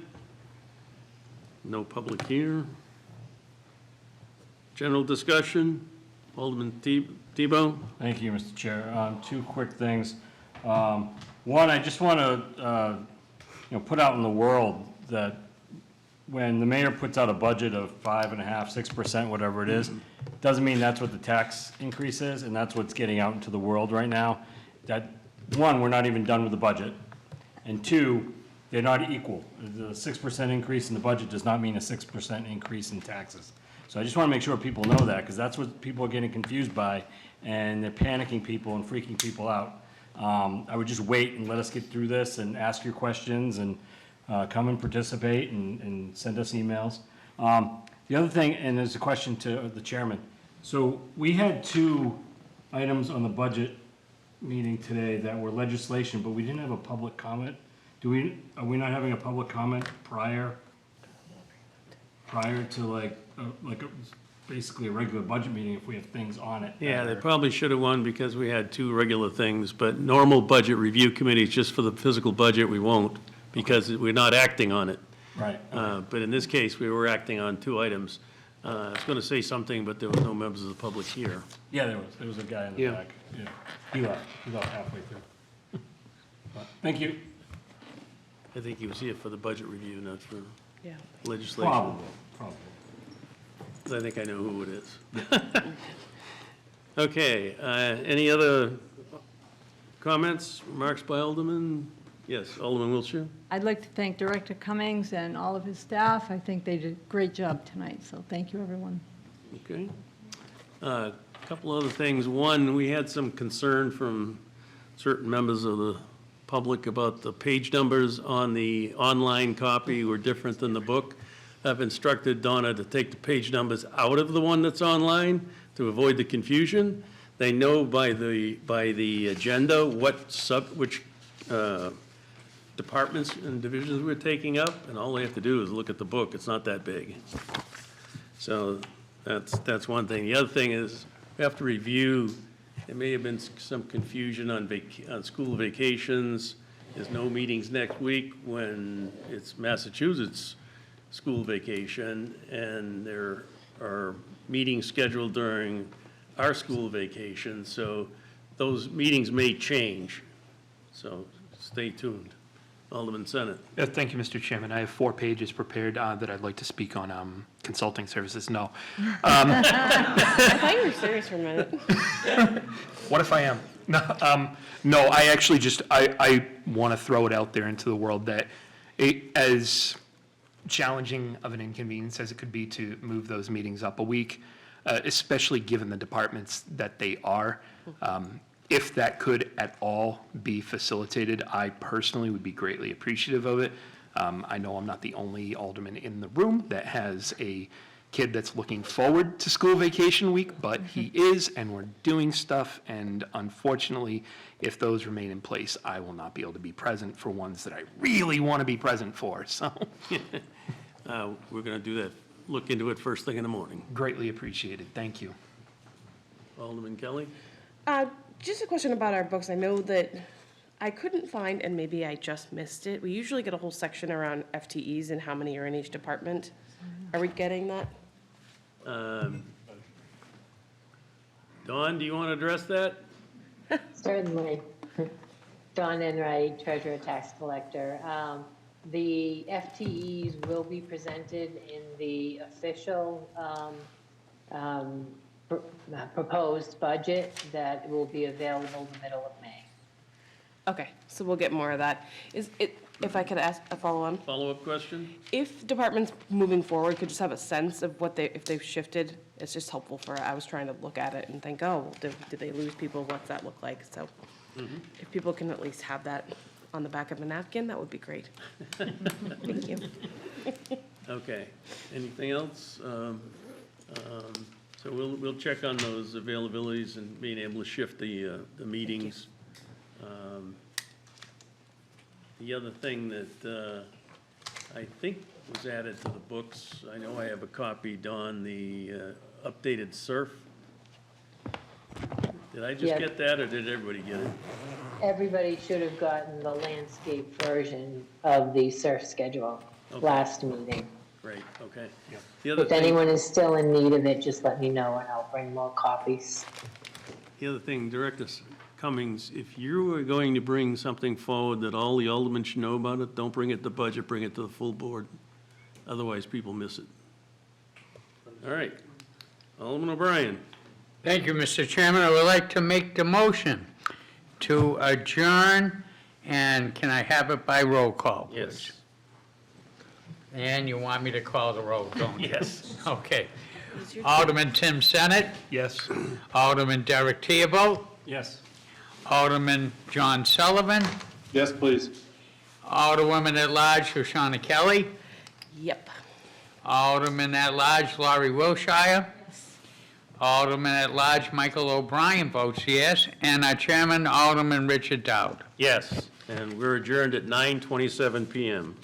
No public here. General discussion, Alderman Tebow? Thank you, Mr. Chair. Two quick things. One, I just want to, put out in the world that when the mayor puts out a budget of 5.5%, 6%, whatever it is, doesn't mean that's what the tax increase is, and that's what's getting out into the world right now. That, one, we're not even done with the budget, and two, they're not equal. The 6% increase in the budget does not mean a 6% increase in taxes. So I just want to make sure people know that, because that's what people are getting confused by, and they're panicking people and freaking people out. I would just wait and let us get through this and ask your questions and come and participate and send us emails. The other thing, and there's a question to the chairman. So we had two items on the budget meeting today that were legislation, but we didn't have a public comment. Are we not having a public comment prior to basically a regular budget meeting if we have things on it? Yeah, they probably should have won because we had two regular things, but normal budget review committees, just for the physical budget, we won't, because we're not acting on it. Right. But in this case, we were acting on two items. I was going to say something, but there was no members of the public here. Yeah, there was a guy in the Yeah. back. Yeah, he left halfway through. But, thank you. I think he was here for the budget review, not for Yeah. legislation. Probably. I think I know who it is. Okay, any other comments, remarks by Alderman? Yes, Alderman Wiltshire? I'd like to thank Director Cummings and all of his staff. I think they did a great job tonight, so thank you, everyone. Okay. A couple other things. One, we had some concern from certain members of the public about the page numbers on the online copy were different than the book. I've instructed Donna to take the page numbers out of the one that's online to avoid the confusion. They know by the agenda which departments and divisions we're taking up, and all they have to do is look at the book. It's not that big. So that's one thing. The other thing is we have to review. There may have been some confusion on school vacations. There's no meetings next week when it's Massachusetts school vacation, and there are meetings scheduled during our school vacation. So those meetings may change, so stay tuned. Alderman Senate. Thank you, Mr. Chairman. I have 4 pages prepared that I'd like to speak on consulting services. No. I thought you were serious for a minute. What if I am? No, I actually I want to throw it out there into the world that as challenging of an inconvenience as it could be to move those meetings up a week, especially given the departments that they are, if that could at all be facilitated, I personally would be greatly appreciative of it. I know I'm not the only alderman in the room that has a kid that's looking forward to school vacation week, but he is, and we're doing stuff, and unfortunately, if those remain in place, I will not be able to be present for ones that I really want to be present for, so. We're going to do that, look into it first thing in the morning. Greatly appreciated, thank you. Alderman Kelly? Just a question about our books. I know that I couldn't find, and maybe I just missed it, we usually get a whole section around FTEs and how many are in each department. Are we getting that? Dawn, do you want to address that? Certainly. Dawn Enright, Treasurer Tax Collector. The FTEs will be presented in the official proposed budget that will be available in the middle of May. Okay, so we'll get more of that. If I could ask a follow-on? Follow-up question? If departments moving forward could just have a sense of what if they've shifted, it's just helpful I was trying to look at it and think, oh, did they lose people? What's that look like? So if people can at least have that on the back of a napkin, that would be great. Thank you. Okay, anything else? So we'll check on those availabilities and being able to shift the meetings. The other thing that I think was added to the books, I know I have a copy, Dawn, the updated SURF. Did I just Yeah. get that, or did everybody get it? Everybody should have gotten the landscape version of the surf schedule last meeting. Great, okay. The other If thing, anyone is still in need of it, just let me know and I'll bring more copies. the other thing, Director Cummings, if you are going to bring something forward that all the aldermen should know about it, don't bring it to budget, bring it to the full board. Otherwise, people miss it. All right. Alderman O'Brien. Thank you, Mr. Chairman. I would like to make the motion to adjourn, and can I have it by roll call, please? Yes. And you want me to call the roll, don't you? Yes. Okay. Alderman Tim Senate. Yes. Alderman Derek Theobald. Yes. Alderman John Sullivan. Yes, please. Alderwoman at Large Shoshana Kelly. Yep. Alderman at Large Laurie Wilshire. Alderman at Large Michael O'Brien votes yes. And our chairman, Alderman Richard Dowd. Yes. And we're adjourned at 9:27 PM.